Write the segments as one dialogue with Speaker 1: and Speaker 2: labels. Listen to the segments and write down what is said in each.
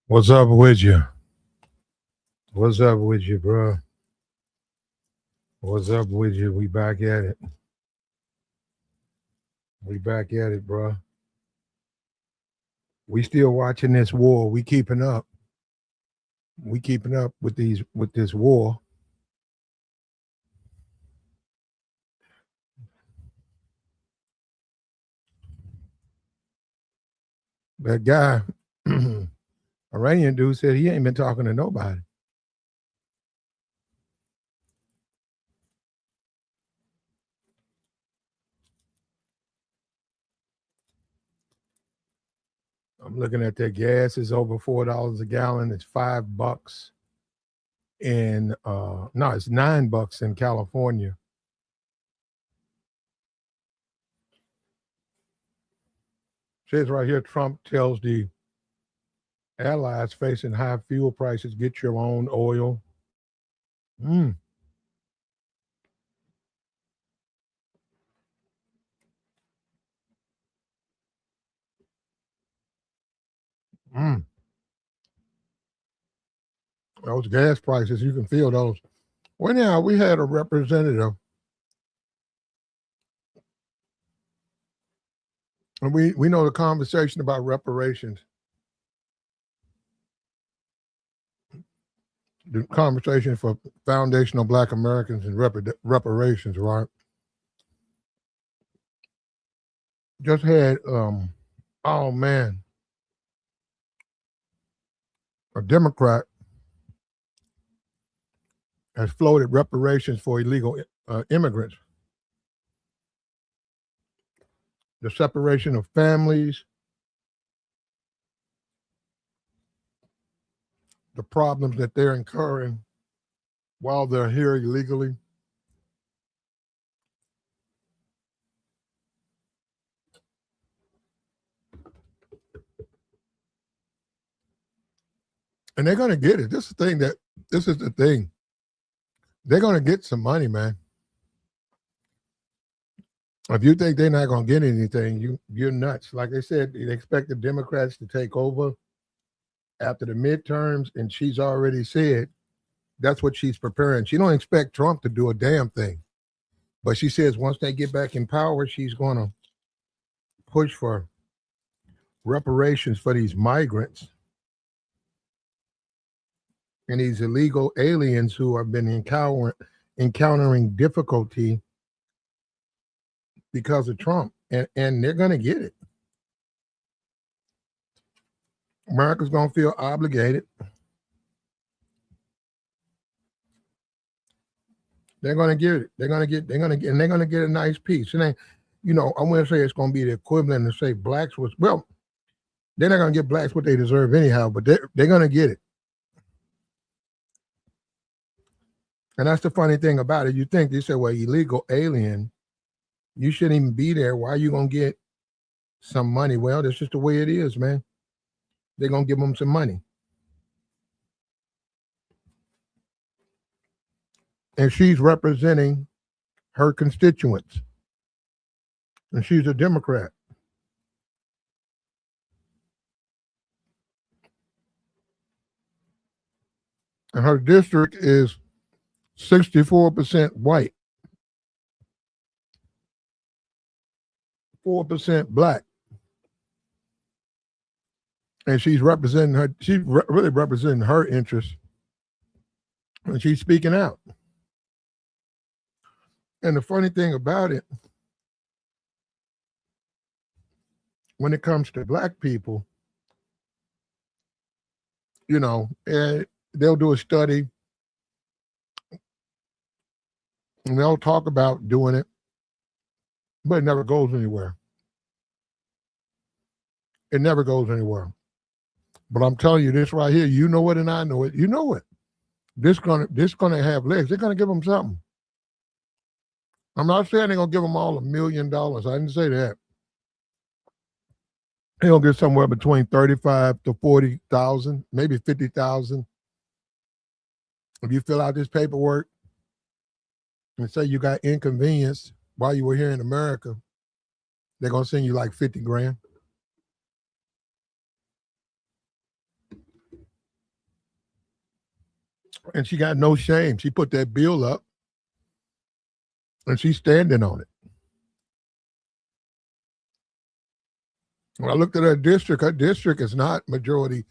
Speaker 1: What's up with you? What's up with you, bro? What's up with you? We back at it. We back at it, bro. We still watching this war. We keeping up. We keeping up with this war. That guy, Iranian dude, said he ain't been talking to nobody. I'm looking at that gas is over $4 a gallon. It's $5 in no, it's $9 in California. Says right here, Trump tells the allies facing high fuel prices, get your own oil. Mm, mm. Those gas prices, you can feel those. Well, now we had a representative, and we know the conversation about reparations, the conversation for foundational Black Americans and reparations, right? Just had, oh man, a Democrat has floated reparations for illegal immigrants, the separation of families, the problems that they're incurring while they're here illegally. And they're going to get it. This is the thing. They're going to get some money, man. If you think they're not going to get anything, you're nuts. Like I said, they expect the Democrats to take over after the midterms, and she's already said that's what she's preparing. She don't expect Trump to do a damn thing, but she says once they get back in power, she's going to push for reparations for these migrants and these illegal aliens who have been encountering difficulty because of Trump, and they're going to get it. America's going to feel obligated. They're going to get it. They're going to get a nice piece. And then, I want to say it's going to be the equivalent to say blacks was, well, they're not going to get blacks what they deserve anyhow, but they're going to get it. And that's the funny thing about it. You think they say, well, illegal alien, you shouldn't even be there. Why are you going to get some money? Well, that's just the way it is, man. They're going to give them some money. And she's representing her constituents. And she's a Democrat. And her district is 64% white, 4% black. And she's representing really representing her interests. And she's speaking out. And the funny thing about it, when it comes to black people, they'll do a study and they'll talk about doing it, but it never goes anywhere. It never goes anywhere. But I'm telling you this right here, you know it and I know it. You know it. This gonna have legs. They're gonna give them something. I'm not saying they're gonna give them all $1 million. I didn't say that. They're gonna get somewhere between 35 to 40,000, maybe 50,000. If you fill out this paperwork and say you got inconvenienced while you were here in America, they're gonna send you like 50 grand. And she got no shame. She put that bill up and she's standing on it. When I looked at her district is not majority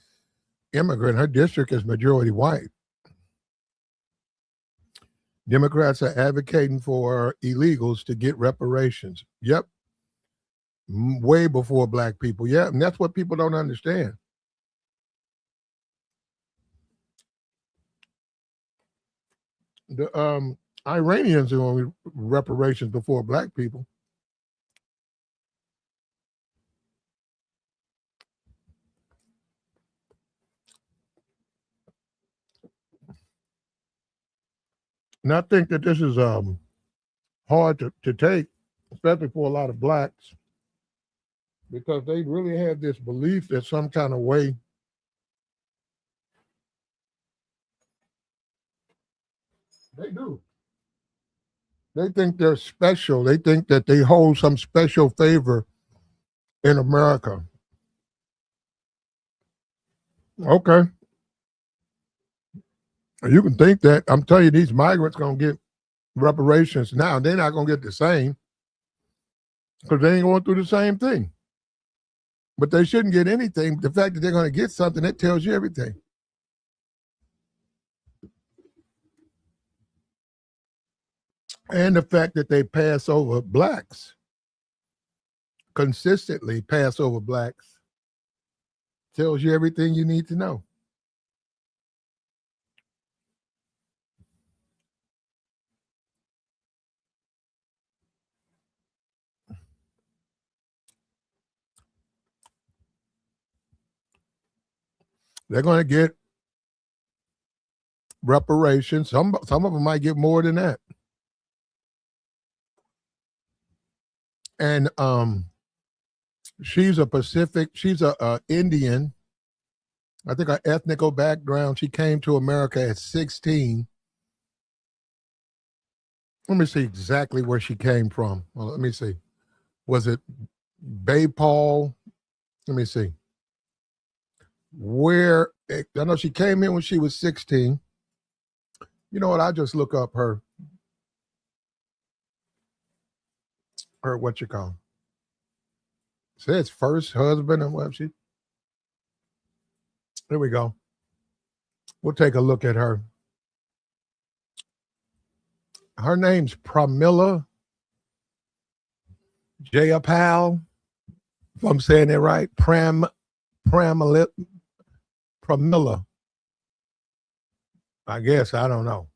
Speaker 1: immigrant. Her district is majority white. Democrats are advocating for illegals to get reparations. Yep. Way before black people. Yeah. And that's what people don't understand. The Iranians are on reparations before black people. And I think that this is hard to take, especially for a lot of blacks, because they really have this belief that some kind of way they do. They think they're special. They think that they hold some special favor in America. Okay. You can think that. I'm telling you, these migrants going to get reparations now. They're not going to get the same because they ain't going through the same thing. But they shouldn't get anything. The fact that they're going to get something, that tells you everything. And the fact that they pass over blacks, consistently pass over blacks, tells you everything you need to know. They're going to get reparations. Some of them might get more than that. And she's a Indian. I think her ethnical background, she came to America at 16. Let me see exactly where she came from. Well, let me see. Was it Baypal? Let me see. I know she came in when she was 16. You know what? I just look up her what you call. Says first husband and what she. There we go. We'll take a look at her. Her name's Pramila Jayapal. If I'm saying it right, Pramila. I guess, I don't know.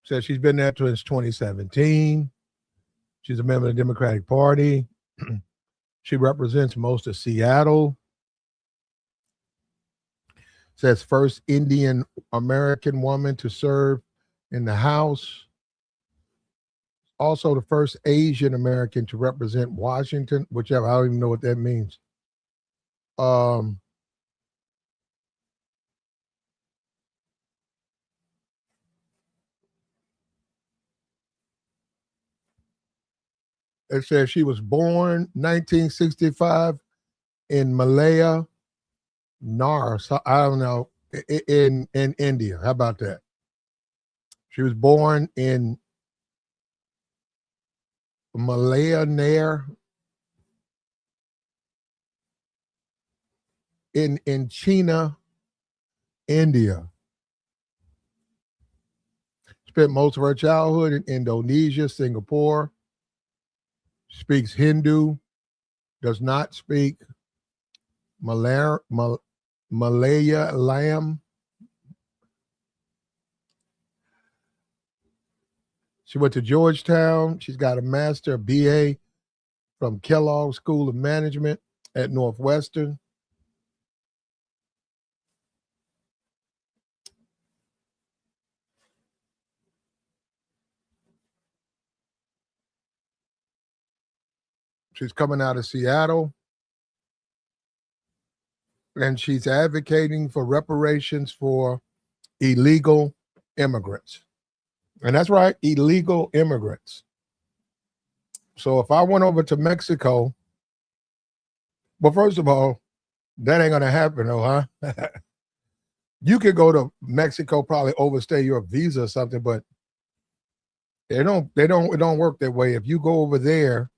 Speaker 1: Says she's been there since 2017. She's a member of the Democratic Party. She represents most of Seattle. Says first Indian American woman to serve in the House. Also the first Asian American to represent Washington, whichever, I don't even know what that means. It says she was born 1965 in Malaya, Nar. So I don't know, in India. How about that? She was born in Malaya, Nar, in China, India. Spent most of her childhood in Indonesia, Singapore. Speaks Hindu. Does not speak Malayalam. She went to Georgetown. She's got a master, BA from Kellogg School of Management at Northwestern. She's coming out of Seattle. And she's advocating for reparations for illegal immigrants. And that's right, illegal immigrants. So if I went over to Mexico, well, first of all, that ain't going to happen, though, huh? You could go to Mexico, probably overstay your visa or something, but it don't work that way. If you go over there,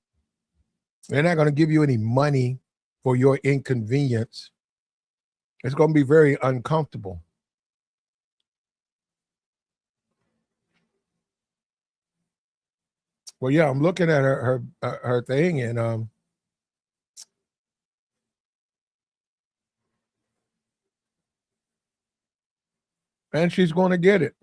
Speaker 1: they're not going to give you any money for your inconvenience. It's going to be very uncomfortable. Well, yeah, I'm looking at her thing, and she's going to get it.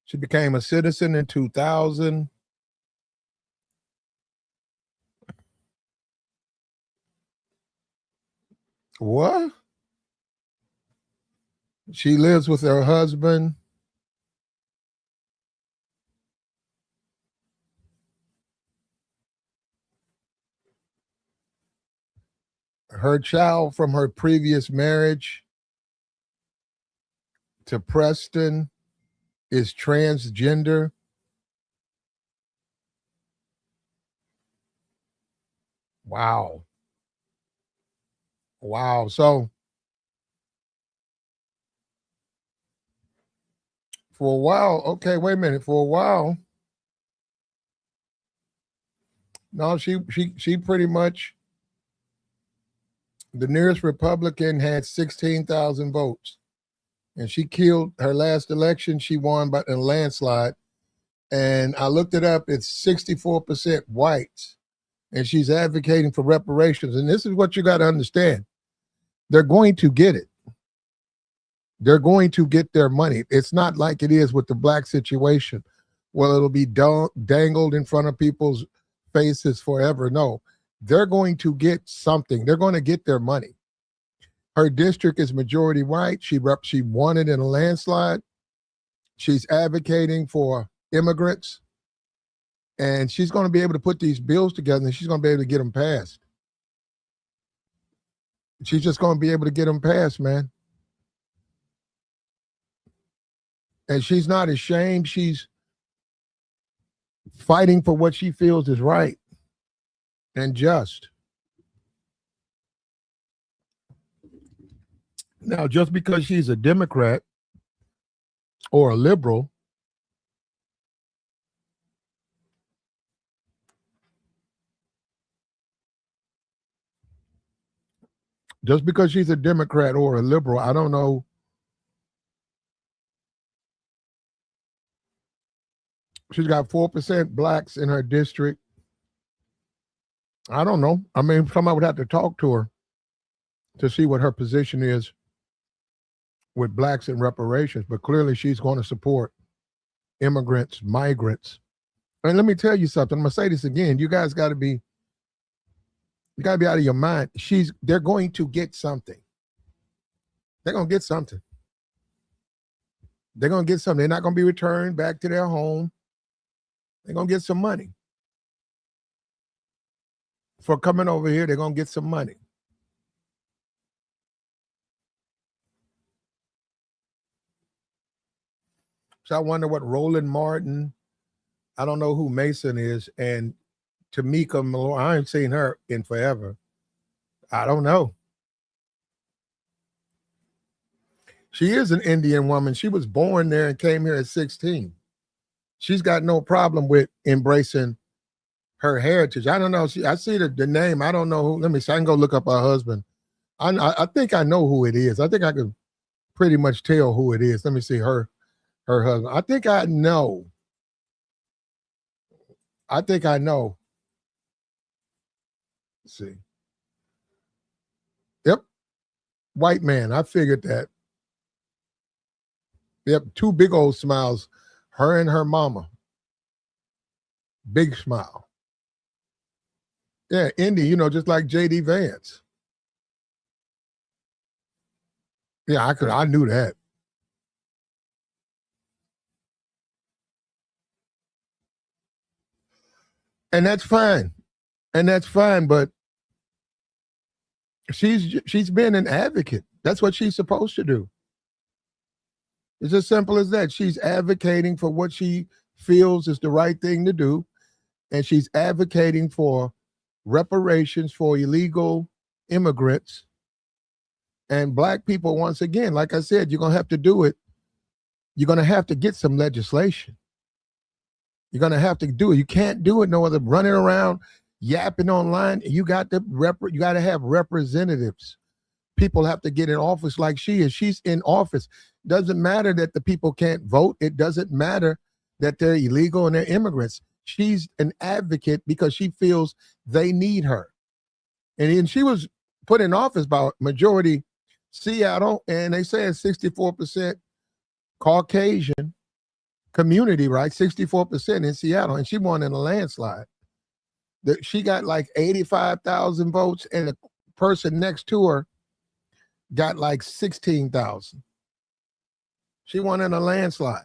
Speaker 1: She became a citizen in 2000. What? She lives with her husband. Her child from her previous marriage to Preston is transgender. Wow. Wow. So for a while, okay, wait a minute. For a while, no, she pretty much, the nearest Republican had 16,000 votes. And she killed her last election. She won by a landslide. And I looked it up. It's 64% whites. And she's advocating for reparations. And this is what you got to understand. They're going to get it. They're going to get their money. It's not like it is with the black situation. Well, it'll be dangled in front of people's faces forever. No, they're going to get something. They're going to get their money. Her district is majority white. She won it in a landslide. She's advocating for immigrants. And she's going to be able to put these bills together, and she's going to be able to get them passed. She's just going to be able to get them passed, man. And she's not ashamed. She's fighting for what she feels is right and just. Now, just because she's a Democrat or a liberal, just because she's a Democrat or a liberal, I don't know. She's got 4% blacks in her district. I don't know. I mean, somebody would have to talk to her to see what her position is with blacks and reparations, but clearly she's going to support immigrants, migrants. And let me tell you something. I'm going to say this again. You guys got to be out of your mind. They're going to get something. They're going to get something. They're going to get something. They're not going to be returned back to their home. They're going to get some money. For coming over here, they're going to get some money. So I wonder what Roland Martin, I don't know who Mason is, and Tamika Malone, I ain't seen her in forever. I don't know. She is an Indian woman. She was born there and came here at 16. She's got no problem with embracing her heritage. I don't know. I see the name. I don't know who. Let me see. I can go look up her husband. I think I know who it is. I think I could pretty much tell who it is. Let me see her husband. I think I know. Let's see. Yep. White man. I figured that. Yep. Two big old smiles. Her and her mama. Big smile. Yeah, Indy, just like J.D. Vance. Yeah, I knew that. And that's fine. But she's been an advocate. That's what she's supposed to do. It's as simple as that. She's advocating for what she feels is the right thing to do. And she's advocating for reparations for illegal immigrants and black people. Once again, like I said, you're going to have to do it. You're going to have to get some legislation. You're going to have to do it. You can't do it no other running around yapping online. You got to have representatives. People have to get in office like she is. She's in office. Doesn't matter that the people can't vote. It doesn't matter that they're illegal and they're immigrants. She's an advocate because she feels they need her. And she was put in office by majority Seattle, and they say it's 64% Caucasian community, right? 64% in Seattle, and she won in a landslide. She got like 85,000 votes, and the person next to her got like 16,000. She won in a landslide.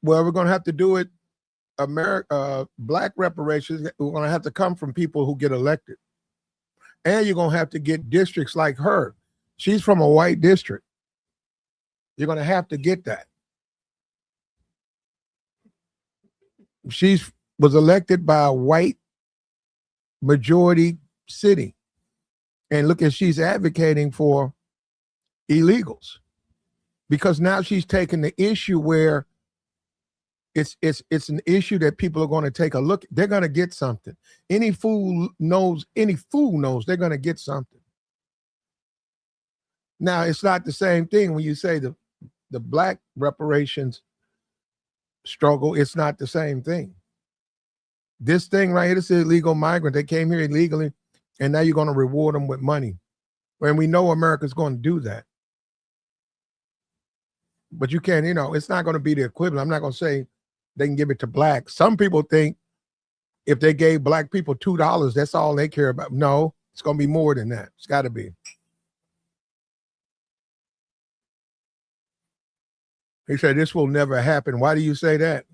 Speaker 1: Well, we're going to have to do it. Black reparations, we're going to have to come from people who get elected. And you're going to have to get districts like her. She's from a white district. You're going to have to get that. She was elected by a white majority city. And look, at she's advocating for illegals. Because now she's taking the issue where it's an issue that people are going to take a look. They're going to get something. Any fool knows they're going to get something. Now, it's not the same thing when you say the black reparations struggle. It's not the same thing. This thing right here, this is illegal migrant. They came here illegally, and now you're going to reward them with money. And we know America's going to do that. But you can't, it's not going to be the equivalent. I'm not going to say they can give it to black. Some people think if they gave black people $2, that's all they care about. No, it's going to be more than that. It's got to be. He said, this will never happen. Why do you say that?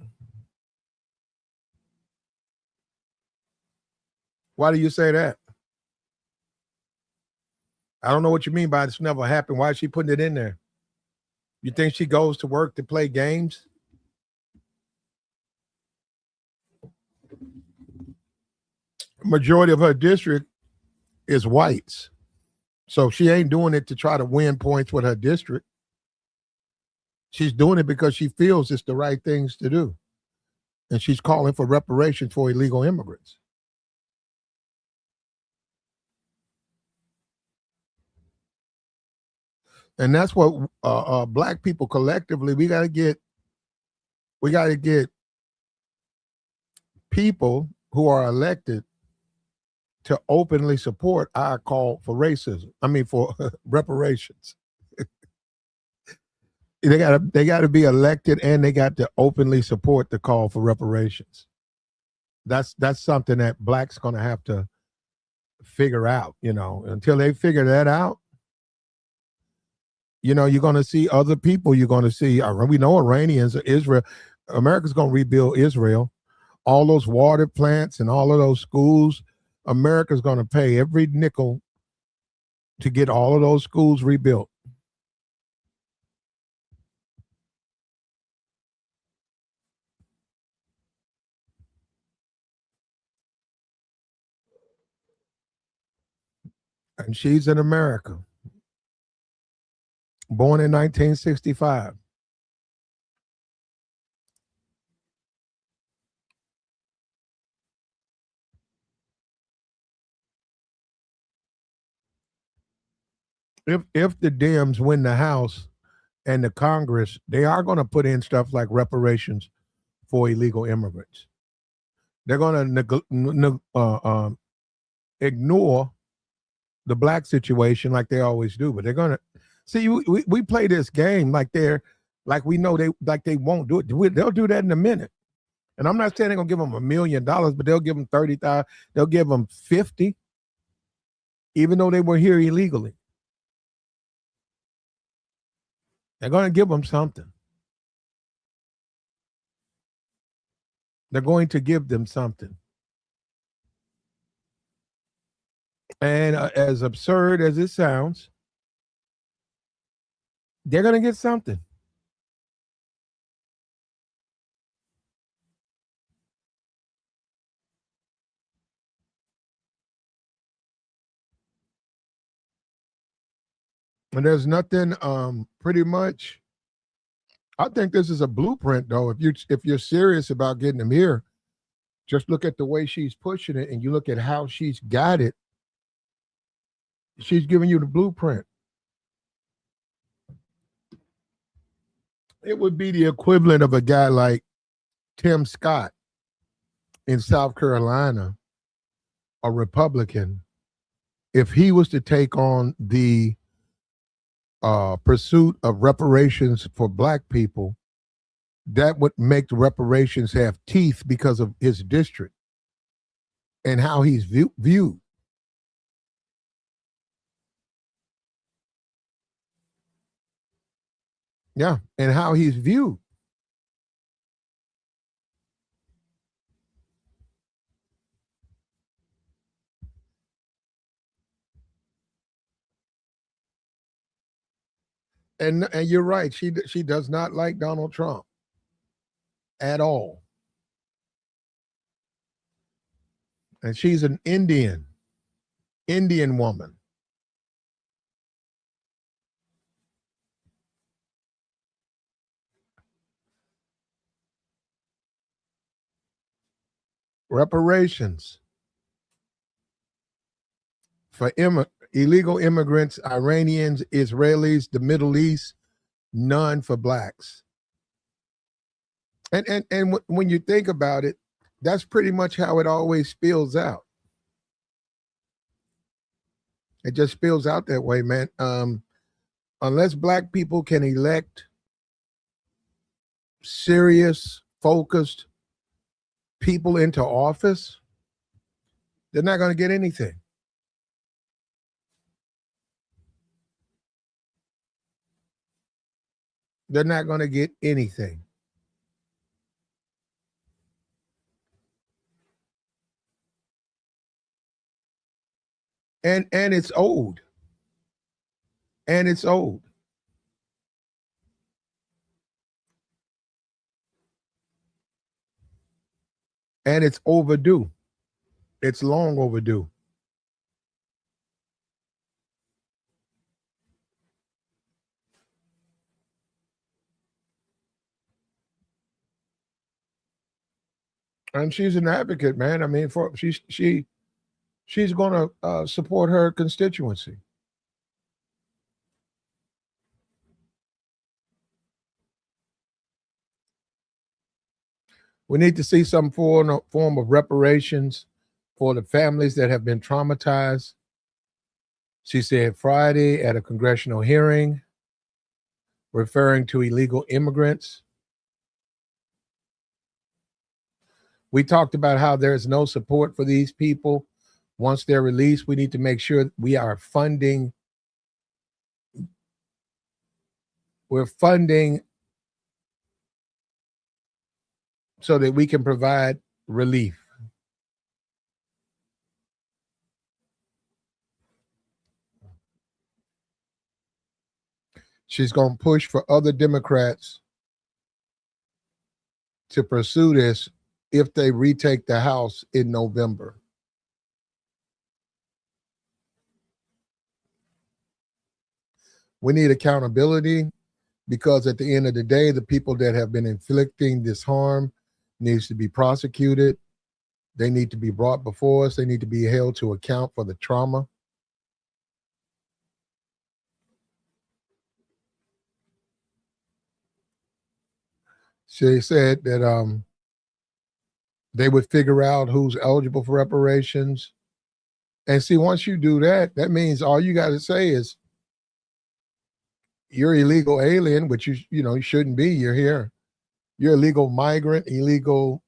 Speaker 1: Why do you say that? I don't know what you mean by this never happened. Why is she putting it in there? You think she goes to work to play games? Majority of her district is whites. So she ain't doing it to try to win points with her district. She's doing it because she feels it's the right things to do. And she's calling for reparations for illegal immigrants. And that's what black people collectively, we got to get people who are elected to openly support our call for racism. I mean, for reparations. They got to be elected, and they got to openly support the call for reparations. That's something that blacks going to have to figure out. Until they figure that out, you're going to see other people. You're going to see. We know Iranians, Israel. America's going to rebuild Israel. All those water plants and all of those schools. America's going to pay every nickel to get all of those schools rebuilt. And she's in America, born in 1965. If the Dems win the House and the Congress, they are going to put in stuff like reparations for illegal immigrants. They're going to ignore the black situation like they always do, but they're going to see. We play this game like we know they won't do it. They'll do that in a minute. And I'm not saying they're gonna give them $1 million, but they'll give them 30,000. They'll give them 50, even though they were here illegally. They're going to give them something. They're going to give them something. And as absurd as it sounds, they're going to get something. And there's nothing pretty much. I think this is a blueprint though. If you're serious about getting them here, just look at the way she's pushing it and you look at how she's got it. She's giving you the blueprint. It would be the equivalent of a guy like Tim Scott in South Carolina, a Republican, if he was to take on the pursuit of reparations for black people, that would make the reparations have teeth because of his district and how he's viewed. Yeah, and how he's viewed. And you're right. She does not like Donald Trump at all. And she's an Indian woman. Reparations for illegal immigrants, Iranians, Israelis, the Middle East, none for blacks. And when you think about it, that's pretty much how it always spills out. It just spills out that way, man. Unless black people can elect serious, focused people into office, they're not going to get anything. They're not going to get anything. And it's old. And it's old. And it's overdue. It's long overdue. And she's an advocate, man. I mean, for she's going to support her constituency. We need to see some form of reparations for the families that have been traumatized. She said Friday at a congressional hearing, referring to illegal immigrants. We talked about how there's no support for these people. Once they're released, we need to make sure we're funding so that we can provide relief. She's going to push for other Democrats to pursue this if they retake the House in November. We need accountability because at the end of the day, the people that have been inflicting this harm needs to be prosecuted. They need to be brought before us. They need to be held to account for the trauma. She said that they would figure out who's eligible for reparations. And see, once you do that, that means all you got to say is you're illegal alien, which you shouldn't be. You're here. You're a legal migrant, illegal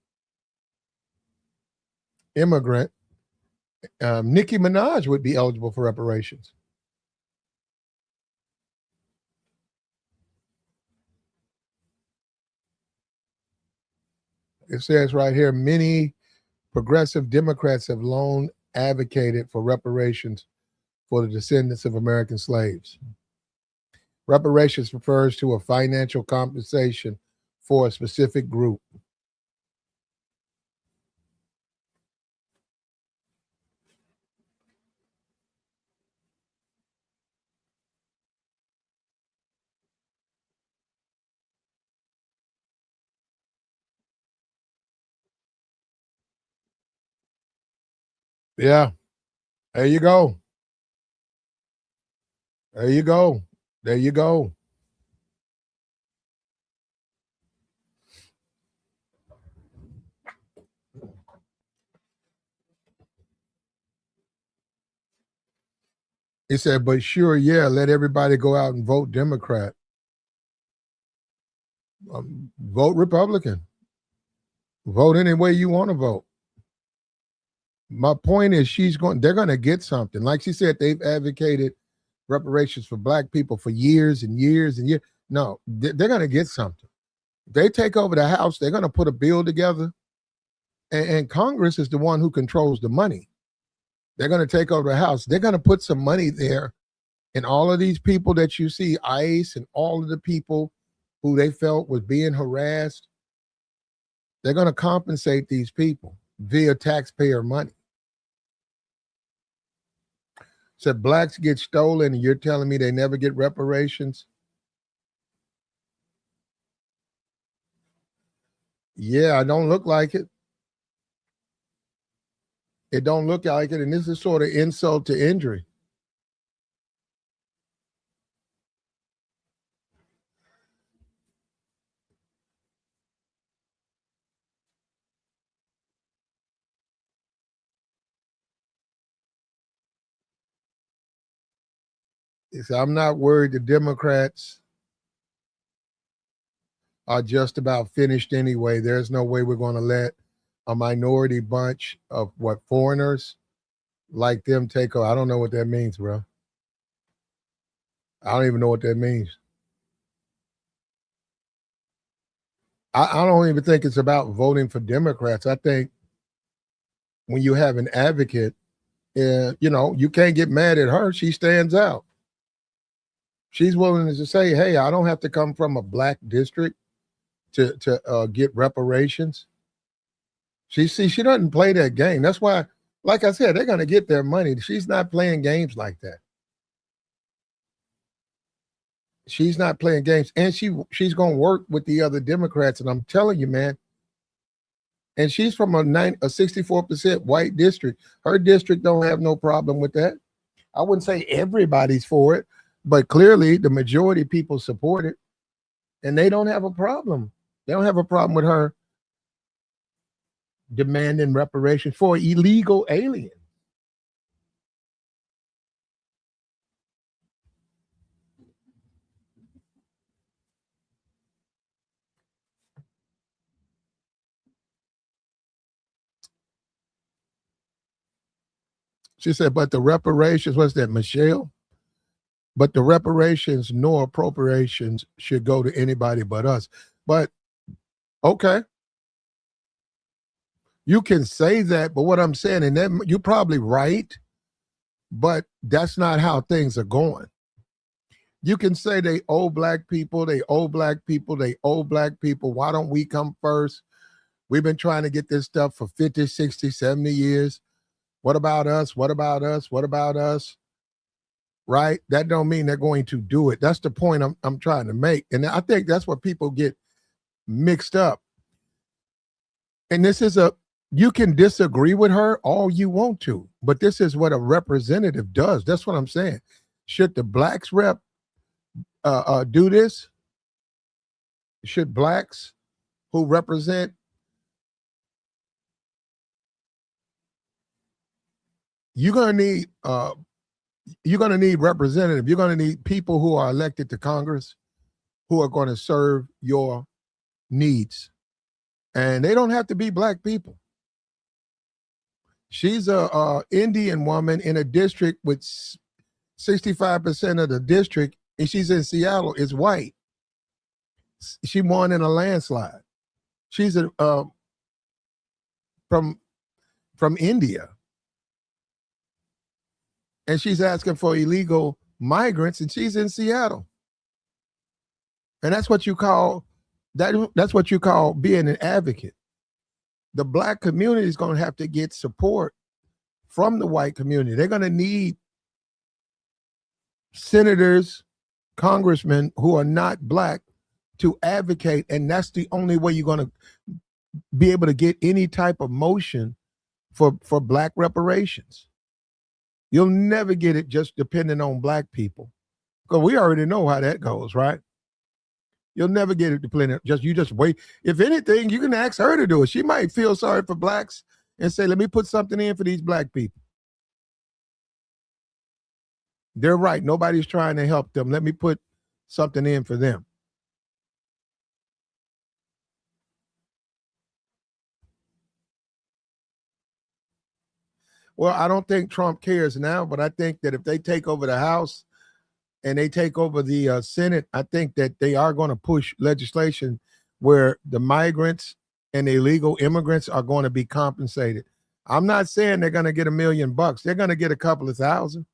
Speaker 1: immigrant. Nicki Minaj would be eligible for reparations. It says right here, many progressive Democrats have long advocated for reparations for the descendants of American slaves. Reparations refers to a financial compensation for a specific group. Yeah. There you go. There you go. There you go. He said, but sure, yeah, let everybody go out and vote Democrat. Vote Republican. Vote any way you want to vote. My point is they're going to get something. Like she said, they've advocated reparations for black people for years and years and years. No, they're going to get something. If they take over the House, they're going to put a bill together, and Congress is the one who controls the money. They're going to take over the House. They're going to put some money there, and all of these people that you see, ICE and all of the people who they felt was being harassed, they're going to compensate these people via taxpayer money. So blacks get stolen, and you're telling me they never get reparations? Yeah, I don't look like it. It don't look like it, and this is sort of insult to injury. I'm not worried the Democrats are just about finished anyway. There's no way we're going to let a minority bunch of foreigners like them take over. I don't know what that means, bro. I don't even know what that means. I don't even think it's about voting for Democrats. I think when you have an advocate, you can't get mad at her. She stands out. She's willing to say, hey, I don't have to come from a black district to get reparations. She doesn't play that game. That's why, like I said, they're going to get their money. She's not playing games like that. She's not playing games, and she's going to work with the other Democrats. And I'm telling you, man. And she's from a 64% white district. Her district don't have no problem with that. I wouldn't say everybody's for it, but clearly the majority of people support it, and they don't have a problem. They don't have a problem with her demanding reparations for illegal aliens. She said, but the reparations, what's that, Michelle? But the reparations nor appropriations should go to anybody but us. But okay, you can say that, but what I'm saying, and then you're probably right, but that's not how things are going. You can say they owe black people, they owe black people, they owe black people. Why don't we come first? We've been trying to get this stuff for 50, 60, 70 years. What about us? What about us? What about us? Right? That don't mean they're going to do it. That's the point I'm trying to make. And I think that's what people get mixed up. And you can disagree with her all you want to, but this is what a representative does. That's what I'm saying. Should the blacks rep do this? Should blacks who represent, you're gonna need representatives. You're gonna need people who are elected to Congress who are going to serve your needs, and they don't have to be black people. She's a Indian woman in a district with 65% of the district, and she's in Seattle, is white. She won in a landslide. She's from India, and she's asking for illegal migrants, and she's in Seattle. And that's what you call that's what you call being an advocate. The black community is going to have to get support from the white community. They're going to need senators, congressmen who are not black to advocate, and that's the only way you're going to be able to get any type of motion for black reparations. You'll never get it just depending on black people. Because we already know how that goes, right? You'll never get it depending. You just wait. If anything, you can ask her to do it. She might feel sorry for blacks and say, let me put something in for these black people. They're right. Nobody's trying to help them. Let me put something in for them. Well, I don't think Trump cares now, but I think that if they take over the House and they take over the Senate, I think that they are going to push legislation where the migrants and the illegal immigrants are going to be compensated. I'm not saying they're going to get $1 million. They're going to get a couple of thousand.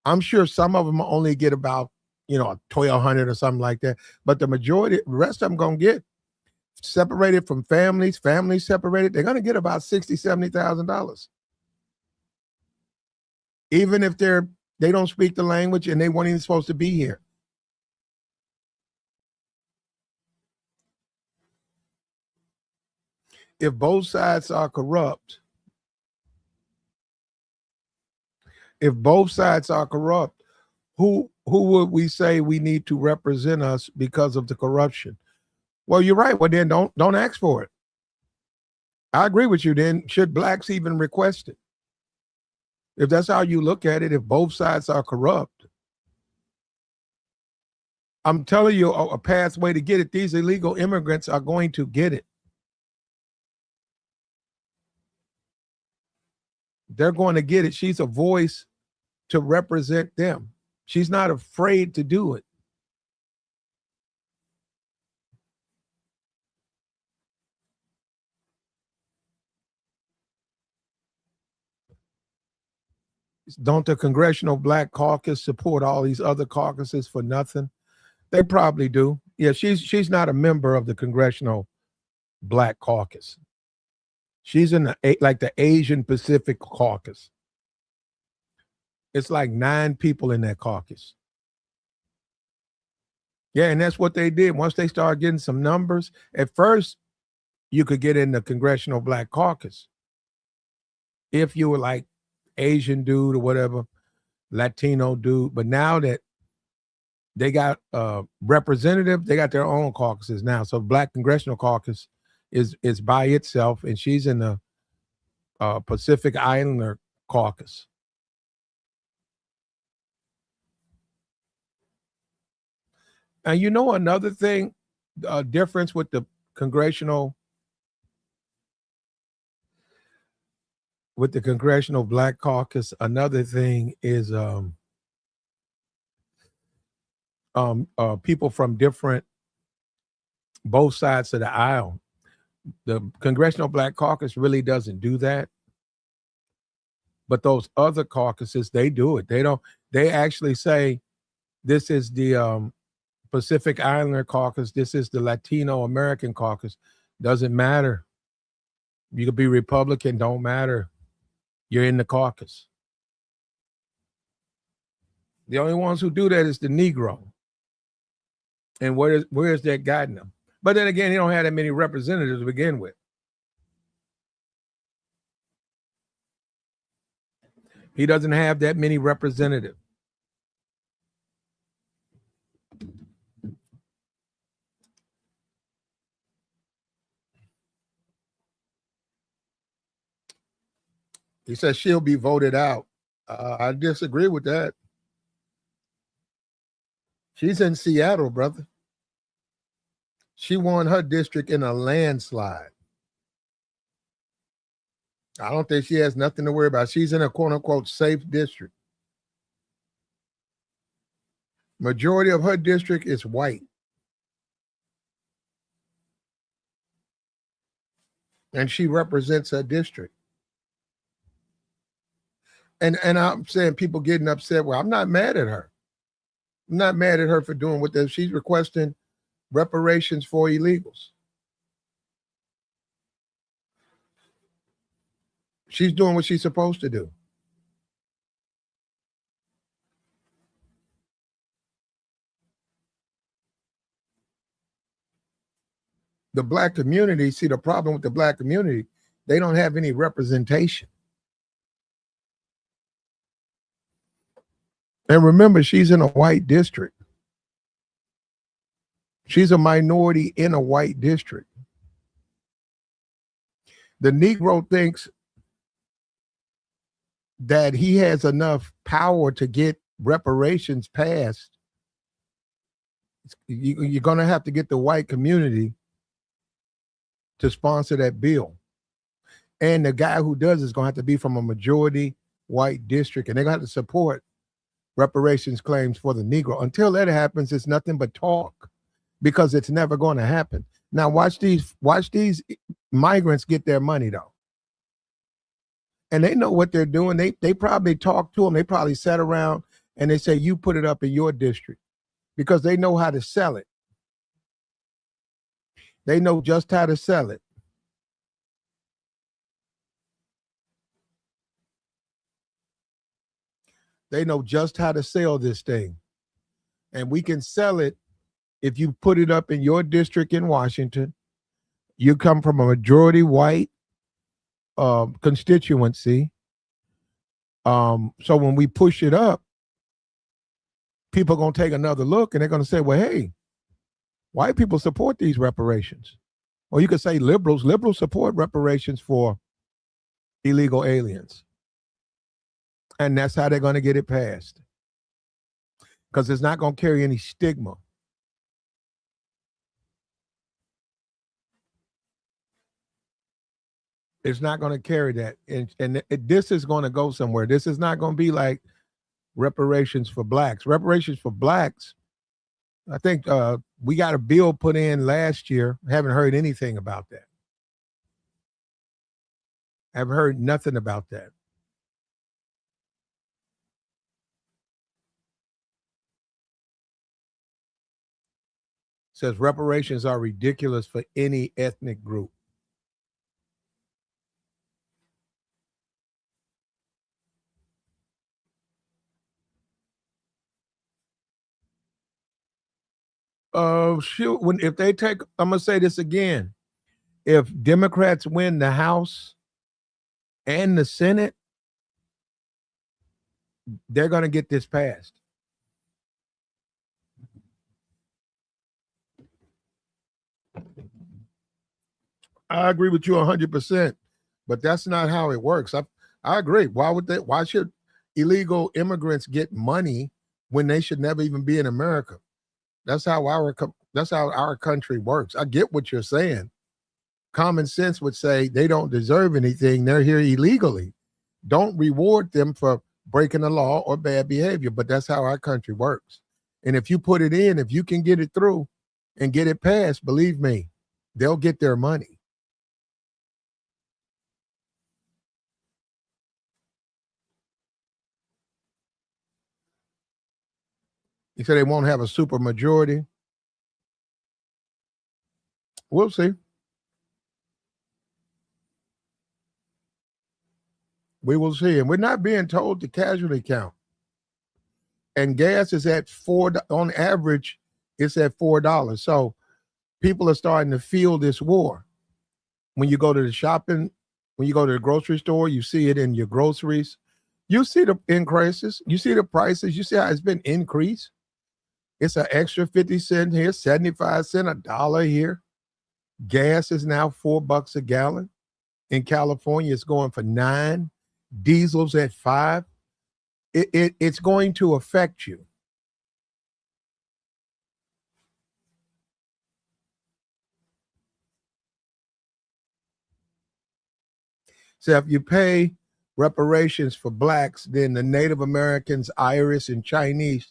Speaker 1: I'm sure some of them only get about, 1,200 or something like that. But the majority, the rest of them going to get separated from families separated. They're going to get about $60,000, $70,000. Even if they don't speak the language and they weren't even supposed to be here. If both sides are corrupt, who would we say we need to represent us because of the corruption? Well, you're right. Well, then don't ask for it. I agree with you. Then should blacks even request it? If that's how you look at it, if both sides are corrupt, I'm telling you a pathway to get it. These illegal immigrants are going to get it. They're going to get it. She's a voice to represent them. She's not afraid to do it. Don't the Congressional Black Caucus support all these other caucuses for nothing? They probably do. Yeah, she's not a member of the Congressional Black Caucus. She's in the Asian Pacific Caucus. It's like 9 people in that caucus. Yeah, and that's what they did. Once they started getting some numbers, at first you could get in the Congressional Black Caucus if you were like Asian dude or whatever, Latino dude. But now that they got representative, they got their own caucuses now. So Black Congressional Caucus is by itself, and she's in the Pacific Islander Caucus. And another thing, difference with the Congressional Black Caucus, another thing is people from both sides of the aisle. The Congressional Black Caucus really doesn't do that. But those other caucuses, they do it. They actually say, this is the Pacific Islander Caucus. This is the Latino American Caucus. Doesn't matter. You could be Republican, don't matter. You're in the caucus. The only ones who do that is the Negro. And where is that guiding them? But then again, he don't have that many representatives to begin with. He doesn't have that many representatives. He says she'll be voted out. I disagree with that. She's in Seattle, brother. She won her district in a landslide. I don't think she has nothing to worry about. She's in a quote unquote safe district. Majority of her district is white. And she represents her district. And I'm saying people getting upset. Well, I'm not mad at her. I'm not mad at her for doing what she's requesting reparations for illegals. She's doing what she's supposed to do. The black community, see, the problem with the black community, They don't have any representation. And remember, she's in a white district. She's a minority in a white district. The Negro thinks that he has enough power to get reparations passed. You're going to have to get the white community to sponsor that bill. And the guy who does is going to have to be from a majority white district, and they're going to have to support reparations claims for the Negro. Until that happens, it's nothing but talk, because it's never going to happen. Now watch these migrants get their money though. And they know what they're doing. They probably talk to them. They probably sat around and they say, you put it up in your district, because they know how to sell it. They know just how to sell it. They know just how to sell this thing. And we can sell it if you put it up in your district in Washington. You come from a majority white constituency. So when we push it up, people are going to take another look and they're going to say, well, hey, white people support these reparations. Or you could say liberals support reparations for illegal aliens. And that's how they're going to get it passed. Because it's not going to carry any stigma. It's not going to carry that. And this is going to go somewhere. This is not going to be like reparations for blacks. Reparations for blacks, I think we got a bill put in last year. I haven't heard anything about that. I've heard nothing about that. Says reparations are ridiculous for any ethnic group. Shoot, if they take, I'm gonna say this again. If Democrats win the House and the Senate, they're gonna get this passed. I agree with you 100%, but that's not how it works. I agree. Why should illegal immigrants get money when they should never even be in America? That's how our country works. I get what you're saying. Common sense would say they don't deserve anything. They're here illegally. Don't reward them for breaking the law or bad behavior, but that's how our country works. And if you put it in, if you can get it through and get it passed, believe me, they'll get their money. You say they won't have a super majority. We'll see. We will see. And we're not being told the casualty count. And gas is at $4 on average. It's at $4. So people are starting to feel this war. When you go to the shopping, when you go to the grocery store, you see it in your groceries. You see the increases. You see the prices. You see how it's been increased. It's an extra 50 cents here, 75 cents, $1 here. Gas is now $4 a gallon. In California, it's going for $9. Diesel's at $5. It's going to affect you. So if you pay reparations for blacks, then the Native Americans, Irish, and Chinese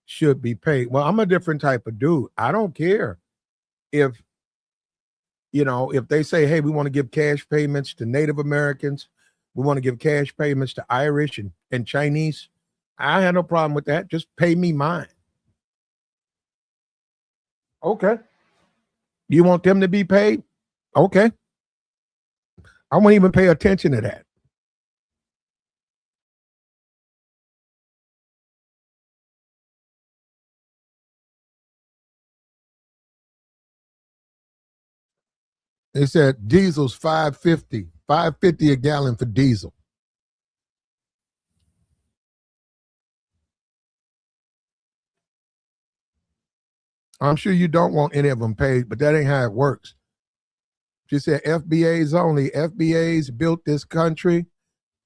Speaker 1: should be paid. Well, I'm a different type of dude. I don't care if they say, hey, we want to give cash payments to Native Americans, we want to give cash payments to Irish and Chinese, I have no problem with that. Just pay me mine. Okay. You want them to be paid? Okay. I won't even pay attention to that. They said diesel's $5.50. $5.50 a gallon for diesel. I'm sure you don't want any of them paid, but that ain't how it works. She said FBAs only. FBAs built this country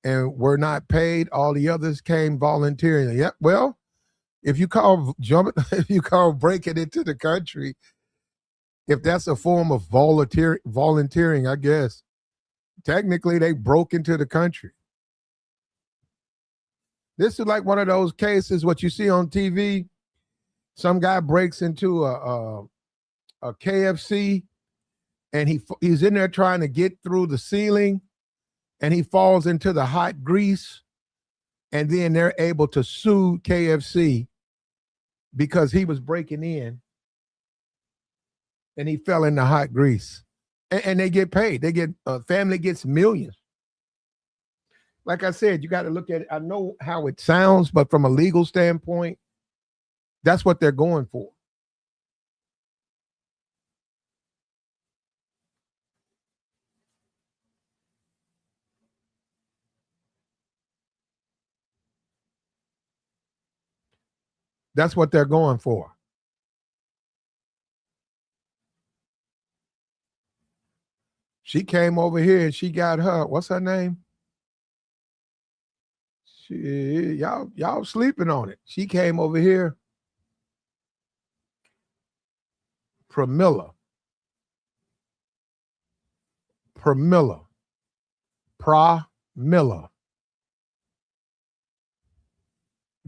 Speaker 1: and were not paid. All the others came volunteering. Yeah, well, if you call if you call breaking into the country, if that's a form of volunteering, I guess technically they broke into the country. This is like one of those cases what you see on TV. Some guy breaks into a KFC and he's in there trying to get through the ceiling and he falls into the hot grease, and then they're able to sue KFC because he was breaking in and he fell in the hot grease. And they get paid. They get family gets millions. Like I said, you got to look at it. I know how it sounds, but from a legal standpoint, that's what they're going for. That's what they're going for. She came over here and she got her, what's her name? Y'all sleeping on it. She came over here. Pramila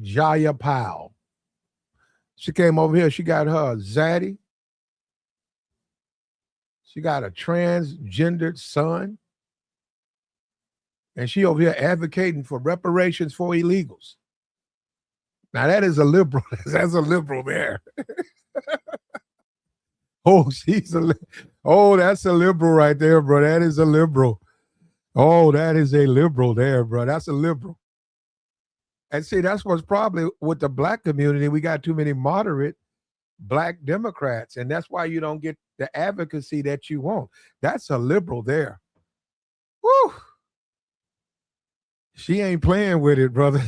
Speaker 1: Jayapal. She came over here. She got her zaddy. She got a transgendered son. And she over here advocating for reparations for illegals. Now that is a liberal. That's a liberal there. Oh, that's a liberal right there, bro. That is a liberal. Oh, that is a liberal there, bro. That's a liberal. And see, that's what's probably with the black community. We got too many moderate black Democrats, and that's why you don't get the advocacy that you want. That's a liberal there. Woo! She ain't playing with it, brother.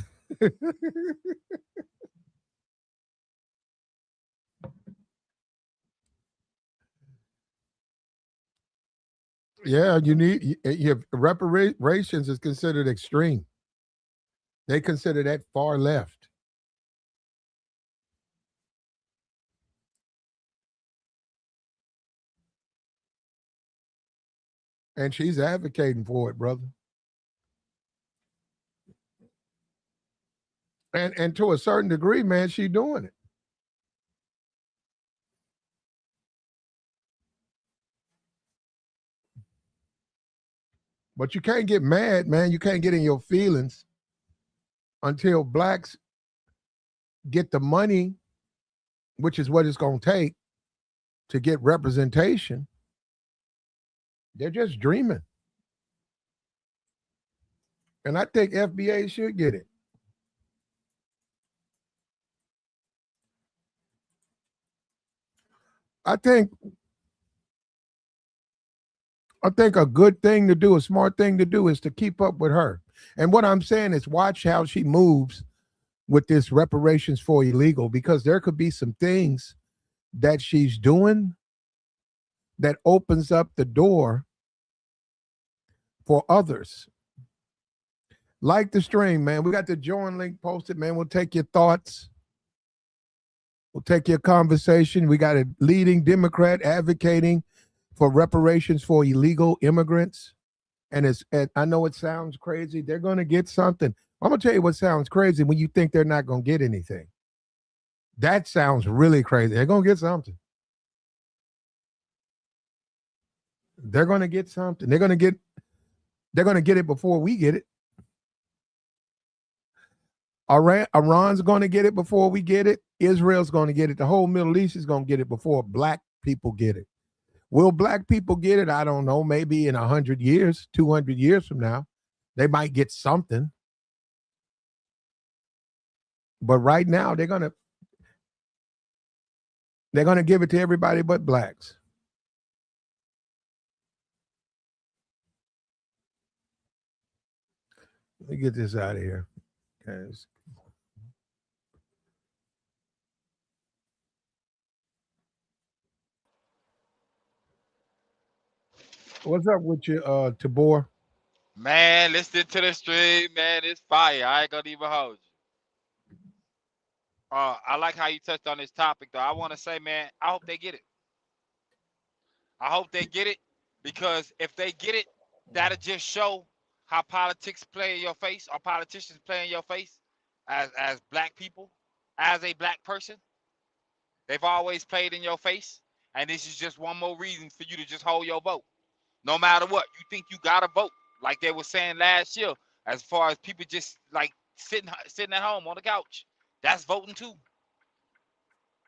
Speaker 1: Yeah, you reparations is considered extreme. They consider that far left. And she's advocating for it, brother. And to a certain degree, man, she's doing it. But you can't get mad, man. You can't get in your feelings until blacks get the money, which is what it's going to take to get representation. They're just dreaming. And I think FBA should get it. I think a good thing to do, a smart thing to do is to keep up with her. And what I'm saying is watch how she moves with this reparations for illegal, because there could be some things that she's doing that opens up the door for others. Like the stream, man. We got the join link posted, man. We'll take your thoughts. We'll take your conversation. We got a leading Democrat advocating for reparations for illegal immigrants. And I know it sounds crazy. They're going to get something. I'm going to tell you what sounds crazy when you think they're not going to get anything. That sounds really crazy. They're going to get something. They're going to get something. They're going to get it before we get it. Iran's going to get it before we get it. Israel's going to get it. The whole Middle East is going to get it before black people get it. Will black people get it? I don't know. Maybe in 100 years, 200 years from now, they might get something. But right now, they're going to give it to everybody but blacks. Let me get this out of here. Guys. What's up with you, Tabor?
Speaker 2: Man, listen to the stream, man. It's fire. I ain't gonna even hold you. I like how you touched on this topic, though. I want to say, man, I hope they get it. I hope they get it because if they get it, that'll just show how politics play in your face or politicians play in your face as black people, as a black person. They've always played in your face, and this is just one more reason for you to just hold your vote. No matter what, you think you gotta vote, like they were saying last year, as far as people just like sitting at home on the couch. That's voting too.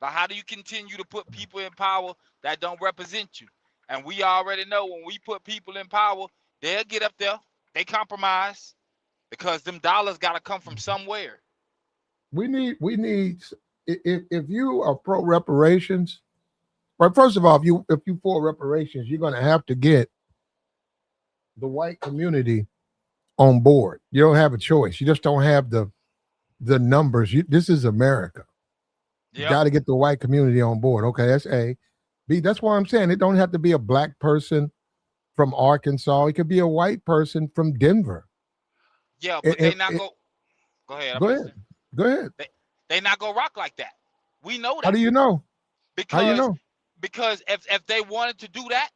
Speaker 2: Like, how do you continue to put people in power that don't represent you? And we already know when we put people in power, they'll get up there. They compromise because them dollars got to come from somewhere.
Speaker 1: We need if you are pro reparations, well, first of all, if you for reparations, you're going to have to get the white community on board. You don't have a choice. You just don't have the numbers. This is America. You
Speaker 2: Yep.
Speaker 1: got to get the white community on board. Okay, that's A. B. That's why I'm saying it don't have to be a black person from Arkansas. It could be a white person from Denver.
Speaker 2: Yeah, but they
Speaker 1: If,
Speaker 2: not
Speaker 1: if,
Speaker 2: go. Go ahead. I'm
Speaker 1: go ahead.
Speaker 2: listening.
Speaker 1: Go ahead.
Speaker 2: They not go rock like that. We know
Speaker 1: How
Speaker 2: that
Speaker 1: do you know? How you
Speaker 2: because
Speaker 1: know?
Speaker 2: because if they wanted to do that,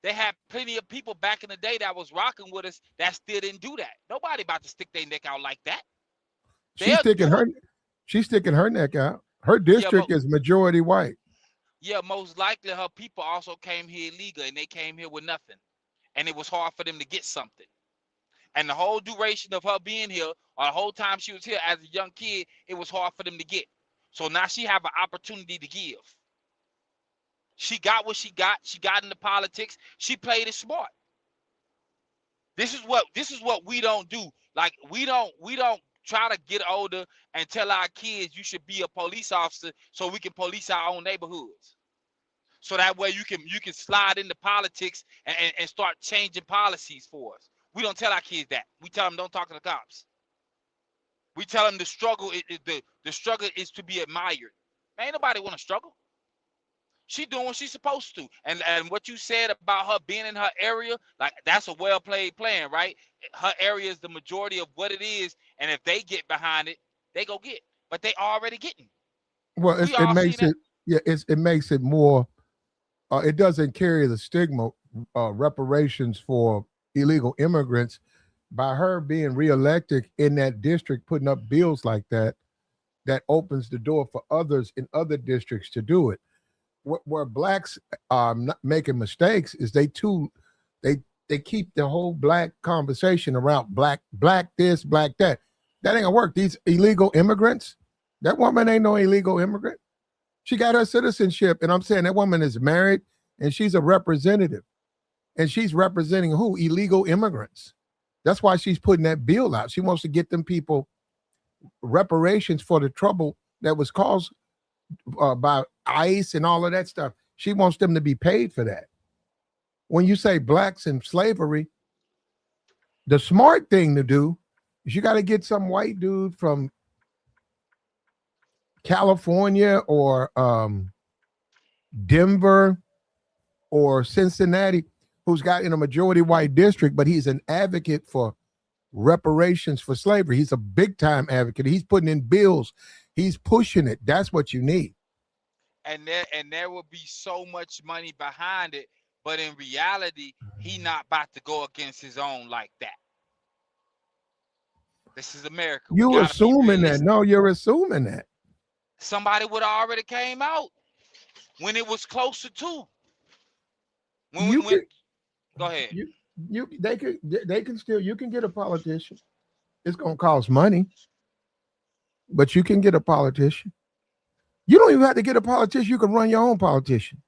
Speaker 2: they had plenty of people back in the day that was rocking with us that still didn't do that. Nobody about to stick their neck out like that.
Speaker 1: She's
Speaker 2: They'll
Speaker 1: sticking
Speaker 2: do it.
Speaker 1: her she's sticking her neck out. Her
Speaker 2: Yeah,
Speaker 1: district is majority white.
Speaker 2: yeah, most likely her people also came here illegal and they came here with nothing. And it was hard for them to get something. And the whole duration of her being here, or the whole time she was here as a young kid, it was hard for them to get. So now she have an opportunity to give. She got what she got. She got into politics. She played it smart. This is what we don't do. Like we don't try to get older and tell our kids you should be a police officer so we can police our own neighborhoods. So that way you can slide into politics and start changing policies for us. We don't tell our kids that. We tell them don't talk to the cops. We tell them the struggle the struggle is to be admired. Man, ain't nobody want to struggle. She doing what she's supposed to. And what you said about her being in her area, like that's a well played plan, right? Her area is the majority of what it is, and if they get behind it, they go get. But they already getting.
Speaker 1: Well,
Speaker 2: We
Speaker 1: it
Speaker 2: all seen
Speaker 1: makes
Speaker 2: that.
Speaker 1: it yeah, it makes it more it doesn't carry the stigma reparations for illegal immigrants by her being reelected in that district putting up bills like that opens the door for others in other districts to do it. Where blacks are not making mistakes is they they keep the whole black conversation around black this black that. That ain't gonna work. These illegal immigrants. That woman ain't no illegal immigrant. She got her citizenship, and I'm saying that woman is married and she's a representative, and she's representing who? Illegal immigrants. That's why she's putting that bill out. She wants to get them people reparations for the trouble that was caused by ICE and all of that stuff. She wants them to be paid for that. When you say blacks in slavery, the smart thing to do is you got to get some white dude from California or Denver or Cincinnati who's got in a majority white district, but he's an advocate for reparations for slavery. He's a big time advocate. He's putting in bills. He's pushing it. That's what you need.
Speaker 2: And there will be so much money behind it, but in reality, he not about to go against his own like that. This is America. We
Speaker 1: You
Speaker 2: gotta be
Speaker 1: assuming that?
Speaker 2: realistic.
Speaker 1: No, you're assuming that.
Speaker 2: Somebody would have already came out when it was closer to.
Speaker 1: You
Speaker 2: When
Speaker 1: can
Speaker 2: Go ahead.
Speaker 1: you they can still you can get a politician. It's gonna cost money, but you can get a politician. You don't even have to get a politician. You can run your own politician.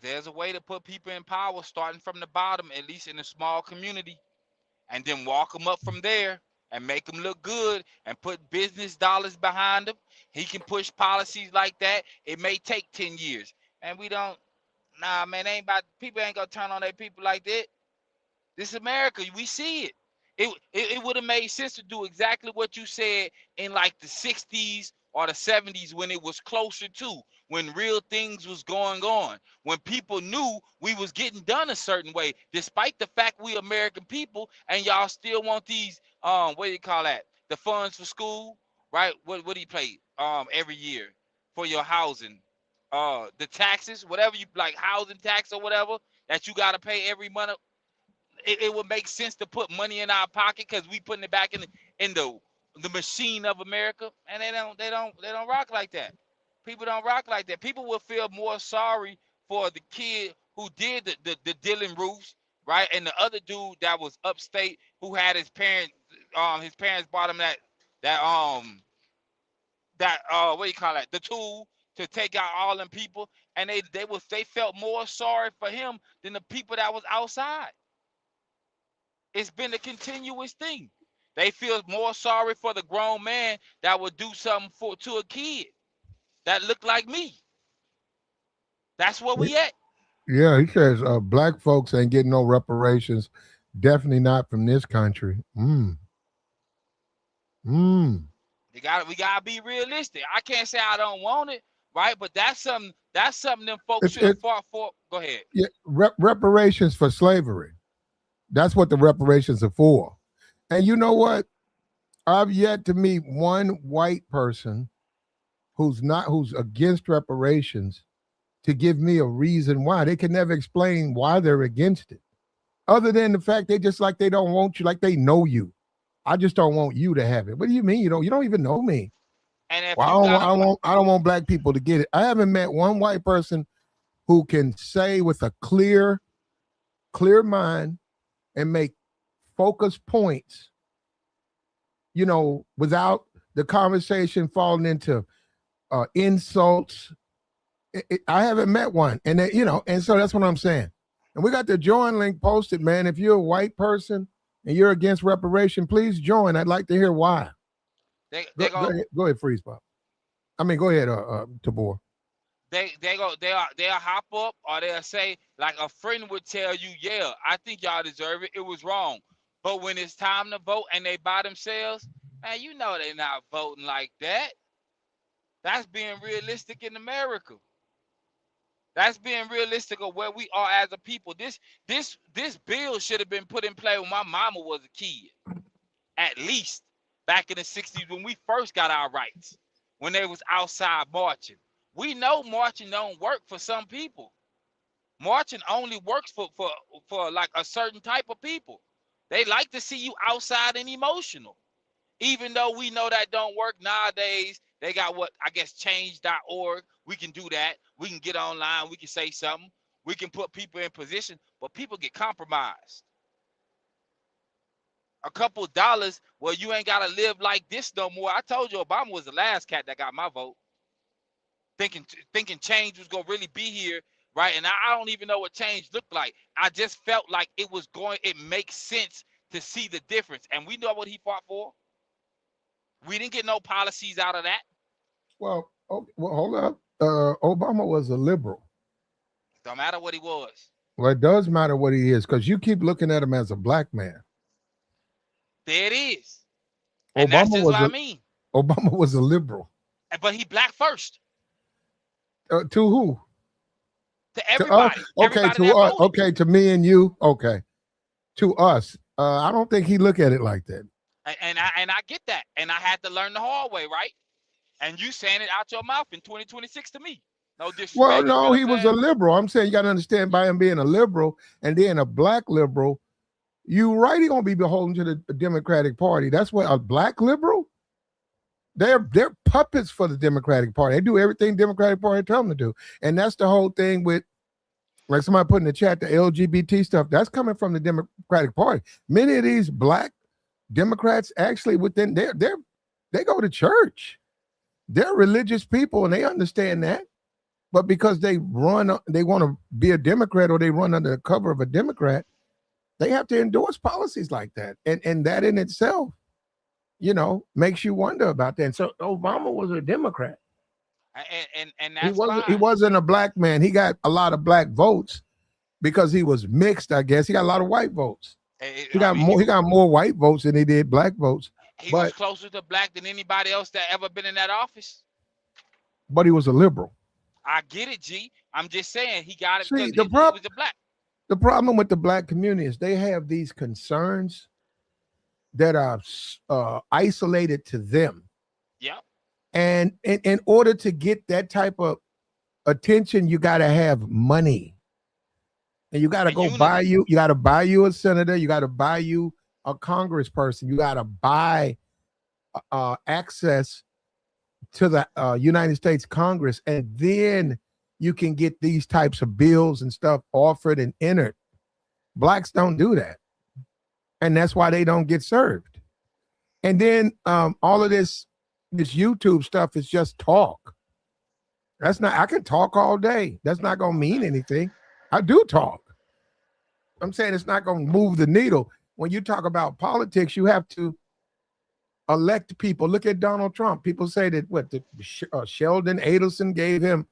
Speaker 2: There's a way to put people in power, starting from the bottom, at least in a small community, and then walk them up from there and make them look good and put business dollars behind them. He can push policies like that. It may take 10 years. And we don't, nah, man, ain't about, people ain't gonna turn on their people like that. This America, we see it. It would have made sense to do exactly what you said in like the 60s or the 70s when it was closer to, when real things was going on, when people knew we was getting done a certain way, despite the fact we American people and y'all still want these what do you call that? The funds for school, right? What do you pay every year for your housing? The taxes, whatever you like, housing tax or whatever that you gotta pay every month. It would make sense to put money in our pocket because we putting it back in the machine of America, and they don't rock like that. People don't rock like that. People will feel more sorry for the kid who did the dealing roofs, right, and the other dude that was upstate who had his parents bought him that what do you call that, the tool to take out all them people, and they felt more sorry for him than the people that was outside. It's been a continuous thing. They feel more sorry for the grown man that would do something to a kid that looked like me. That's where we at.
Speaker 1: Yeah, he says black folks ain't getting no reparations. Definitely not from this country.
Speaker 2: We gotta be realistic. I can't say I don't want it, right? But that's something them folks
Speaker 1: It's
Speaker 2: should have
Speaker 1: it's
Speaker 2: fought for. Go ahead.
Speaker 1: yeah, reparations for slavery. That's what the reparations are for. And you know what? I've yet to meet one white person who's against reparations to give me a reason why. They can never explain why they're against it. Other than the fact they just like they don't want you, like they know you. I just don't want you to have it. What do you mean you don't even know me?
Speaker 2: And if
Speaker 1: Well,
Speaker 2: you got
Speaker 1: I don't want black people to get it. I haven't met one white person who can say with a clear mind and make focused points, without the conversation falling into insults. I haven't met one, and and so that's what I'm saying. And we got the join link posted, man. If you're a white person and you're against reparation, please join. I'd like to hear why. Go ahead, Freeze Pop. I mean, go ahead, Tabor.
Speaker 2: They'll hop up, or they'll say, like a friend would tell you, yeah, I think y'all deserve it. It was wrong. But when it's time to vote and they by themselves, man, they're not voting like that. That's being realistic in America. That's being realistic of where we are as a people. This bill should have been put in play when my mama was a kid, at least back in the 60s when we first got our rights, when they was outside marching. We know marching don't work for some people. Marching only works for like a certain type of people. They like to see you outside and emotional. Even though we know that don't work nowadays, they got what I guess change.org. We can do that. We can get online. We can say something. We can put people in position, but people get compromised. A couple of dollars, well, you ain't gotta live like this no more. I told you Obama was the last cat that got my vote. Thinking change was gonna really be here, right? And I don't even know what change looked like. I just felt like it makes sense to see the difference. And we know what he fought for. We didn't get no policies out of that.
Speaker 1: Well, hold up. Obama was a liberal.
Speaker 2: Don't matter what he was.
Speaker 1: Well, it does matter what he is because you keep looking at him as a black man.
Speaker 2: There it is. And that's just what I mean.
Speaker 1: Obama was a liberal.
Speaker 2: But he black first.
Speaker 1: To who?
Speaker 2: To everybody.
Speaker 1: To us. Okay, to me and you. Okay. To us. I don't think he look at it like that.
Speaker 2: And I get that. And I had to learn the hard way, right? And you saying it out your mouth in 2026 to me. No disrespect.
Speaker 1: Well, no, he was a liberal. I'm saying you got to understand by him being a liberal and then a black liberal, you right, he gonna be beholden to the Democratic Party. That's what a black liberal. They're puppets for the Democratic Party. They do everything Democratic Party tell them to do, and that's the whole thing with, like somebody put in the chat, the LGBT stuff. That's coming from the Democratic Party. Many of these black Democrats actually within they go to church. They're religious people, and they understand that. But because they want to be a Democrat or they run under the cover of a Democrat, they have to endorse policies like that. And that in itself, makes you wonder about that. And so Obama was a Democrat.
Speaker 2: And that's
Speaker 1: he wasn't a black man. He got a lot of black votes because he was mixed, I guess. He got a lot of white votes. He
Speaker 2: I
Speaker 1: got
Speaker 2: mean,
Speaker 1: more. He got more white votes than he did black votes,
Speaker 2: he was
Speaker 1: but
Speaker 2: closer to black than anybody else that ever been in that office.
Speaker 1: he was a liberal.
Speaker 2: I get it, G. I'm just saying he got it because
Speaker 1: See,
Speaker 2: he was a black.
Speaker 1: the problem with the black community is they have these concerns that are isolated to them,
Speaker 2: Yep.
Speaker 1: and in order to get that type of attention, you got to have money, and you got to
Speaker 2: And
Speaker 1: go buy
Speaker 2: unity.
Speaker 1: you. You got to buy you a senator. You got to buy you a congressperson. You got to buy access to the United States Congress, and then you can get these types of bills and stuff offered and entered. Blacks don't do that, and that's why they don't get served. And then all of this YouTube stuff is just talk. That's not. I can talk all day. That's not going to mean anything. I do talk. I'm saying it's not going to move the needle. When you talk about politics, you have to elect people. Look at Donald Trump. People say that Sheldon Adelson gave him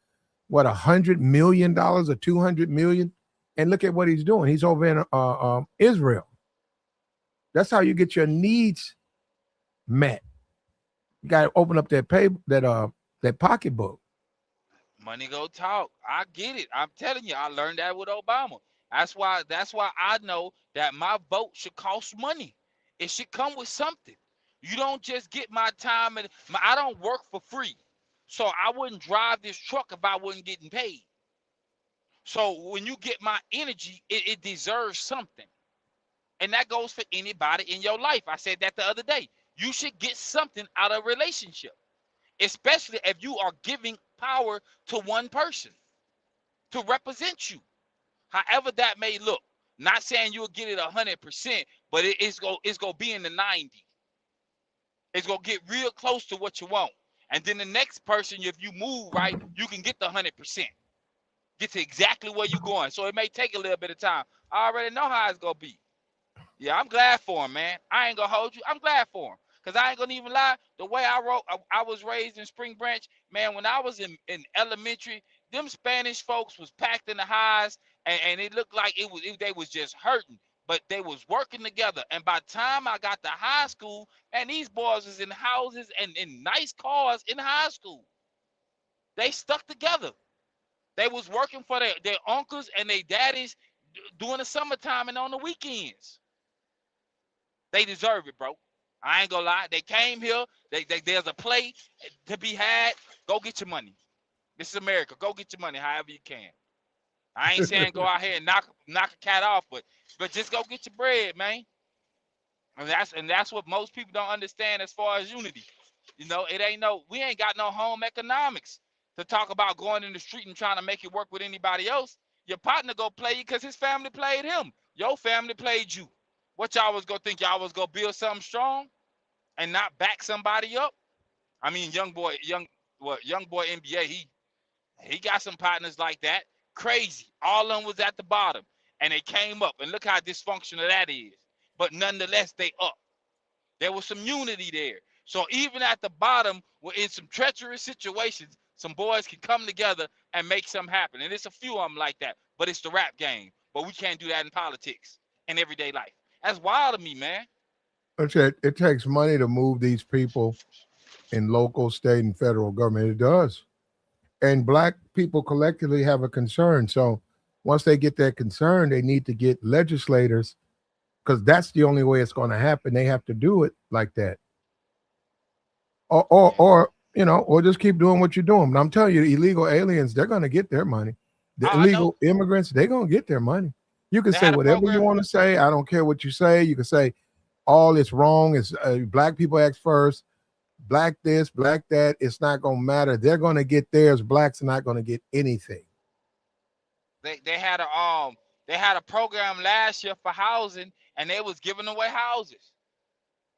Speaker 1: what $100 million or 200 million, and look at what he's doing. He's over in Israel. That's how you get your needs met. You got to open up that that pocketbook.
Speaker 2: Money go talk. I get it. I'm telling you, I learned that with Obama. That's why I know that my vote should cost money. It should come with something. You don't just get my time and I don't work for free. So I wouldn't drive this truck if I wasn't getting paid. So when you get my energy, it deserves something. And that goes for anybody in your life. I said that the other day. You should get something out of a relationship, especially if you are giving power to one person to represent you, however that may look. Not saying you'll get it 100%, but it's gonna be in the 90. It's gonna get real close to what you want, and then the next person, if you move right, you can get the 100%, get to exactly where you're going. So it may take a little bit of time. I already know how it's gonna be. Yeah, I'm glad for him, man. I ain't gonna hold you. I'm glad for him. Cause I ain't gonna even lie. The way I was raised in Spring Branch, man. When I was in elementary, them Spanish folks was packed in the highs, and it looked like they was just hurting, but they was working together. And by the time I got to high school, and these boys was in houses and in nice cars in high school. They stuck together. They was working for their uncles and their daddies during the summertime and on the weekends. They deserve it, bro. I ain't gonna lie. They came here. There's a play to be had. Go get your money. This is America. Go get your money however you can. I ain't saying go out here and knock a cat off, but just go get your bread, man. And that's what most people don't understand as far as unity. We ain't got no home economics to talk about going in the street and trying to make it work with anybody else. Your partner go play you because his family played him. Your family played you. What y'all was gonna think y'all was gonna build something strong and not back somebody up? I mean, young boy NBA, he got some partners like that. Crazy. All of them was at the bottom and they came up. And look how dysfunctional that is. But nonetheless, they up. There was some unity there. So even at the bottom, in some treacherous situations, some boys can come together and make something happen. And it's a few of them like that. But it's the rap game. But we can't do that in politics and everyday life. That's wild to me, man.
Speaker 1: It takes money to move these people in local, state, and federal government. It does. And black people collectively have a concern. So once they get that concern, they need to get legislators, because that's the only way it's going to happen. They have to do it like that.
Speaker 2: Yeah.
Speaker 1: Or just keep doing what you're doing. But I'm telling you, the illegal aliens, they're going to get their money. The
Speaker 2: I know.
Speaker 1: illegal immigrants, they're going to get their money. You can
Speaker 2: They
Speaker 1: say
Speaker 2: had a
Speaker 1: whatever you
Speaker 2: program.
Speaker 1: want to say. I don't care what you say. You can say all is wrong. It's black people act first. Black this, black that. It's not going to matter. They're going to get theirs. Blacks are not going to get anything.
Speaker 2: They had a program last year for housing, and they was giving away houses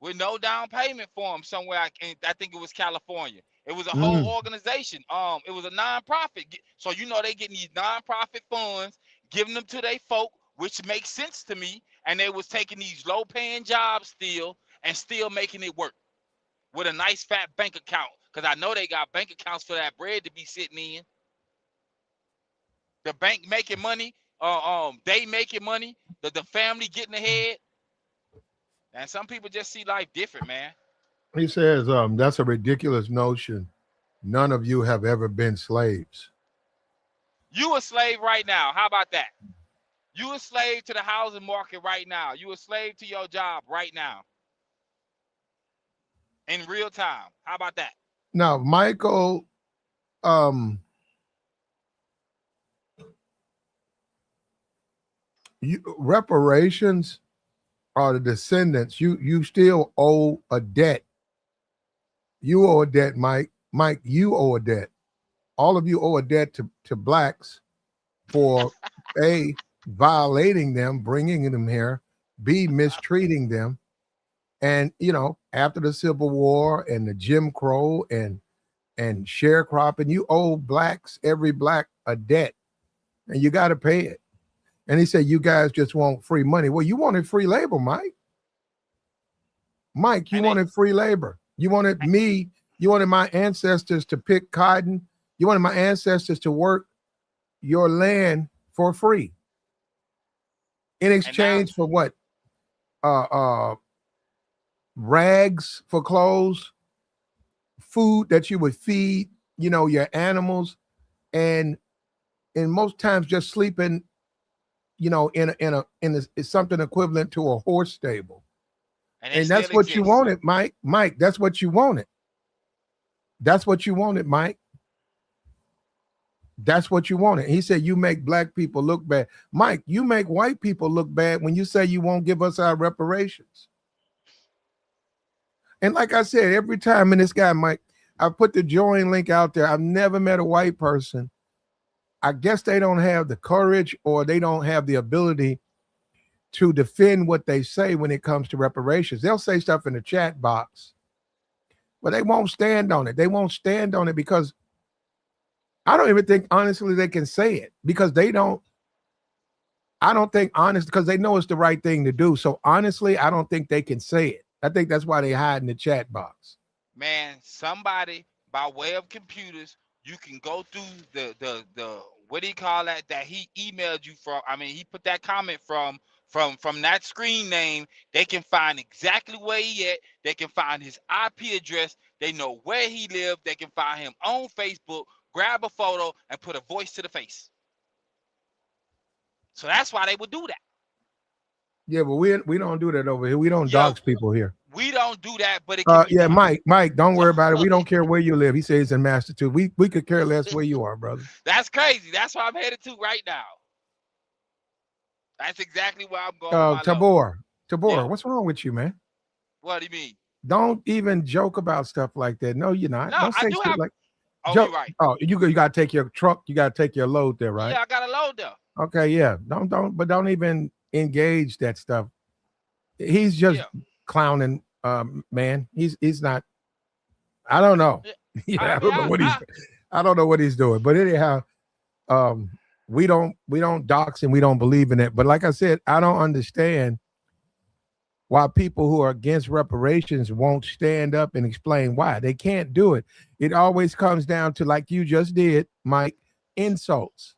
Speaker 2: with no down payment for them somewhere. I think it was California. It was a whole
Speaker 1: Mm.
Speaker 2: organization. It was a nonprofit. So they getting these nonprofit funds, giving them to their folk, which makes sense to me. And they was taking these low paying jobs still and still making it work with a nice fat bank account. Because I know they got bank accounts for that bread to be sitting in. The bank making money, they making money, the family getting ahead. And some people just see life different, man.
Speaker 1: He says, that's a ridiculous notion. None of you have ever been slaves.
Speaker 2: You a slave right now. How about that? You a slave to the housing market right now. You a slave to your job right now. In real time. How about that?
Speaker 1: Now, Michael, um, reparations are the descendants. You still owe a debt. You owe a debt, Mike. Mike, you owe a debt. All of you owe a debt to blacks for A, violating them, bringing them here, B, mistreating them. And after the Civil War and the Jim Crow and sharecropping, you owe blacks, every black, a debt, and you got to pay it. And he said, you guys just want free money. Well, you wanted free labor, Mike. Mike, you wanted free labor. You wanted me. You wanted my ancestors to pick cotton. You wanted my ancestors to work your land for free in exchange for what? Rags for clothes, food that you would feed, your animals, and most times just sleeping, in something equivalent to a horse stable. And that's what you wanted, Mike. Mike, that's what you wanted. That's what you wanted, Mike. That's what you wanted. He said, you make black people look bad. Mike, you make white people look bad when you say you won't give us our reparations. And like I said, every time, and this guy, Mike, I put the join link out there. I've never met a white person. I guess they don't have the courage or they don't have the ability to defend what they say when it comes to reparations. They'll say stuff in the chat box, but they won't stand on it. They won't stand on it because I don't even think, honestly, they can say it because they don't. I don't think because they know it's the right thing to do. So honestly, I don't think they can say it. I think that's why they hide in the chat box.
Speaker 2: Man, somebody by way of computers, you can go through the what do you call that he emailed you from? I mean, he put that comment from that screen name. They can find exactly where he at. They can find his IP address. They know where he lived. They can find him on Facebook, grab a photo, and put a voice to the face. So that's why they would do that.
Speaker 1: Yeah, but we don't do that over here. We don't dox people here.
Speaker 2: We don't do that, but it can be done.
Speaker 1: Mike, don't worry about it. We don't care where you live. He says in Massachusetts. We could care less where you are, brother.
Speaker 2: That's crazy. That's where I'm headed to right now. That's exactly where I'm going.
Speaker 1: Tabor, yeah. What's wrong with you, man?
Speaker 2: What do you mean?
Speaker 1: Don't even joke about stuff like that. No, you're not.
Speaker 2: No,
Speaker 1: don't say
Speaker 2: I do have.
Speaker 1: like.
Speaker 2: You're right.
Speaker 1: Oh, you got to take your truck. You got to take your load there, right?
Speaker 2: Yeah, I got a load there.
Speaker 1: Okay, yeah. Don't even engage that stuff. He's just clowning, man. He's not. I don't know. Yeah, I don't know what he's doing. But anyhow, we don't dox and we don't believe in it. But like I said, I don't understand why people who are against reparations won't stand up and explain why. They can't do it. It always comes down to, like you just did, Mike, insults.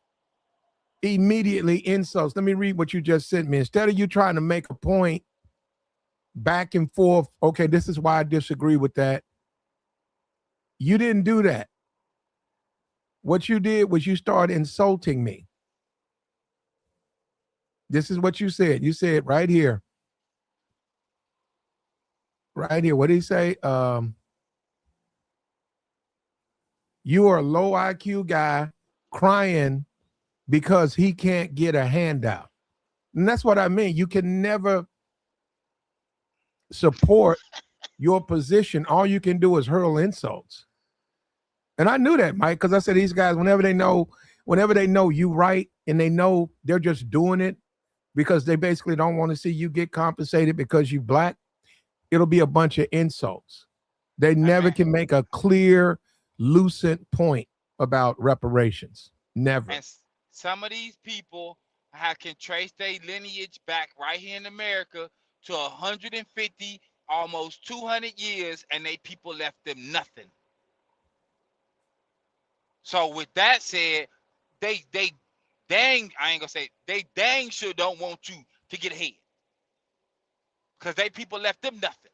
Speaker 1: Immediately insults. Let me read what you just sent me. Instead of you trying to make a point back and forth, okay, this is why I disagree with that. You didn't do that. What you did was you started insulting me. This is what you said. You said right here. Right here. What did he say? You are a low IQ guy crying because he can't get a handout. And that's what I mean. You can never support your position. All you can do is hurl insults. And I knew that, Mike, because I said these guys, whenever they know you right and they know they're just doing it because they basically don't want to see you get compensated because you black, it'll be a bunch of insults. They never can make a clear, lucid point about reparations. Never.
Speaker 2: And some of these people can trace their lineage back right here in America to 150, almost 200 years, and they people left them nothing. So with that said, they dang, I ain't gonna say they dang sure don't want you to get ahead. because they people left them nothing.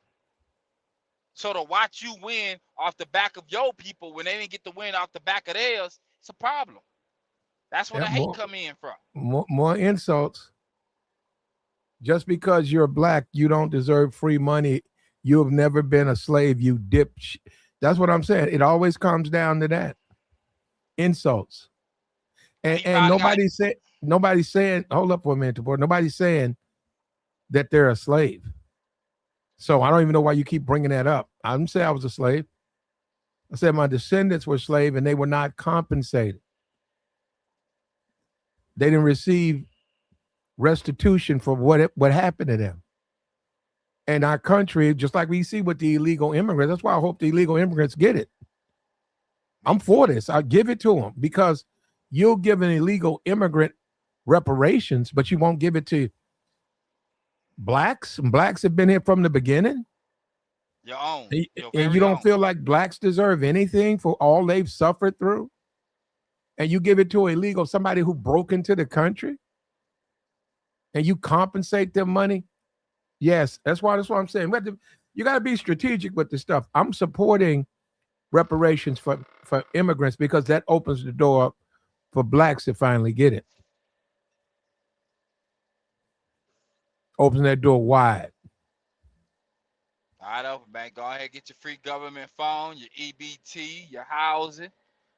Speaker 2: So to watch you win off the back of your people when they didn't get to win off the back of theirs, it's a problem. That's where
Speaker 1: Yeah,
Speaker 2: the hate come in from.
Speaker 1: more insults. Just because you're black, you don't deserve free money. You have never been a slave. You dip. That's what I'm saying. It always comes down to that. Insults. And nobody's saying, hold up for a minute, boy. Nobody's saying that they're a slave. So I don't even know why you keep bringing that up. I didn't say I was a slave. I said my descendants were slave and they were not compensated. They didn't receive restitution for what happened to them. And our country, just like we see with the illegal immigrants, that's why I hope the illegal immigrants get it. I'm for this. I'll give it to them because you'll give an illegal immigrant reparations, but you won't give it to blacks. And blacks have been here from the beginning.
Speaker 2: Your own.
Speaker 1: And you don't feel like blacks deserve anything for all they've suffered through? And you give it to illegal, somebody who broke into the country? And you compensate them money? Yes, that's what I'm saying. You got to be strategic with this stuff. I'm supporting reparations for immigrants because that opens the door up for blacks to finally get it. Opens that door wide.
Speaker 2: All right, open, man. Go ahead, get your free government phone, your EBT, your housing.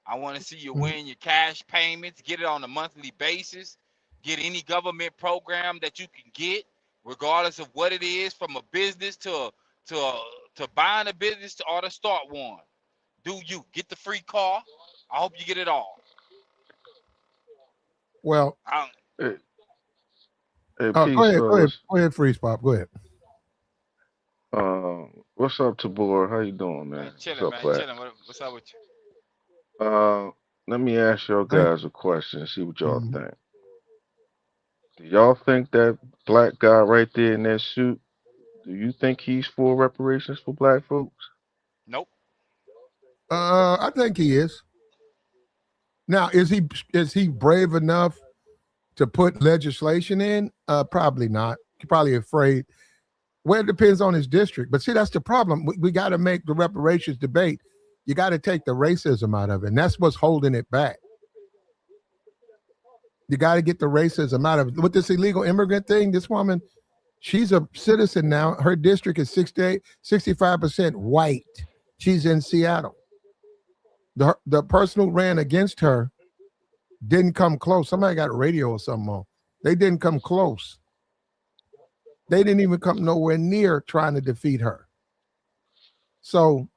Speaker 2: I want to see you win your cash payments. Get it on a monthly basis. Get any government program that you can get, regardless of what it is, from a business to buying a business or to start one. Do you get the free car? I hope you get it all.
Speaker 1: Well,
Speaker 3: Hey,
Speaker 1: go
Speaker 3: peace, fellas.
Speaker 1: Go ahead, Freeze Pop. Go ahead.
Speaker 3: What's up, Tabor? How you doing, man?
Speaker 2: Chilling,
Speaker 3: What's up, Flat?
Speaker 2: chilling. What's up with you?
Speaker 3: Let me ask y'all guys a question and see what y'all
Speaker 1: Mhm.
Speaker 3: think. Do y'all think that black guy right there in that suit, do you think he's for reparations for black folks?
Speaker 2: Nope.
Speaker 1: I think he is. Now, is he brave enough to put legislation in? Probably not. He's probably afraid. Well, it depends on his district. But see, that's the problem. We got to make the reparations debate. You got to take the racism out of it. And that's what's holding it back. You got to get the racism out of it. With this illegal immigrant thing, this woman, she's a citizen now. Her district is 65% white. She's in Seattle. The person who ran against her didn't come close. Somebody got a radio or something on. They didn't come close. They didn't even come nowhere near trying to defeat her. So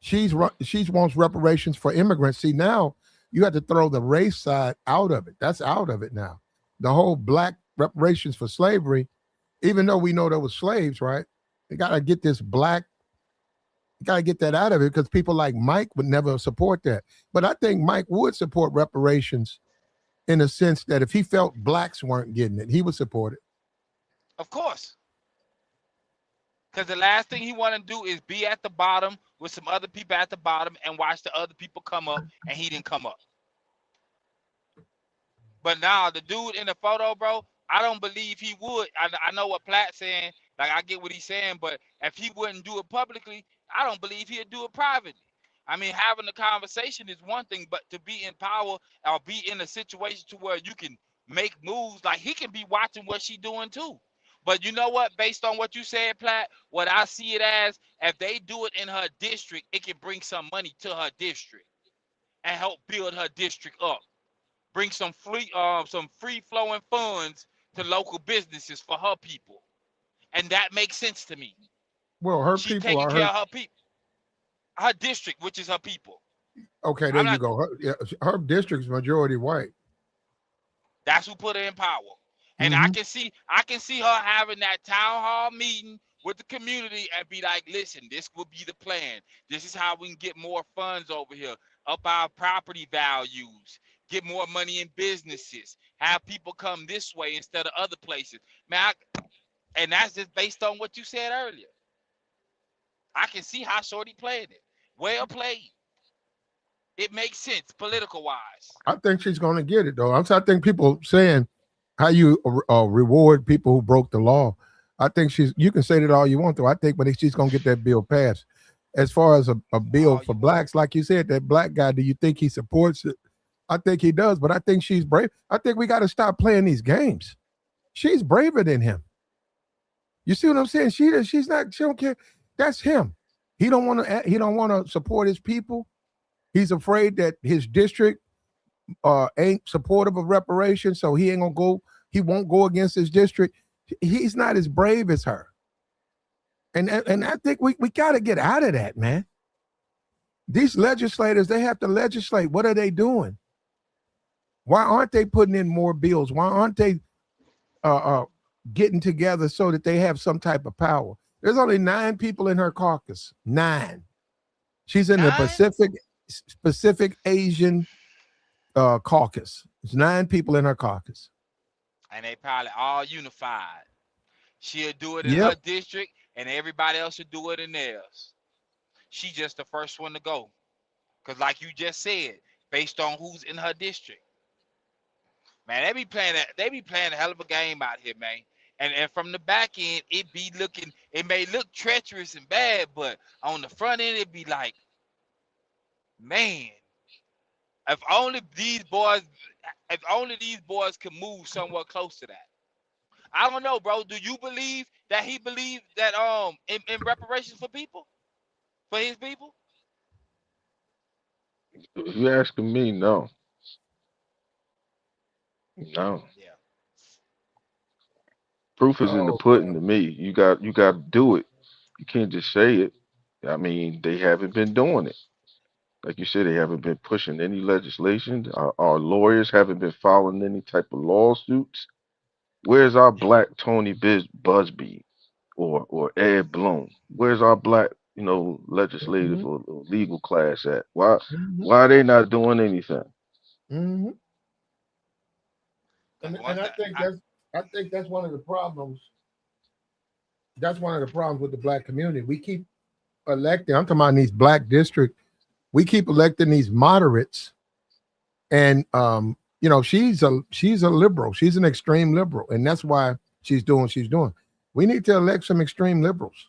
Speaker 1: she wants reparations for immigrants. See, now you have to throw the race side out of it. That's out of it now. The whole black reparations for slavery, even though we know there was slaves, right? You got to get this black. You got to get that out of it because people like Mike would never support that. But I think Mike would support reparations in a sense that if he felt blacks weren't getting it, he would support it.
Speaker 2: Of course. Because the last thing he want to do is be at the bottom with some other people at the bottom and watch the other people come up, and he didn't come up. But now the dude in the photo, bro, I don't believe he would. I know what Platt's saying. Like, I get what he's saying, but if he wouldn't do it publicly, I don't believe he'd do it privately. I mean, having a conversation is one thing, but to be in power or be in a situation to where you can make moves, like he can be watching what she's doing too. But you know what? Based on what you said, Platt, what I see it as, if they do it in her district, it can bring some money to her district and help build her district up. Bring some free flowing funds to local businesses for her people. And that makes sense to me.
Speaker 1: Well, her
Speaker 2: She
Speaker 1: people
Speaker 2: taking
Speaker 1: are
Speaker 2: care of her people, her district, which is her people.
Speaker 1: Okay, there you go. Her district's majority white.
Speaker 2: That's who put her in power. And
Speaker 1: Mm-hmm.
Speaker 2: I can see her having that town hall meeting with the community and be like, listen, this will be the plan. This is how we can get more funds over here, up our property values, get more money in businesses, have people come this way instead of other places. Man, and that's just based on what you said earlier. I can see how Shorty played it. Well played. It makes sense political wise.
Speaker 1: I think she's going to get it, though. I think people saying how you reward people who broke the law. I think you can say that all you want to. I think when she's going to get that bill passed. As far as a bill
Speaker 2: All
Speaker 1: for
Speaker 2: you want.
Speaker 1: blacks, like you said, that black guy, do you think he supports it? I think he does, but I think she's brave. I think we got to stop playing these games. She's braver than him. You see what I'm saying? She's not. She don't care. That's him. He don't want to. He don't want to support his people. He's afraid that his district ain't supportive of reparations, so he ain't gonna go. He won't go against his district. He's not as brave as her. And I think we got to get out of that, man. These legislators, they have to legislate. What are they doing? Why aren't they putting in more bills? Why aren't they getting together so that they have some type of power? There's only 9 people in her caucus. 9. She's in the
Speaker 2: 9?
Speaker 1: Pacific Asian caucus. There's 9 people in her caucus.
Speaker 2: And they probably all unified. She'll do it in
Speaker 1: Yep.
Speaker 2: her district, and everybody else will do it in theirs. She just the first one to go. Because like you just said, based on who's in her district. Man, they be playing a hell of a game out here, man. And from the back end, it may look treacherous and bad, but on the front end, it be like, man, if only these boys could move somewhat close to that. I don't know, bro. Do you believe that he believed that in reparations for his people?
Speaker 3: If you asking me, no, no.
Speaker 2: Yeah.
Speaker 3: Proof is in the
Speaker 1: Oh
Speaker 3: pudding
Speaker 1: man.
Speaker 3: to me. You got to do it. You can't just say it. I mean, they haven't been doing it. Like you said, they haven't been pushing any legislation. Our lawyers haven't been filing any type of lawsuits. Where's our black Tony Busby or Ed Bloom? Where's our black, legislative
Speaker 1: Mm-hmm.
Speaker 3: or legal class at? Why
Speaker 1: Mm-hmm.
Speaker 3: why are they not doing anything?
Speaker 1: Mm-hmm.
Speaker 2: Because one
Speaker 1: And
Speaker 2: thing,
Speaker 1: I think that's one of the problems. That's one of the problems with the black community. We keep electing. I'm talking about these black districts. We keep electing these moderates, and she's a liberal. She's an extreme liberal, and that's why she's doing what she's doing. We need to elect some extreme liberals.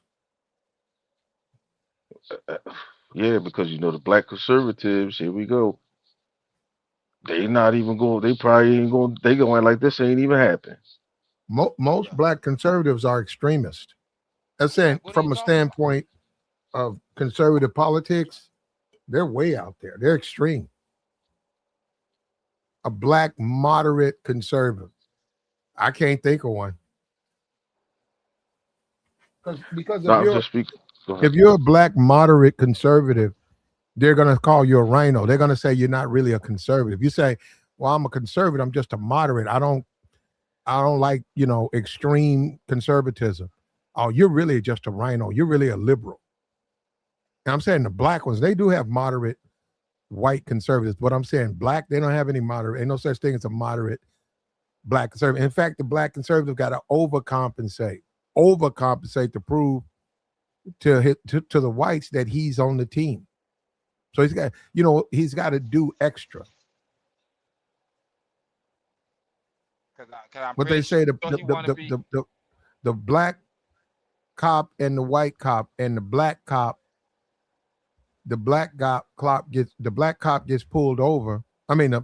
Speaker 3: Uh, Yeah, because the black conservatives, here we go. They not even going. They probably ain't going. They going like this ain't even happened.
Speaker 1: Most
Speaker 2: yeah.
Speaker 1: black conservatives are extremists. That's
Speaker 2: Like,
Speaker 1: saying
Speaker 2: what are you
Speaker 1: from a
Speaker 2: talking about?
Speaker 1: standpoint of conservative politics, they're way out there. They're extreme. A black moderate conservative. I can't think of one. Because
Speaker 3: No, I'm just speaking. Go ahead.
Speaker 1: if you're a black moderate conservative, they're gonna call you a rhino. They're gonna say you're not really a conservative. You say, "Well, I'm a conservative. I'm just a moderate. I don't like extreme conservatism." Oh, you're really just a rhino. You're really a liberal. And I'm saying the black ones, they do have moderate white conservatives. But I'm saying black, they don't have any moderate. Ain't no such thing as a moderate black conservative. In fact, the black conservative got to overcompensate to prove to the whites that he's on the team. So he's got to do extra.
Speaker 2: Because I'm
Speaker 1: What they
Speaker 2: pretty
Speaker 1: say the
Speaker 2: sure
Speaker 1: the
Speaker 2: he
Speaker 1: the
Speaker 2: want to
Speaker 1: the,
Speaker 2: be.
Speaker 1: the, the, the black cop and the white cop and the black cop gets pulled over. I mean,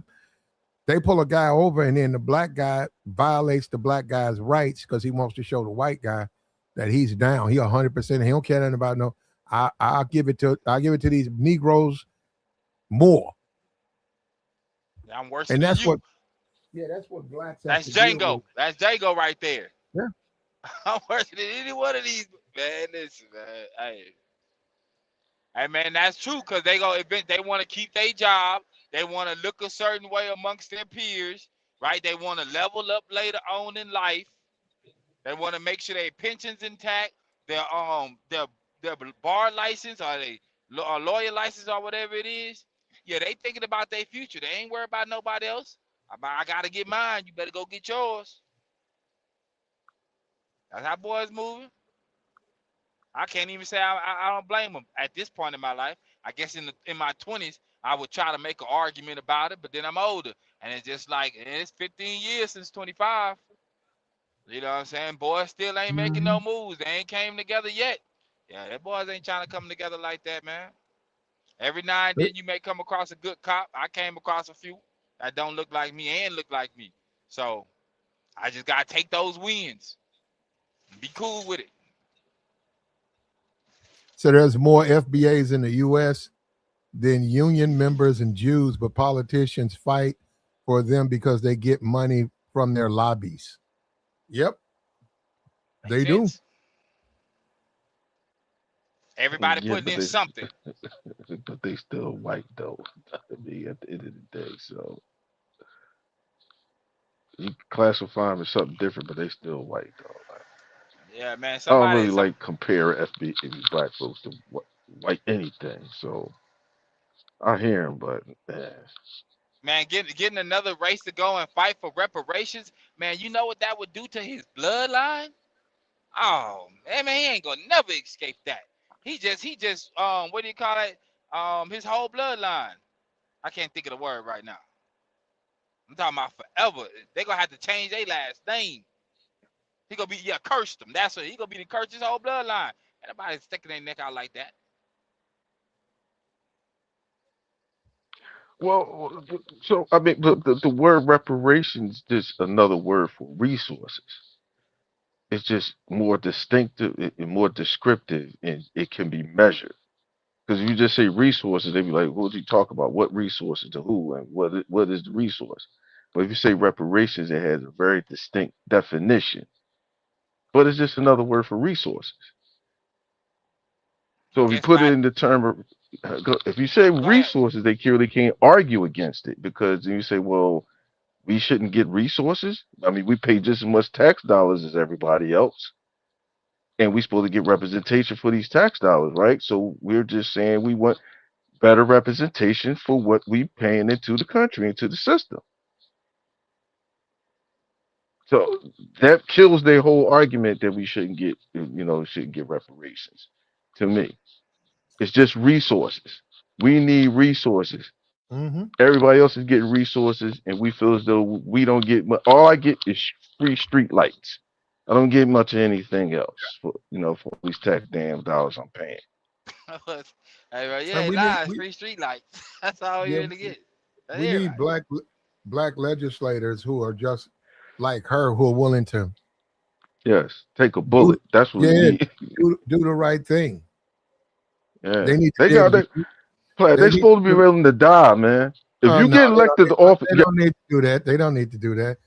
Speaker 1: they pull a guy over, and then the black guy violates the black guy's rights because he wants to show the white guy that he's down. He 100%. He don't care nothing about no. I'll give it to these Negroes more,
Speaker 2: I'm worse
Speaker 1: and
Speaker 2: than
Speaker 1: that's
Speaker 2: you.
Speaker 1: what. Yeah, that's what blacks have
Speaker 2: That's
Speaker 1: to deal
Speaker 2: Django.
Speaker 1: with.
Speaker 2: That's Django right there.
Speaker 1: Yeah.
Speaker 2: I'm worse than any one of these. Man, listen, man. Hey, man, that's true because they want to keep their job. They want to look a certain way amongst their peers, right? They want to level up later on in life. They want to make sure their pensions intact, their bar license or they or lawyer license or whatever it is. Yeah, they thinking about their future. They ain't worried about nobody else. I gotta get mine. You better go get yours. That's how boys moving. I can't even say I don't blame them at this point in my life. I guess in my 20s, I would try to make an argument about it, but then I'm older, and it's just like it's 15 years since 25. You know what I'm saying? Boys still ain't making no moves. They ain't came together yet. Yeah, that boys ain't trying to come together like that, man. Every now and then you may come across a good cop. I came across a few that don't look like me and look like me. So I just gotta take those wins. And be cool with it.
Speaker 1: So there's more FBAs in the U.S. than union members and Jews, but politicians fight for them because they get money from their lobbies. Yep,
Speaker 2: Makes
Speaker 1: they do.
Speaker 2: sense. Everybody
Speaker 3: Yeah,
Speaker 2: putting in something.
Speaker 3: but they still white though. I mean, at the end of the day, so you classify them as something different, but they still white though. Like,
Speaker 2: Yeah, man.
Speaker 3: I don't
Speaker 2: Somebody,
Speaker 3: really
Speaker 2: some
Speaker 3: like compare black folks to white anything. So I hear him, but
Speaker 2: man getting another race to go and fight for reparations. Man, you know what that would do to his bloodline? Oh man, he ain't gonna never escape that. He just what do you call it? His whole bloodline. I can't think of the word right now. I'm talking about forever. They gonna have to change their last name. He gonna be cursed them. That's what he gonna be the cursed his whole bloodline. Ain't nobody sticking their neck out like that.
Speaker 3: well, so I mean, the word reparations is just another word for resources. It's just more distinctive and more descriptive, and it can be measured. Because if you just say resources, they be like, "What do you talk about? What resources to who, and what is the resource?" But if you say reparations, it has a very distinct definition. But it's just another word for resources.
Speaker 2: I
Speaker 3: So if you
Speaker 2: guess
Speaker 3: put it
Speaker 2: by
Speaker 3: in the term of, if you say
Speaker 2: go ahead.
Speaker 3: resources, they clearly can't argue against it because then you say, well, we shouldn't get resources. I mean, we pay just as much tax dollars as everybody else, and we're supposed to get representation for these tax dollars, right? So we're just saying we want better representation for what we paying into the country, into the system. So that kills their whole argument that we shouldn't get, shouldn't get reparations. To me, it's just resources. We need resources.
Speaker 1: Mm-hmm.
Speaker 3: Everybody else is getting resources, and we feel as though we don't get much. All I get is free street lights. I don't get much of anything else for all these tax damn dollars I'm paying.
Speaker 2: Hey, bro,
Speaker 1: And
Speaker 2: yeah,
Speaker 1: we need
Speaker 2: lies, free street lights. That's all you
Speaker 1: yeah,
Speaker 2: really get. That's
Speaker 1: we need
Speaker 2: everybody.
Speaker 1: black legislators who are just like her, who are willing to
Speaker 3: Yes, take a
Speaker 1: do
Speaker 3: bullet. That's what we
Speaker 1: yeah
Speaker 3: need.
Speaker 1: do the right thing.
Speaker 3: Yeah,
Speaker 1: They need to
Speaker 3: they
Speaker 1: be able
Speaker 3: got
Speaker 1: to.
Speaker 3: that. They
Speaker 1: They need
Speaker 3: supposed to be
Speaker 1: to.
Speaker 3: willing to die, man. If you
Speaker 1: No,
Speaker 3: get elected to office,
Speaker 1: they
Speaker 3: yeah,
Speaker 1: don't need to do that. They don't need to do that.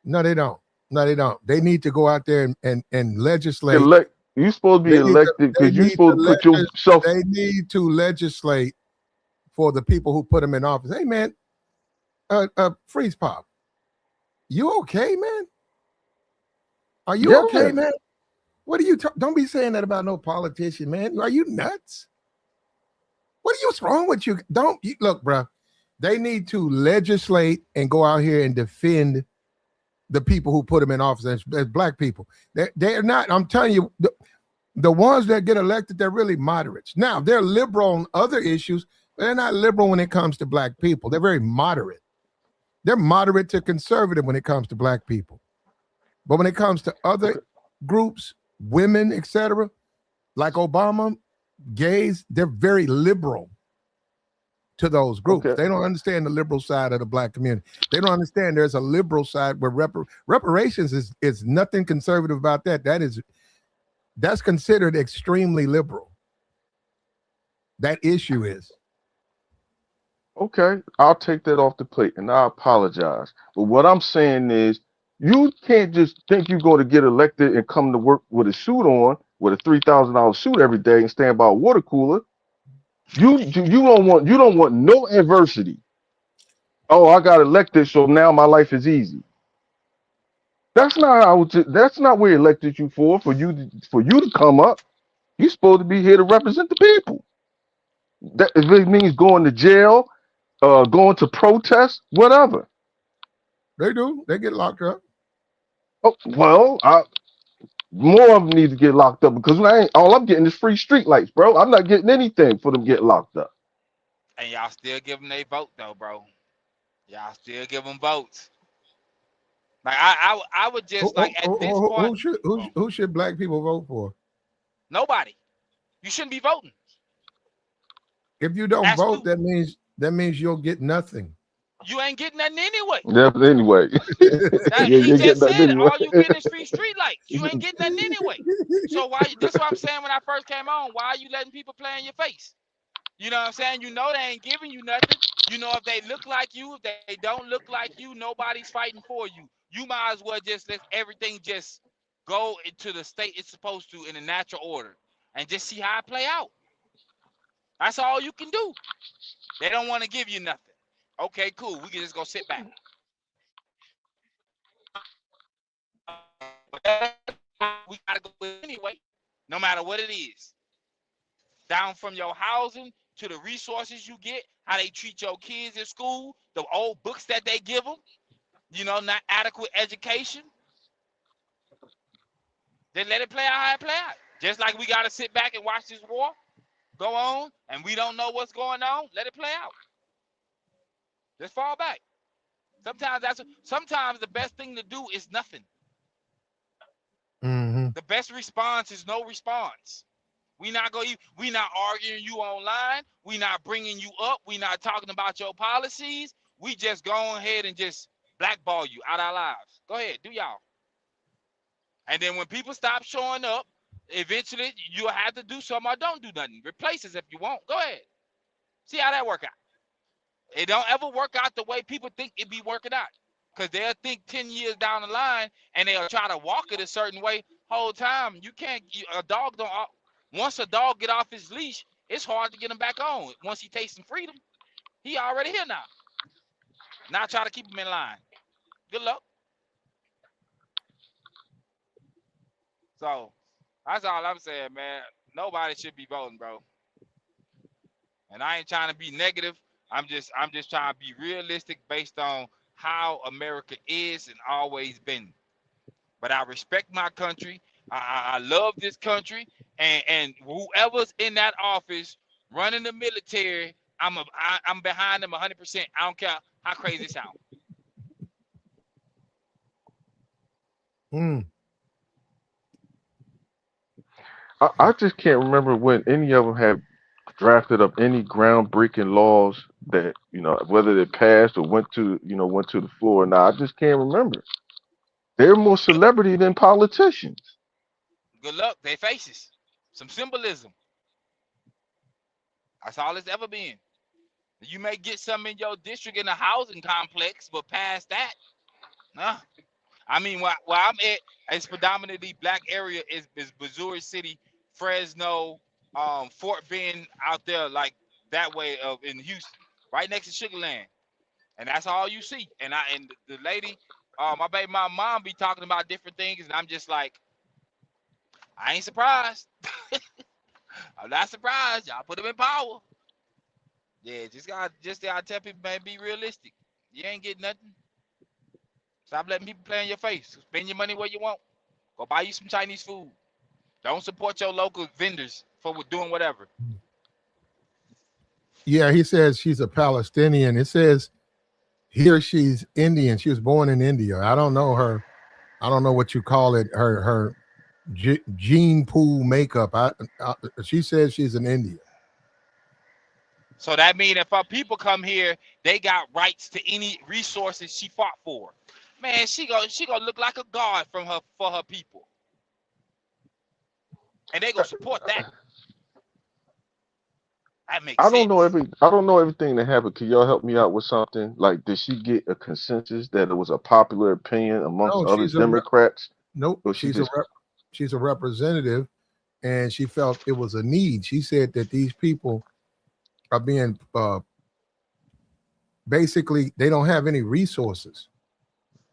Speaker 1: No, they don't. No, they don't. They need to go out there and legislate.
Speaker 3: elect. You supposed to be
Speaker 1: They need to.
Speaker 3: elected
Speaker 1: They
Speaker 3: because you
Speaker 1: need
Speaker 3: supposed
Speaker 1: to
Speaker 3: to put yourself.
Speaker 1: They need to legislate for the people who put them in office. Hey, man, freeze pop. You okay, man? Are you okay,
Speaker 3: Yeah,
Speaker 1: man? What are you? Don't be saying that about no politician, man. Are you nuts? What's wrong with you? Don't look, bro. They need to legislate and go out here and defend the people who put them in office as black people. They're not. I'm telling you, the ones that get elected, they're really moderates. Now they're liberal on other issues, but they're not liberal when it comes to black people. They're very moderate. They're moderate to conservative when it comes to black people, but when it comes to other
Speaker 3: okay,
Speaker 1: groups, women, etc., like Obama, gays, they're very liberal to those groups.
Speaker 3: okay,
Speaker 1: They don't understand the liberal side of the black community. They don't understand there's a liberal side where reparations is nothing conservative about that. That's considered extremely liberal. That issue is.
Speaker 3: okay. I'll take that off the plate, and I apologize. But what I'm saying is, you can't just think you're going to get elected and come to work with a suit on, with a $3,000 suit every day, and stand by a water cooler. You don't want no adversity. Oh, I got elected, so now my life is easy. That's not where he elected you for you to come up. You're supposed to be here to represent the people. That if it means going to jail, going to protest, whatever.
Speaker 1: They do. They get locked up.
Speaker 3: Oh, well, more of them need to get locked up because all I'm getting is free street lights, bro. I'm not getting anything for them getting locked up.
Speaker 2: And y'all still give them their vote though, bro. Y'all still give them votes. Like I would just like at this point, oh,
Speaker 1: Who should black people vote for?
Speaker 2: nobody. You shouldn't be voting.
Speaker 1: If you don't
Speaker 2: That's
Speaker 1: vote,
Speaker 2: stupid.
Speaker 1: that means you'll get nothing.
Speaker 2: You ain't getting nothing anyway.
Speaker 3: Yeah, but anyway.
Speaker 2: That
Speaker 3: Yeah,
Speaker 2: he
Speaker 3: you get
Speaker 2: just
Speaker 3: that
Speaker 2: said it.
Speaker 3: anyway.
Speaker 2: All you getting is free street lights. You ain't getting nothing anyway. So why? That's what I'm saying when I first came on. Why are you letting people play in your face? You know what I'm saying? You know they ain't giving you nothing. You know if they look like you, if they don't look like you, nobody's fighting for you. You might as well just let everything just go into the state it's supposed to in a natural order and just see how it play out. That's all you can do. They don't want to give you nothing. Okay, cool. We can just go sit back. We gotta go anyway, no matter what it is. Down from your housing to the resources you get, how they treat your kids in school, the old books that they give them, not adequate education. They let it play out how it play out. Just like we gotta sit back and watch this war go on, and we don't know what's going on. Let it play out. Just fall back. Sometimes the best thing to do is nothing.
Speaker 1: Mm-hmm.
Speaker 2: The best response is no response. We not arguing you online. We not bringing you up. We not talking about your policies. We just go ahead and just blackball you out our lives. Go ahead, do y'all. And then when people stop showing up, eventually you'll have to do something or don't do nothing. Replace us if you want. Go ahead. See how that work out. It don't ever work out the way people think it be working out. Because they'll think 10 years down the line and they'll try to walk it a certain way. Whole time, you can't, a dog don't, once a dog get off his leash, it's hard to get him back on. Once he tastes some freedom, he already here now. Now try to keep him in line. Good luck. So that's all I'm saying, man. Nobody should be voting, bro. And I ain't trying to be negative. I'm just trying to be realistic based on how America is and always been. But I respect my country. I love this country, and whoever's in that office running the military, I'm behind them 100%. I don't care how crazy it sounds.
Speaker 3: I just can't remember when any of them have drafted up any groundbreaking laws that whether they passed or went to the floor or not. I just can't remember. They're more celebrity than politicians.
Speaker 2: Good luck. They faces some symbolism. That's all it's ever been. You may get some in your district in a housing complex, but past that, nah. I mean, where I'm at, it's predominantly black area is Missouri City, Fresno, Fort Bend out there, like that way of in Houston, right next to Sugar Land, and that's all you see. And the lady, my mom be talking about different things, and I'm just like, I ain't surprised. I'm not surprised. Y'all put them in power. Yeah, gotta tell people, man, be realistic. You ain't getting nothing. Stop letting people play in your face. Spend your money where you want. Go buy you some Chinese food. Don't support your local vendors for doing whatever.
Speaker 1: Yeah, he says she's a Palestinian. It says here she's Indian. She was born in India. I don't know her. I don't know what you call it. Her gene pool makeup. She says she's an Indian.
Speaker 2: So that means if our people come here, they got rights to any resources she fought for. Man, she gonna look like a god for her people, and they gonna support that. That makes sense.
Speaker 3: I don't know everything that happened. Can y'all help me out with something? Like, did she get a consensus that it was a popular opinion amongst
Speaker 1: No,
Speaker 3: other Democrats?
Speaker 1: nope.
Speaker 3: Or
Speaker 1: She's a representative, and she felt it was a need. She said that these people are being basically they don't have any resources,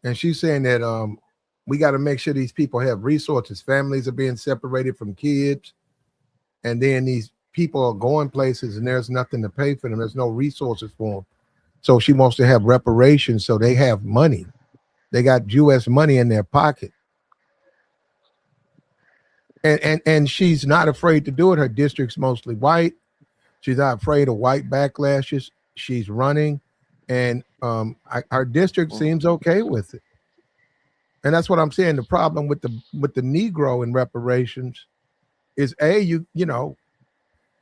Speaker 1: and she's saying that we got to make sure these people have resources. Families are being separated from kids, and then these people are going places and there's nothing to pay for them. There's no resources for them. So she wants to have reparations so they have money. They got U.S. money in their pocket. And she's not afraid to do it. Her district's mostly white. She's not afraid of white backlashes. She's running, and our district seems okay with it. And that's what I'm saying. The problem with the Negro in reparations is you know,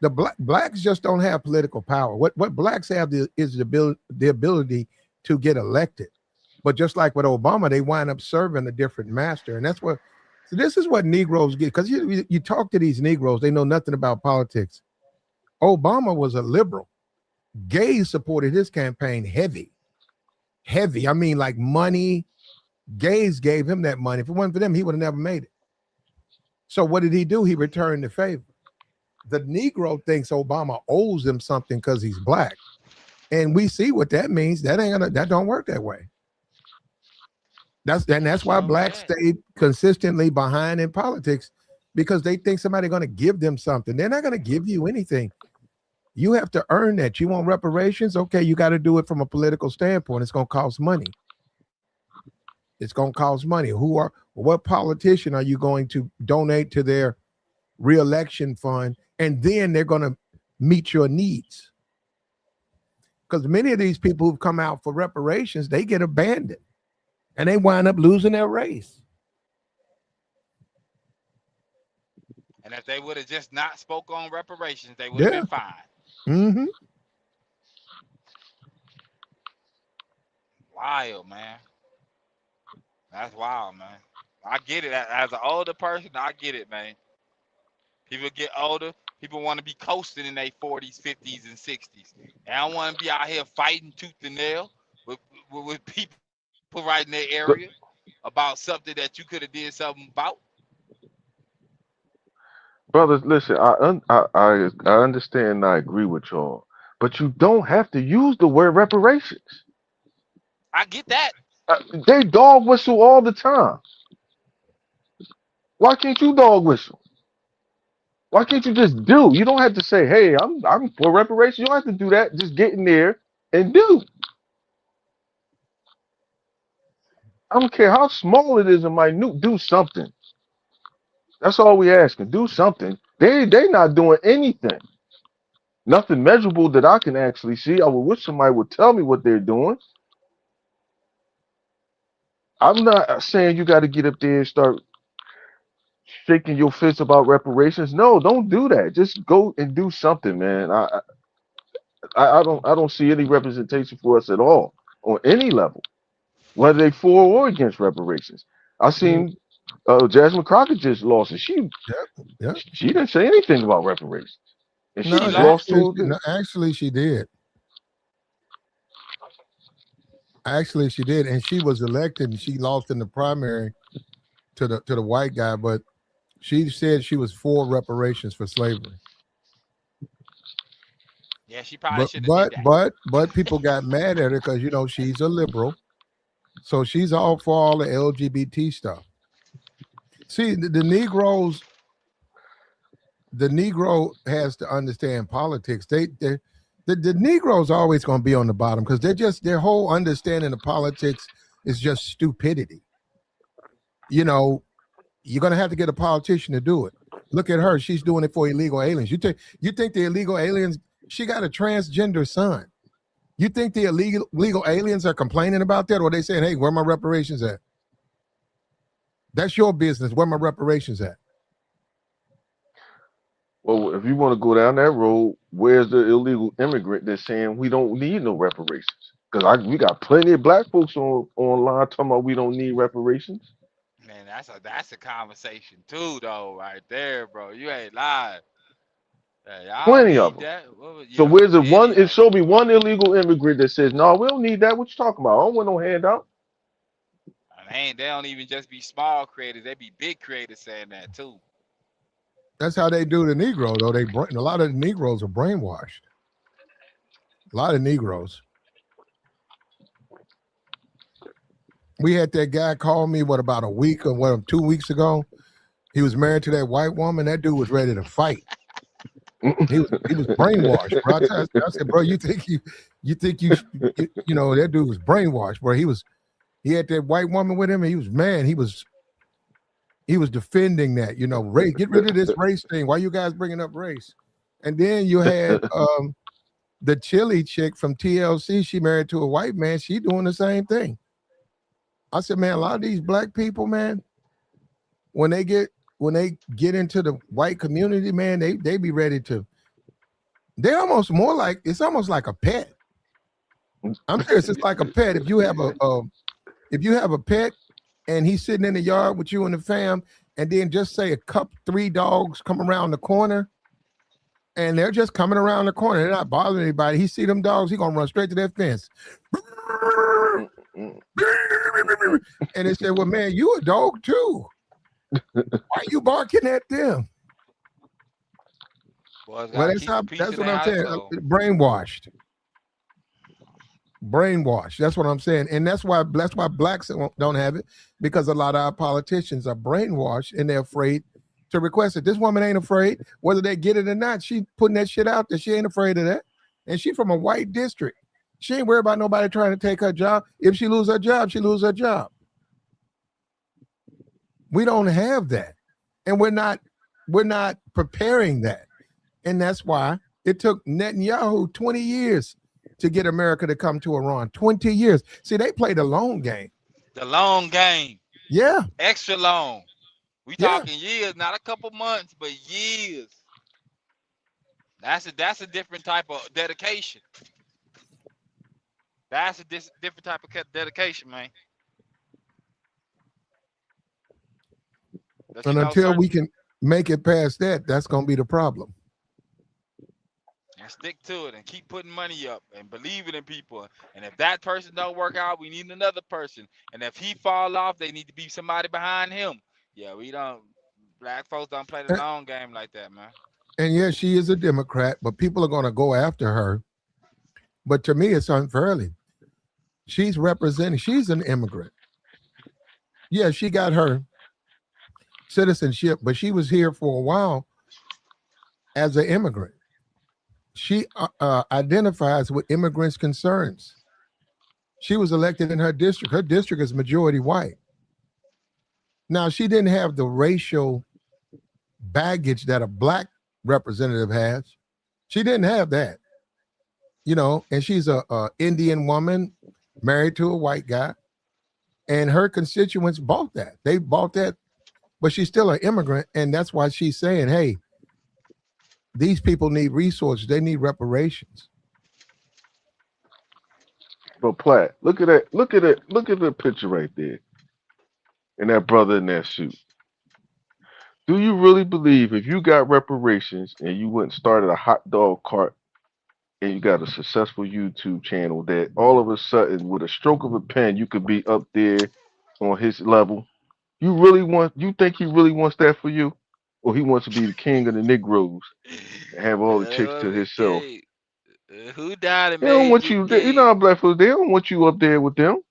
Speaker 1: the blacks just don't have political power. What blacks have is the ability to get elected. But just like with Obama, they wind up serving a different master, and that's what. So this is what Negroes get, because you talk to these Negroes, they know nothing about politics. Obama was a liberal. Gays supported his campaign heavy, heavy. I mean, like money. Gays gave him that money. If it wasn't for them, he would have never made it. So what did he do? He returned the favor. The Negro thinks Obama owes him something because he's black, and we see what that means. That don't work that way. That's why blacks stay consistently behind in politics, because they think somebody's going to give them something. They're not going to give you anything. You have to earn that. You want reparations? Okay, you got to do it from a political standpoint. It's going to cost money. It's going to cost money. What politician are you going to donate to their reelection fund, and then they're going to meet your needs? Because many of these people who've come out for reparations, they get abandoned, and they wind up losing their race.
Speaker 2: And if they would have just not spoke on reparations, they would have been fine.
Speaker 1: Mm-hmm.
Speaker 2: Wild, man. That's wild, man. I get it. As an older person, I get it, man. People get older. People want to be coasting in their 40s, 50s, and 60s. And I don't want to be out here fighting tooth and nail with people right in their area about something that you could have did something about.
Speaker 3: Brothers, listen, I understand and I agree with y'all, but you don't have to use the word reparations.
Speaker 2: I get that.
Speaker 3: They dog whistle all the time. Why can't you dog whistle? Why can't you just do? You don't have to say, "Hey, I'm for reparations." You don't have to do that. Just get in there and do. I don't care how small it is and minute. Do something. That's all we asking. Do something. They not doing anything. Nothing measurable that I can actually see. I would wish somebody would tell me what they're doing. I'm not saying you got to get up there and start shaking your fist about reparations. No, don't do that. Just go and do something, man. I don't see any representation for us at all on any level, whether they for or against reparations. I seen Jasmine Crockett just lost it. She didn't say anything about reparations, and she
Speaker 1: No,
Speaker 3: lost
Speaker 1: actually, she did. Actually, she did, and she was elected, and she lost in the primary to the white guy, but she said she was for reparations for slavery.
Speaker 2: Yeah, she probably should have did
Speaker 1: that. But people got mad at her because she's a liberal, so she's all for all the LGBT stuff. See, the Negroes, the Negro has to understand politics. The Negroes are always going to be on the bottom because their whole understanding of politics is just stupidity. You're going to have to get a politician to do it. Look at her; she's doing it for illegal aliens. You think the illegal aliens? She got a transgender son. You think the illegal aliens are complaining about that, or they saying, "Hey, where my reparations at?" That's your business. Where my reparations at?
Speaker 3: Well, if you want to go down that road, where's the illegal immigrant that's saying we don't need no reparations? Because we got plenty of black folks online talking about we don't need reparations.
Speaker 2: Man, that's a conversation too, though, right there, bro. You ain't lying. Hey, I don't
Speaker 3: Plenty of
Speaker 2: need
Speaker 3: them.
Speaker 2: that.
Speaker 3: So where's the one?
Speaker 2: Plenty
Speaker 3: It
Speaker 2: of
Speaker 3: show me one illegal immigrant that says, "No, we don't need that." What you talking about? I don't want no handout.
Speaker 2: they don't even just be small creators; they be big creators saying that too.
Speaker 1: That's how they do the Negro, though. A lot of the Negroes are brainwashed. A lot of Negroes. We had that guy call me, about a week or 2 weeks ago. He was married to that white woman. That dude was ready to fight. He was brainwashed, bro. I said, bro, you think that dude was brainwashed, bro. He had that white woman with him, and he was mad. He was defending that, race. Get rid of this race thing. Why you guys bringing up race? And then you had the chili chick from TLC. She married to a white man. She doing the same thing. I said, man, a lot of these black people, man, when they get when they get into the white community, man, they be ready to. They're almost more like it's almost like a pet. I'm serious. It's like a pet. If you have a pet and he's sitting in the yard with you and the fam, and then just say a couple three dogs come around the corner, and they're just coming around the corner. They're not bothering anybody. He see them dogs, he gonna run straight to that fence.
Speaker 3: Mm-mm.
Speaker 1: And they said, well, man, you a dog too. Why you barking at them?
Speaker 2: Boys
Speaker 1: Well,
Speaker 2: gotta keep the peace
Speaker 1: that's
Speaker 2: in
Speaker 1: what
Speaker 2: their
Speaker 1: I'm saying.
Speaker 2: household.
Speaker 1: Brainwashed. Brainwashed. That's what I'm saying. And that's why blacks don't have it, because a lot of our politicians are brainwashed and they're afraid to request it. This woman ain't afraid, whether they get it or not. She putting that shit out there. She ain't afraid of that. And she from a white district. She ain't worried about nobody trying to take her job. If she lose her job, she lose her job. We don't have that. And we're not preparing that. And that's why it took Netanyahu 20 years to get America to come to Iran. 20 years. See, they played a long game.
Speaker 2: The long game,
Speaker 1: Yeah,
Speaker 2: extra long. We
Speaker 1: yeah.
Speaker 2: talking years, not a couple months, but years. That's a different type of dedication. That's a different type of dedication, man. But you
Speaker 1: And
Speaker 2: know,
Speaker 1: until
Speaker 2: certain
Speaker 1: we can make it past that, that's going to be the problem.
Speaker 2: and stick to it and keep putting money up and believing in people. And if that person don't work out, we need another person. And if he fall off, they need to be somebody behind him. Yeah, we don't. Black folks don't play the
Speaker 1: And,
Speaker 2: long game like that, man.
Speaker 1: and yes, she is a Democrat, but people are going to go after her. But to me, it's unfairly. She's an immigrant. Yeah, she got her citizenship, but she was here for a while as an immigrant. She identifies with immigrants' concerns. She was elected in her district. Her district is majority white. Now, she didn't have the racial baggage that a black representative has. She didn't have that, and she's a Indian woman married to a white guy, and her constituents bought that. They bought that, but she's still an immigrant, and that's why she's saying, hey, these people need resources. They need reparations.
Speaker 3: But Platt, look at that. Look at it. Look at the picture right there, and that brother in that suit. Do you really believe if you got reparations and you went and started a hot dog cart and you got a successful YouTube channel that all of a sudden, with a stroke of a pen, you could be up there on his level? You think he really wants that for you? Or he wants to be the king of the Negroes and have all the chicks to himself?
Speaker 2: Okay. Who died and
Speaker 3: They don't
Speaker 2: made
Speaker 3: want
Speaker 2: you
Speaker 3: you. You know
Speaker 2: king?
Speaker 3: how black folks. They don't want you up there with them.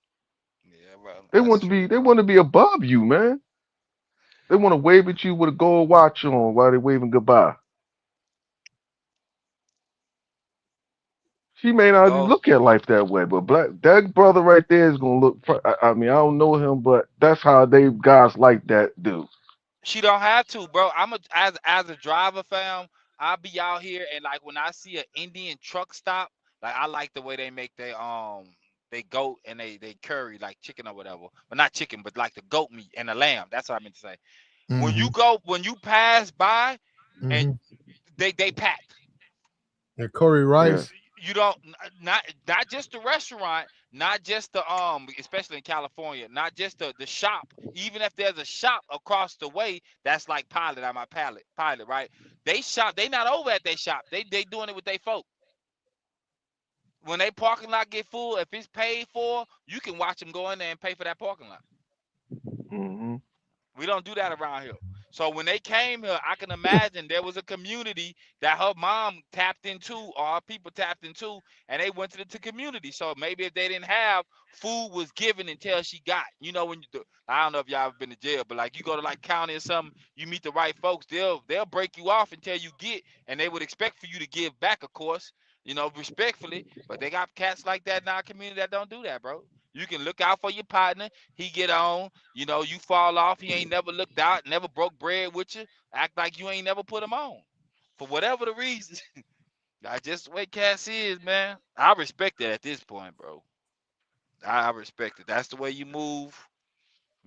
Speaker 2: Yeah, well,
Speaker 3: They
Speaker 2: that's
Speaker 3: want to
Speaker 2: true,
Speaker 3: be. They
Speaker 2: bro.
Speaker 3: want to be above you, man. They want to wave at you with a gold watch on while they're waving goodbye. She may
Speaker 2: That
Speaker 3: not
Speaker 2: goes.
Speaker 3: look at life that way, but black that brother right there is gonna look. I mean, I don't know him, but that's how they guys like that do.
Speaker 2: She don't have to, bro. I'm a as a driver, fam. I'll be out here and like when I see an Indian truck stop, like I like the way they make they goat and they curry like chicken or whatever. But not chicken, but like the goat meat and the lamb. That's what I meant to say.
Speaker 1: Mm-hmm.
Speaker 2: When you pass by and
Speaker 1: Mm-hmm.
Speaker 2: they packed.
Speaker 1: And Corey
Speaker 3: Yeah.
Speaker 1: Rice.
Speaker 2: You don't not just the restaurant, not just the especially in California, not just the shop. Even if there's a shop across the way that's like pilot on my pilot, right? They not over at their shop. They doing it with their folk. When they parking lot get full, if it's paid for, you can watch them go in there and pay for that parking lot.
Speaker 3: Hmm.
Speaker 2: We don't do that around here. So when they came here, I can imagine there was a community that her mom tapped into or her people tapped into, and they went to the community. So maybe if they didn't have, food was given until she got. You know when you do, I don't know if y'all ever been to jail, but like you go to like county or something, you meet the right folks, they'll break you off until you get, and they would expect for you to give back, of course, respectfully. But they got cats like that in our community that don't do that, bro. You can look out for your partner. He get on. You fall off. He ain't never looked out, never broke bread with you. Act like you ain't never put him on. For whatever the reason, I just the way Cass is, man. I respect it at this point, bro. I respect it. That's the way you move.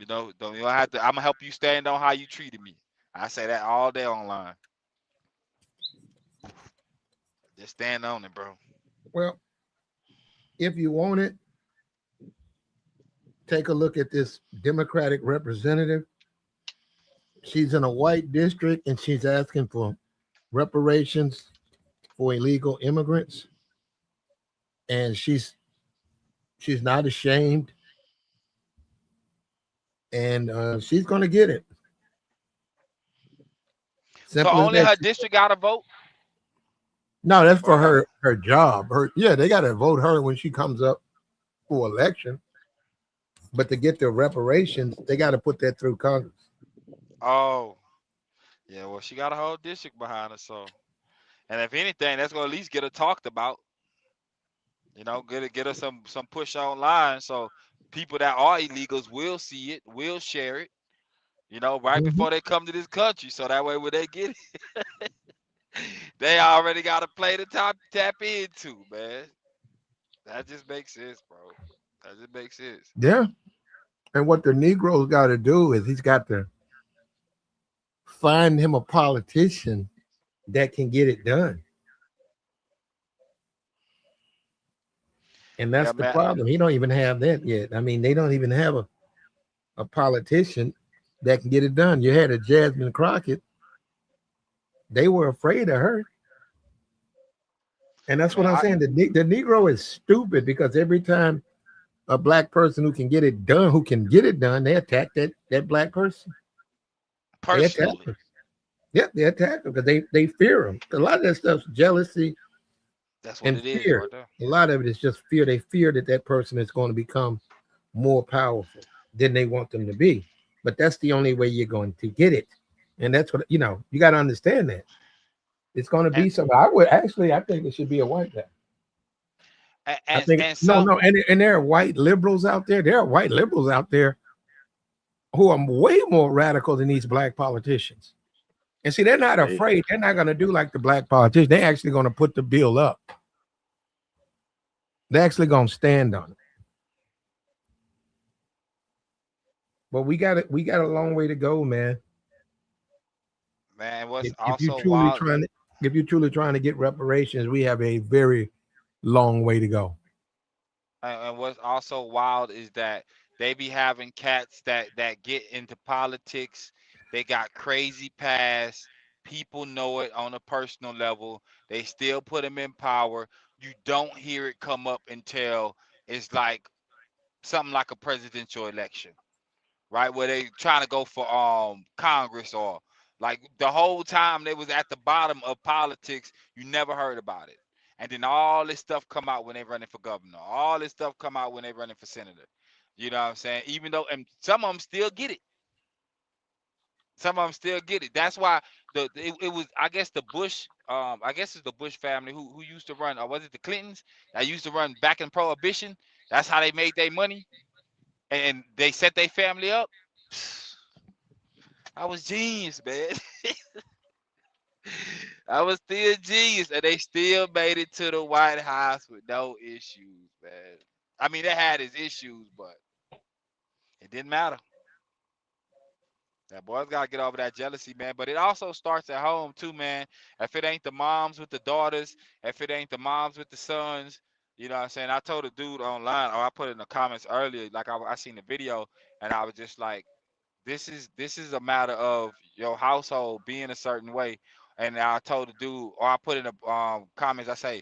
Speaker 2: You know, don't you don't have to. I'm gonna help you stand on how you treated me. I say that all day online. Just stand on it, bro.
Speaker 1: Well, if you want it, take a look at this Democratic representative. She's in a white district and she's asking for reparations for illegal immigrants. And she's not ashamed, and she's going to get it.
Speaker 2: So
Speaker 1: Simple as
Speaker 2: only
Speaker 1: that.
Speaker 2: her district got to vote.
Speaker 1: No, that's for
Speaker 2: Or
Speaker 1: her job. Yeah, they got to vote her when she comes up for election. But to get the reparations, they got to put that through Congress.
Speaker 2: oh, yeah. Well, she got a whole district behind her. So, and if anything, that's gonna at least get her talked about. You know, get her some push online. So people that are illegals will see it, will share it. You know, right
Speaker 1: Mhm.
Speaker 2: before they come to this country. So that way, when they get it, they already got a play to tap into, man. That just makes sense, bro. That just makes sense.
Speaker 1: Yeah. And what the Negro's got to do is he's got to find him a politician that can get it done. And
Speaker 2: Yeah,
Speaker 1: that's the
Speaker 2: man.
Speaker 1: problem. He don't even have that yet. I mean, they don't even have a politician that can get it done. You had a Jasmine Crockett. They were afraid of her. And that's what
Speaker 2: Man,
Speaker 1: I'm
Speaker 2: I
Speaker 1: saying. The Negro is stupid because every time a black person who can get it done, they attack that black person. They attack
Speaker 2: personally,
Speaker 1: them. Yeah, they attack them because they fear them. A lot of that stuff's jealousy
Speaker 2: that's what
Speaker 1: and
Speaker 2: it is
Speaker 1: fear.
Speaker 2: right there.
Speaker 1: A lot of it is just fear. They fear that person is going to become more powerful than they want them to be. But that's the only way you're going to get it. And that's what, you got to understand that. It's going to
Speaker 2: And
Speaker 1: be something. I think it should be a white guy.
Speaker 2: and
Speaker 1: I
Speaker 2: and,
Speaker 1: think
Speaker 2: and
Speaker 1: no,
Speaker 2: some
Speaker 1: no, and there are white liberals out there. There are white liberals out there who are way more radical than these black politicians. And see, they're not
Speaker 3: Hey,
Speaker 1: afraid. They're not going to do like the black politicians. They're actually going to put the bill up. They're actually going to stand on it. But we got it. We got a long way to go, man.
Speaker 2: man, what's
Speaker 1: If you
Speaker 2: also
Speaker 1: truly
Speaker 2: wild.
Speaker 1: trying to, if you're truly trying to get reparations, we have a very long way to go.
Speaker 2: And what's also wild is that they be having cats that get into politics. They got crazy past. People know it on a personal level. They still put them in power. You don't hear it come up until it's like something like a presidential election, right? Where they trying to go for Congress, or like the whole time they was at the bottom of politics, you never heard about it. And then all this stuff come out when they running for governor. All this stuff come out when they running for senator. You know what I'm saying? Even though, and some of them still get it. Some of them still get it. That's why it was, I guess, the Bush, I guess it's the Bush family who used to run, or was it the Clintons that used to run back in Prohibition? That's how they made their money, and they set their family up. I was genius, man. I was still genius, and they still made it to the White House with no issues, man. I mean, they had its issues, but it didn't matter. That boys gotta get over that jealousy, man. But it also starts at home too, man. If it ain't the moms with the daughters, if it ain't the moms with the sons, you know what I'm saying? I told a dude online, or I put it in the comments earlier, like I seen the video, and I was just like, this is a matter of your household being a certain way. And I told the dude, or I put in the comments, I say,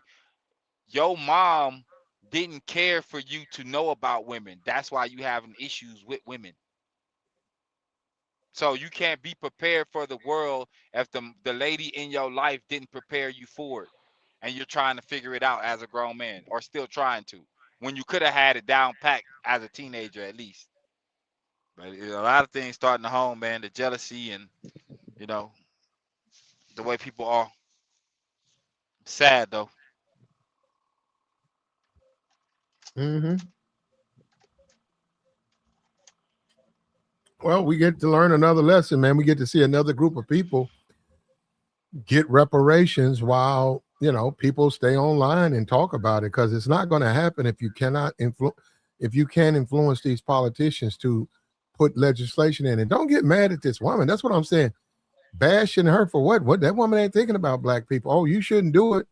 Speaker 2: your mom didn't care for you to know about women. That's why you having issues with women. So you can't be prepared for the world if the lady in your life didn't prepare you for it, and you're trying to figure it out as a grown man, or still trying to, when you could have had it down packed as a teenager at least. But a lot of things starting at home, man. The jealousy and you know the way people are. Sad though.
Speaker 1: Hmm. Well, we get to learn another lesson, man. We get to see another group of people get reparations while people stay online and talk about it, because it's not going to happen if you cannot influence if you can't influence these politicians to put legislation in. And don't get mad at this woman. That's what I'm saying. Bashing her for what? What? That woman ain't thinking about black people. Oh, you shouldn't do it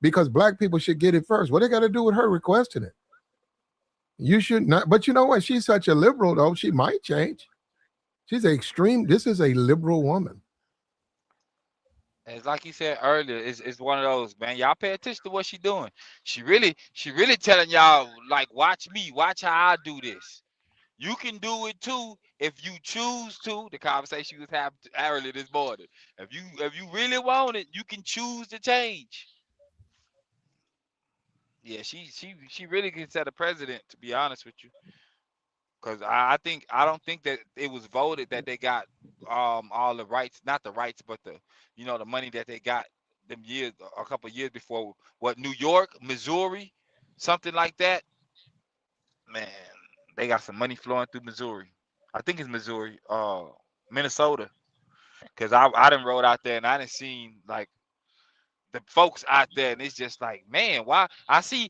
Speaker 1: because black people should get it first. What they got to do with her requesting it? You should not. But you know what? She's such a liberal, though. She might change. She's an extreme. This is a liberal woman.
Speaker 2: It's like you said earlier, it's one of those, man. Y'all pay attention to what she doing. She really telling y'all, like, watch me, watch how I do this. You can do it too if you choose to. The conversation we was having earlier this morning. If you really want it, you can choose to change. Yeah, she really can set a precedent, to be honest with you. Because I don't think that it was voted that they got all the rights, not the rights, but the money that they got them years, a couple of years before. What, New York, Missouri, something like that. Man, they got some money flowing through Missouri. I think it's Missouri, Minnesota. Cause I done rode out there and I done seen like the folks out there, and it's just like, man, why I see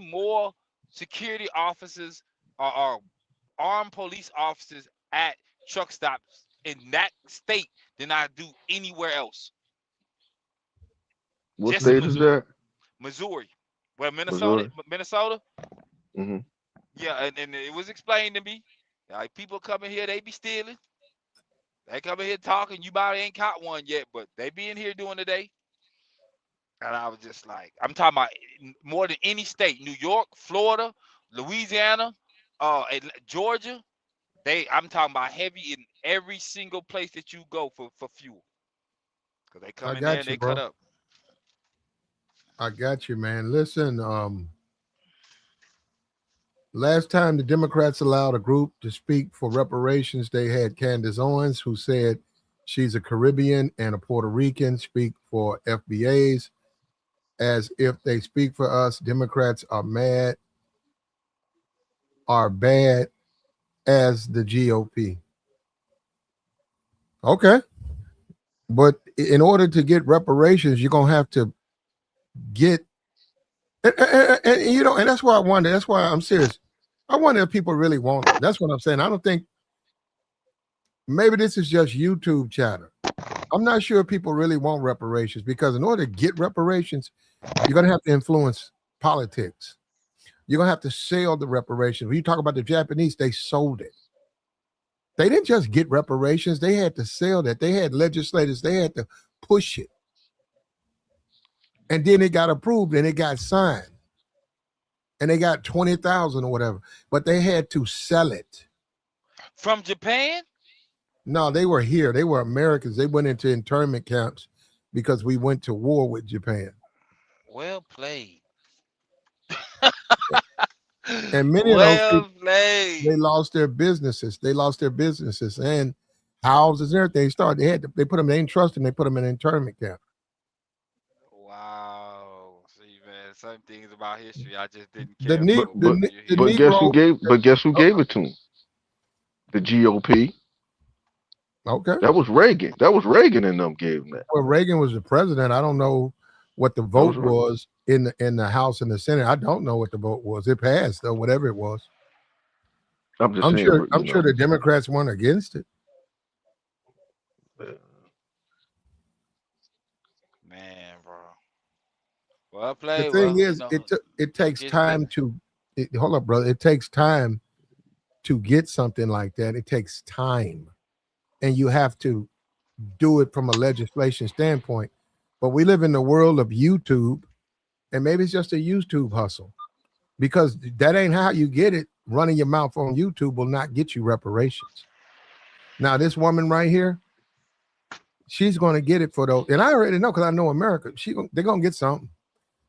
Speaker 2: more security officers or armed police officers at truck stops in that state than I do anywhere else.
Speaker 3: What
Speaker 2: Just in
Speaker 3: state is
Speaker 2: Missouri.
Speaker 3: that?
Speaker 2: Missouri. Well, Minnesota,
Speaker 3: Missouri.
Speaker 2: Minnesota.
Speaker 3: Hmm.
Speaker 2: Yeah, and it was explained to me. Like, people coming here, they be stealing. They come in here talking. You probably ain't caught one yet, but they be in here doing the day. And I was just like, I'm talking about more than any state. New York, Florida, Louisiana, Georgia. I'm talking about heavy in every single place that you go for fuel. Cause they
Speaker 1: I
Speaker 2: come in there and
Speaker 1: got you,
Speaker 2: they cut
Speaker 1: bro.
Speaker 2: up.
Speaker 1: I got you, man. Listen, last time the Democrats allowed a group to speak for reparations, they had Candace Owens, who said she's a Caribbean and a Puerto Rican, speak for FBAs as if they speak for us. Democrats are mad, are bad as the GOP. Okay. But in order to get reparations, you're going to have to get, and that's why I wonder, that's why I'm serious. I wonder if people really want it. That's what I'm saying. I don't think, maybe this is just YouTube chatter. I'm not sure if people really want reparations because in order to get reparations, you're going to have to influence politics. You're going to have to sell the reparations. When you talk about the Japanese, they sold it. They didn't just get reparations, they had to sell that. They had legislators, they had to push it. And then it got approved and it got signed. And they got 20,000 or whatever. But they had to sell it.
Speaker 2: From Japan?
Speaker 1: No, they were here. They were Americans. They went into internment camps because we went to war with Japan.
Speaker 2: Well played.
Speaker 1: And many of those people,
Speaker 2: Well played.
Speaker 1: they lost their businesses. They lost their businesses and houses and everything. They put them, they didn't trust them. They put them in internment camp.
Speaker 2: Wow. See, man, some things about history I just didn't
Speaker 1: The,
Speaker 2: care
Speaker 1: ne-
Speaker 3: But
Speaker 2: for,
Speaker 1: the,
Speaker 3: but
Speaker 2: but
Speaker 1: ne-
Speaker 2: you
Speaker 1: the
Speaker 2: hit
Speaker 3: but
Speaker 2: me.
Speaker 3: guess who
Speaker 1: Negro,
Speaker 3: gave? But guess who
Speaker 1: oh,
Speaker 3: gave it to him? The GOP.
Speaker 1: okay.
Speaker 3: That was Reagan. That was Reagan and them gave him that.
Speaker 1: Well, Reagan was the president. I don't know what the
Speaker 3: That was.
Speaker 1: vote was in the House and the Senate. I don't know what the vote was. It passed though, whatever it was.
Speaker 3: I'm just
Speaker 1: I'm
Speaker 3: saying.
Speaker 1: sure. I'm sure the Democrats weren't against it.
Speaker 3: Uh,
Speaker 2: Man, bro. Well
Speaker 1: The
Speaker 2: played.
Speaker 1: thing
Speaker 2: Well,
Speaker 1: is, it takes
Speaker 2: unfinished
Speaker 1: time
Speaker 2: business.
Speaker 1: hold up, brother. It takes time to get something like that. It takes time, and you have to do it from a legislation standpoint. But we live in the world of YouTube, and maybe it's just a YouTube hustle because that ain't how you get it. Running your mouth on YouTube will not get you reparations. Now, this woman right here, she's going to get it for those, and I already know because I know America. They're going to get something.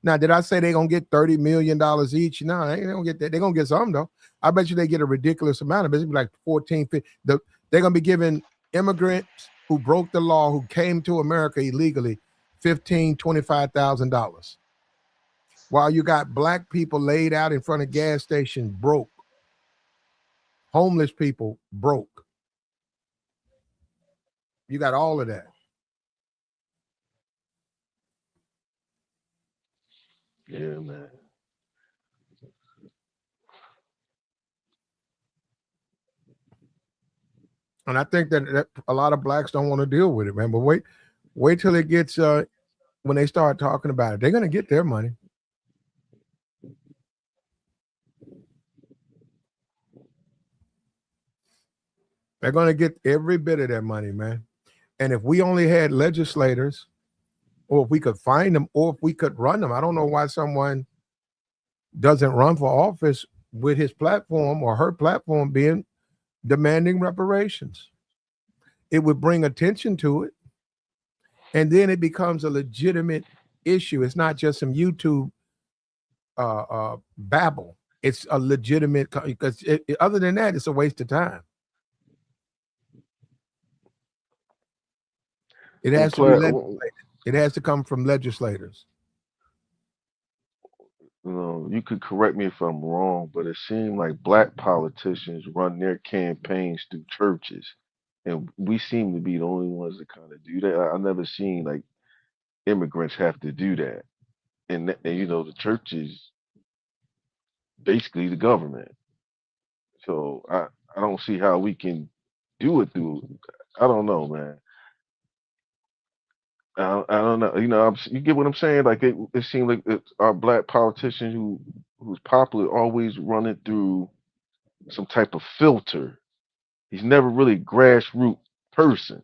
Speaker 1: Now, did I say they're going to get $30 million each? No, they don't get that. They're going to get something, though. I bet you they get a ridiculous amount of it. It'll be like 14, 15. They're going to be giving immigrants who broke the law, who came to America illegally, $15,000, $25,000. While you got black people laid out in front of gas stations broke, homeless people broke. You got all of that.
Speaker 3: yeah, man.
Speaker 1: And I think that a lot of blacks don't want to deal with it, man. But wait till it gets when they start talking about it, they're gonna get their money. They're gonna get every bit of their money, man. And if we only had legislators, or if we could find them, or if we could run them, I don't know why someone doesn't run for office with his platform or her platform being demanding reparations. It would bring attention to it, and then it becomes a legitimate issue. It's not just some YouTube babble. It's a legitimate, because other than that, it's a waste of time. It has to be legislated. It has to come from legislators.
Speaker 3: You know, you could correct me if I'm wrong, but it seemed like black politicians run their campaigns through churches, and we seem to be the only ones that kind of do that. I never seen like immigrants have to do that, and you know the church is basically the government. So I don't see how we can do it through. I don't know, man. I don't know. You know, you get what I'm saying? Like it seems like our black politicians who's popular always running through some type of filter. He's never really a grassroots person.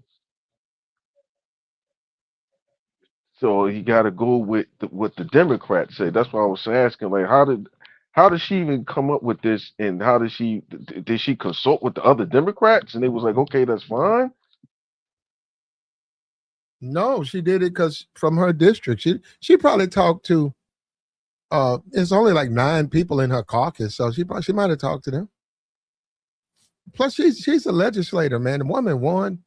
Speaker 3: So he got to go with what the Democrats say. That's why I was asking, like, how did she even come up with this, and how did she consult with the other Democrats, and they was like, okay, that's fine.
Speaker 1: No, she did it because from her district, she probably talked to. It's only like 9 people in her caucus, so she might have talked to them. Plus, she's a legislator, man. The woman won,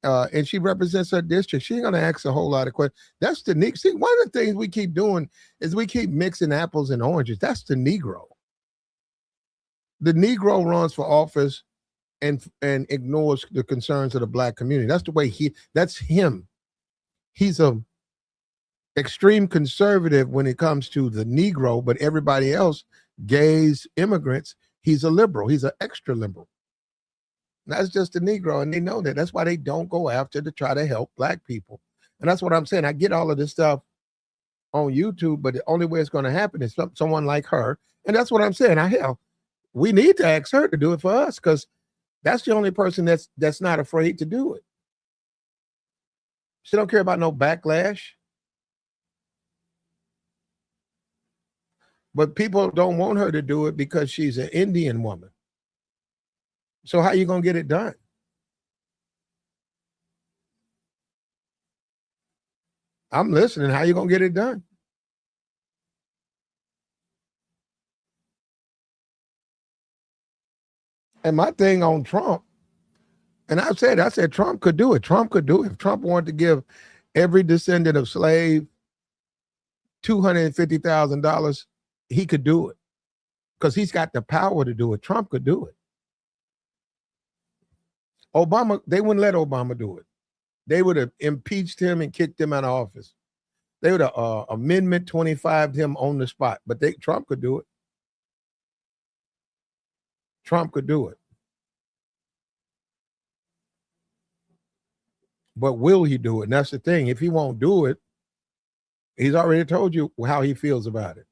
Speaker 1: and she represents her district. She ain't gonna ask a whole lot of questions. That's the See, one of the things we keep doing is we keep mixing apples and oranges. That's the Negro. The Negro runs for office and ignores the concerns of the black community. That's the way that's him. He's a extreme conservative when it comes to the Negro, but everybody else, gays, immigrants, he's a liberal. He's an extra liberal. That's just the Negro, and they know that. That's why they don't go after to try to help black people. And that's what I'm saying. I get all of this stuff on YouTube, but the only way it's going to happen is someone like her. And that's what I'm saying. Hell, we need to ask her to do it for us, because that's the only person that's not afraid to do it. She don't care about no backlash. But people don't want her to do it because she's an Indian woman. So how you going to get it done? I'm listening. How you going to get it done? And my thing on Trump, and I said Trump could do it. Trump could do it. If Trump wanted to give every descendant of slave $250,000, he could do it, because he's got the power to do it. Trump could do it. Obama, they wouldn't let Obama do it. They would have impeached him and kicked him out of office. They would have Amendment 25 him on the spot. But Trump could do it. Trump could do it. But will he do it? And that's the thing. If he won't do it, he's already told you how he feels about it.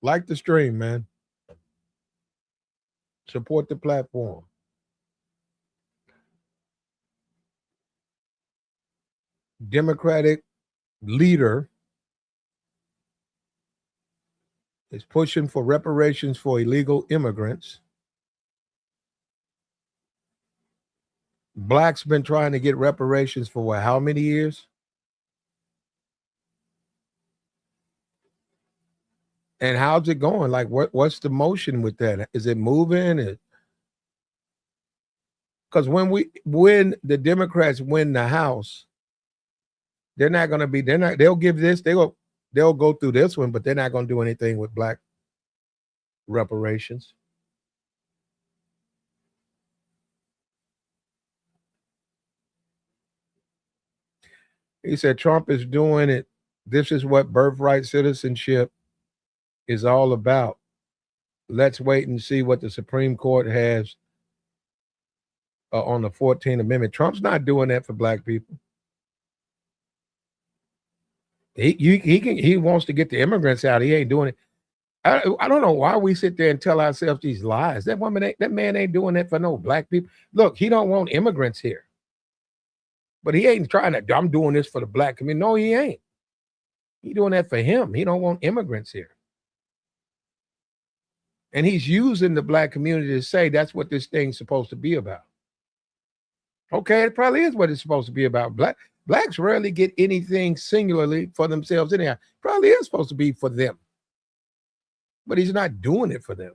Speaker 1: Like the stream, man. Support the platform. Democratic leader is pushing for reparations for illegal immigrants. Blacks been trying to get reparations for how many years? And how's it going? Like, what's the motion with that? Is it moving? Because when the Democrats win the House, they'll give this, they'll go through this one, but they're not going to do anything with black reparations. He said Trump is doing it. This is what birthright citizenship is all about. Let's wait and see what the Supreme Court has on the 14th Amendment. Trump's not doing that for black people. He wants to get the immigrants out. He ain't doing it. I don't know why we sit there and tell ourselves these lies. That man ain't doing that for no black people. Look, he don't want immigrants here. But he ain't trying to, I'm doing this for the black community. No, he ain't. He doing that for him. He don't want immigrants here. And he's using the black community to say that's what this thing's supposed to be about. Okay, it probably is what it's supposed to be about. Blacks rarely get anything singularly for themselves anyhow. Probably is supposed to be for them. But he's not doing it for them.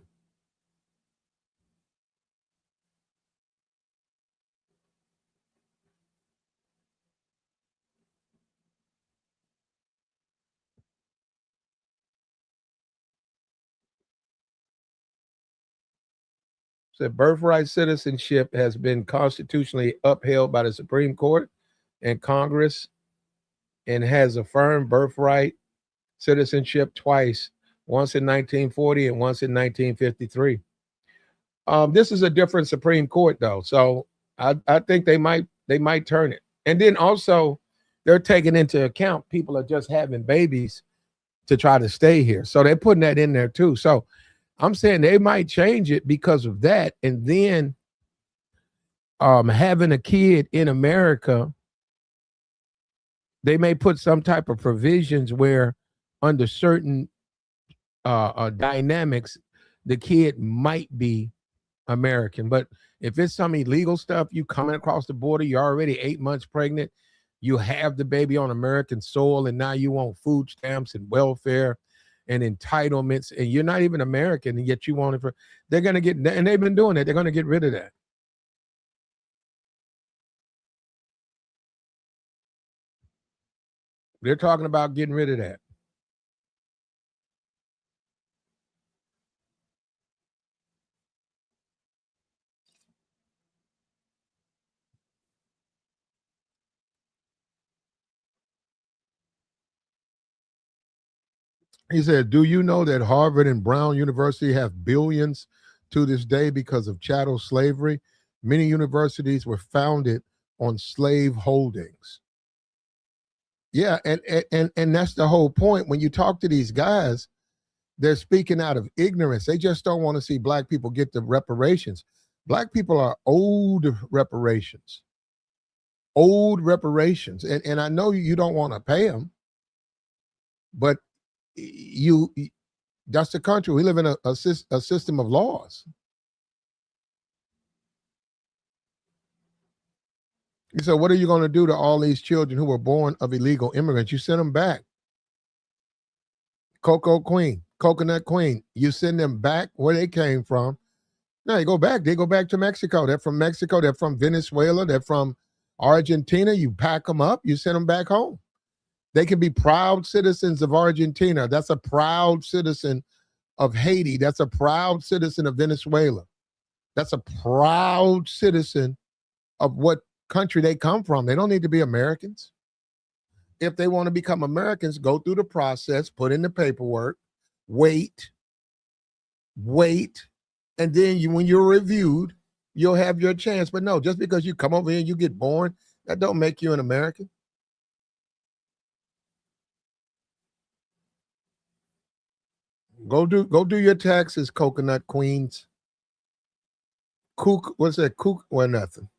Speaker 1: Said birthright citizenship has been constitutionally upheld by the Supreme Court and Congress and has affirmed birthright citizenship twice, once in 1940 and once in 1953. This is a different Supreme Court though, so I think they might turn it. And then also they're taking into account people are just having babies to try to stay here, so they're putting that in there too. So I'm saying they might change it because of that, and then having a kid in America, they may put some type of provisions where under certain dynamics, the kid might be American. But if it's some illegal stuff, you coming across the border, you're already 8 months pregnant, you have the baby on American soil, and now you want food stamps and welfare and entitlements, and you're not even American, and yet you want it for, they're going to get, and they've been doing it, they're going to get rid of that. They're talking about getting rid of that. He said, do you know that Harvard and Brown University have billions to this day because of chattel slavery? Many universities were founded on slave holdings. Yeah, and that's the whole point. When you talk to these guys, they're speaking out of ignorance. They just don't want to see black people get the reparations. Black people are owed reparations. Owed reparations. And I know you don't want to pay them, but that's the country. We live in a system of laws. So what are you going to do to all these children who were born of illegal immigrants? You send them back. Coconut Queen, you send them back where they came from. No, they go back to Mexico. They're from Mexico. They're from Venezuela. They're from Argentina. You pack them up. You send them back home. They can be proud citizens of Argentina. That's a proud citizen of Haiti. That's a proud citizen of Venezuela. That's a proud citizen of what country they come from. They don't need to be Americans. If they want to become Americans, go through the process, put in the paperwork, wait, and then when you're reviewed, you'll have your chance. But no, just because you come over here and you get born, that don't make you an American. Go do your taxes, Coconut Queens. Kook, what's that? Kook or nothing.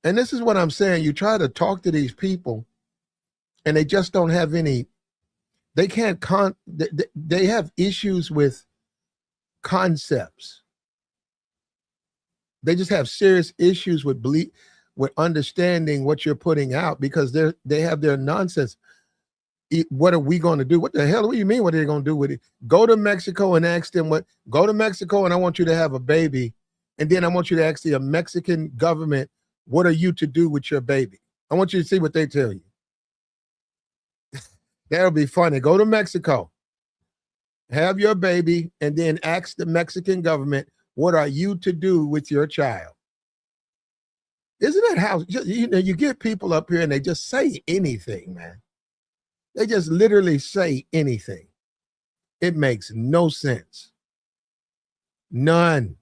Speaker 1: And this is what I'm saying. You try to talk to these people and they just don't have any, they can't, they have issues with concepts. They just have serious issues with with understanding what you're putting out because they have their nonsense. What are we going to do? What the hell do you mean? What are they going to do with it? Go to Mexico and ask them go to Mexico and I want you to have a baby. And then I want you to ask the Mexican government, what are you to do with your baby? I want you to see what they tell you. That'll be funny. Go to Mexico, have your baby, and then ask the Mexican government, what are you to do with your child? Isn't that how you get people up here and they just say anything, man? They just literally say anything. It makes no sense. None.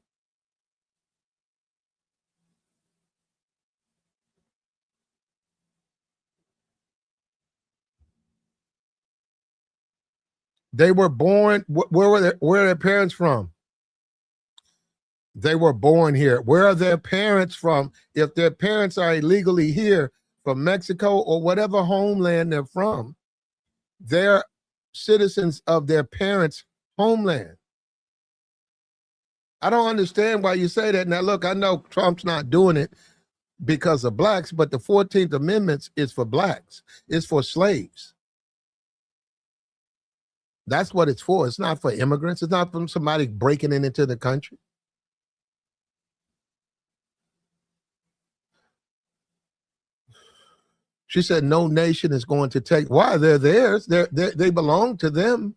Speaker 1: They were born. Where are their parents from? They were born here. Where are their parents from? If their parents are illegally here from Mexico or whatever homeland they're from, they're citizens of their parents' homeland. I don't understand why you say that. Now, look, I know Trump's not doing it because of blacks, but the 14th Amendment is for blacks. It's for slaves. That's what it's for. It's not for immigrants. It's not from somebody breaking into the country. She said no nation is going to take. Why? They're theirs. They belong to them.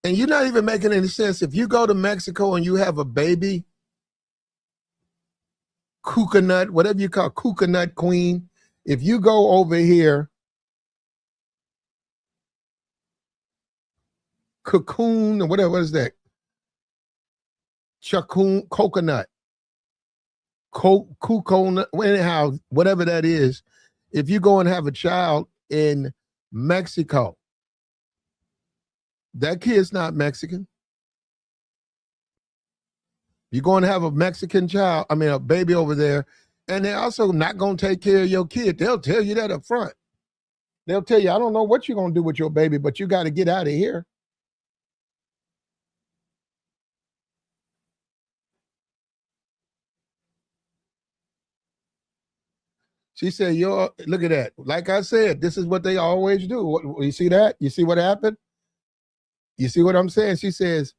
Speaker 1: And you're not even making any sense. If you go to Mexico and you have a baby, coconut, whatever you call coconut queen, if you go over here, cocoon, or whatever, what is that? Coconut. Coconut, anyhow, whatever that is, if you go and have a child in Mexico, that kid's not Mexican. You're going to have a Mexican child, a baby over there, and they're also not going to take care of your kid. They'll tell you that up front. They'll tell you, I don't know what you're going to do with your baby, but you got to get out of here. She said, look at that. Like I said, this is what they always do. You see that? You see what happened? You see what I'm saying? She says,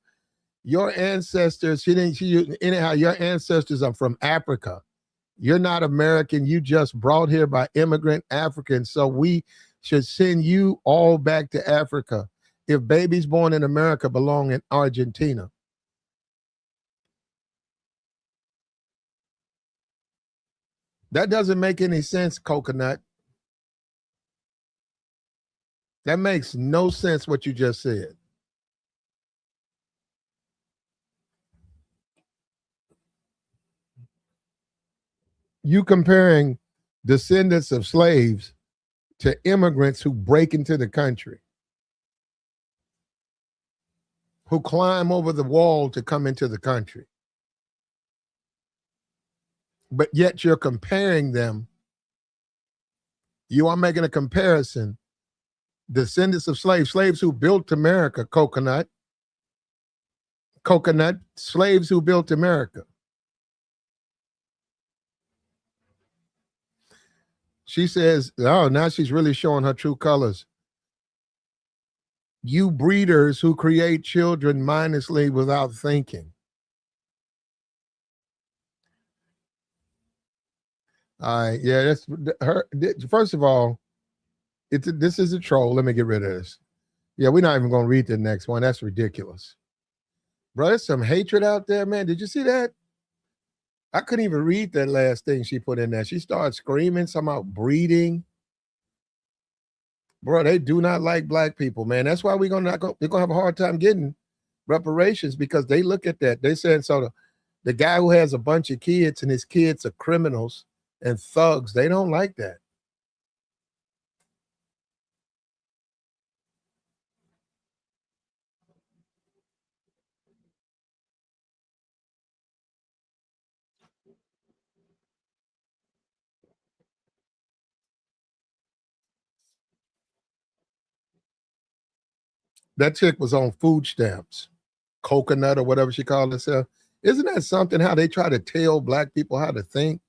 Speaker 1: your ancestors, anyhow, your ancestors are from Africa. You're not American. You just brought here by immigrant Africans. So we should send you all back to Africa. If babies born in America belong in Argentina. That doesn't make any sense, Coconut. That makes no sense what you just said. You comparing descendants of slaves to immigrants who break into the country, who climb over the wall to come into the country. But yet you're comparing them. You are making a comparison. Descendants of slaves who built America, coconut, slaves who built America. She says, oh, now she's really showing her true colors. You breeders who create children mindlessly without thinking. All right, yeah, that's her. First of all, this is a troll. Let me get rid of this. Yeah, we're not even going to read the next one. That's ridiculous. Bro, there's some hatred out there, man. Did you see that? I couldn't even read that last thing she put in there. She started screaming something about breeding. Bro, they do not like black people, man. That's why they're gonna have a hard time getting reparations, because they look at that. They saying, so the guy who has a bunch of kids and his kids are criminals and thugs, they don't like that. That chick was on food stamps, coconut or whatever she called herself. Isn't that something, how they try to tell black people how to think?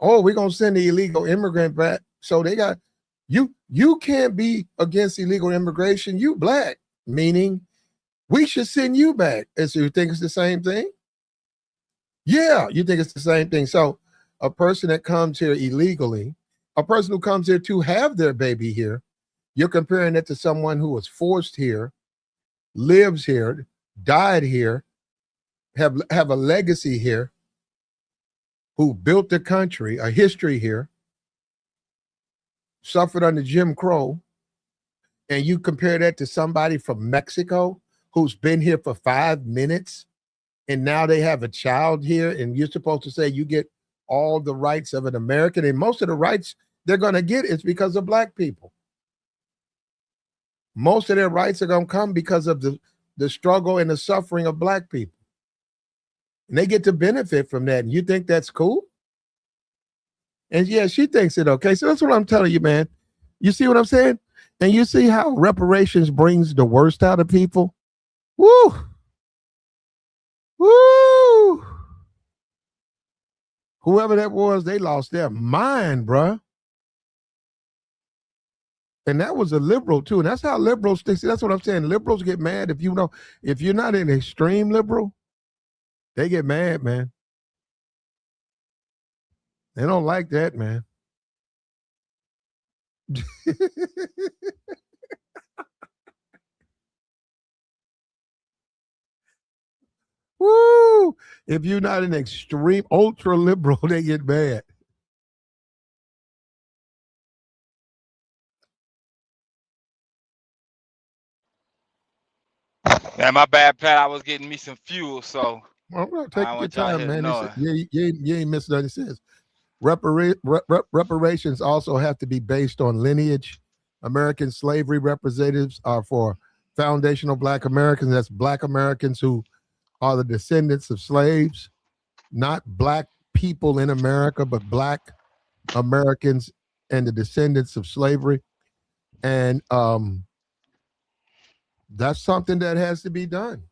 Speaker 1: Oh, we're going to send the illegal immigrant back. So they got, you can't be against illegal immigration. You black, meaning we should send you back. And so you think it's the same thing? Yeah, you think it's the same thing. So a person that comes here illegally, a person who comes here to have their baby here, you're comparing it to someone who was forced here, lives here, died here, have a legacy here, who built the country, a history here, suffered under Jim Crow, and you compare that to somebody from Mexico who's been here for 5 minutes, and now they have a child here, and you're supposed to say you get all the rights of an American, and most of the rights they're going to get is because of black people. Most of their rights are going to come because of the struggle and the suffering of black people. And they get to benefit from that. And you think that's cool? And yeah, she thinks it okay. So that's what I'm telling you, man. You see what I'm saying? And you see how reparations brings the worst out of people? Woo! Woo! Whoever that was, they lost their mind, bruh. And that was a liberal too. And that's how liberals think. See, that's what I'm saying. Liberals get mad if you're not an extreme liberal, they get mad, man. They don't like that, man. Woo! If you're not an extreme ultra liberal, they get mad.
Speaker 2: Man, my bad, Pat. I was getting me some fuel, so
Speaker 1: Well, bro,
Speaker 2: I
Speaker 1: take
Speaker 2: don't
Speaker 1: your
Speaker 2: want y'all to
Speaker 1: time,
Speaker 2: hear
Speaker 1: man.
Speaker 2: noise.
Speaker 1: You ain't missing nothing. It says reparations also have to be based on lineage. American slavery representatives are for foundational Black Americans. That's Black Americans who are the descendants of slaves, not Black people in America, but Black Americans and the descendants of slavery. And that's something that has to be done.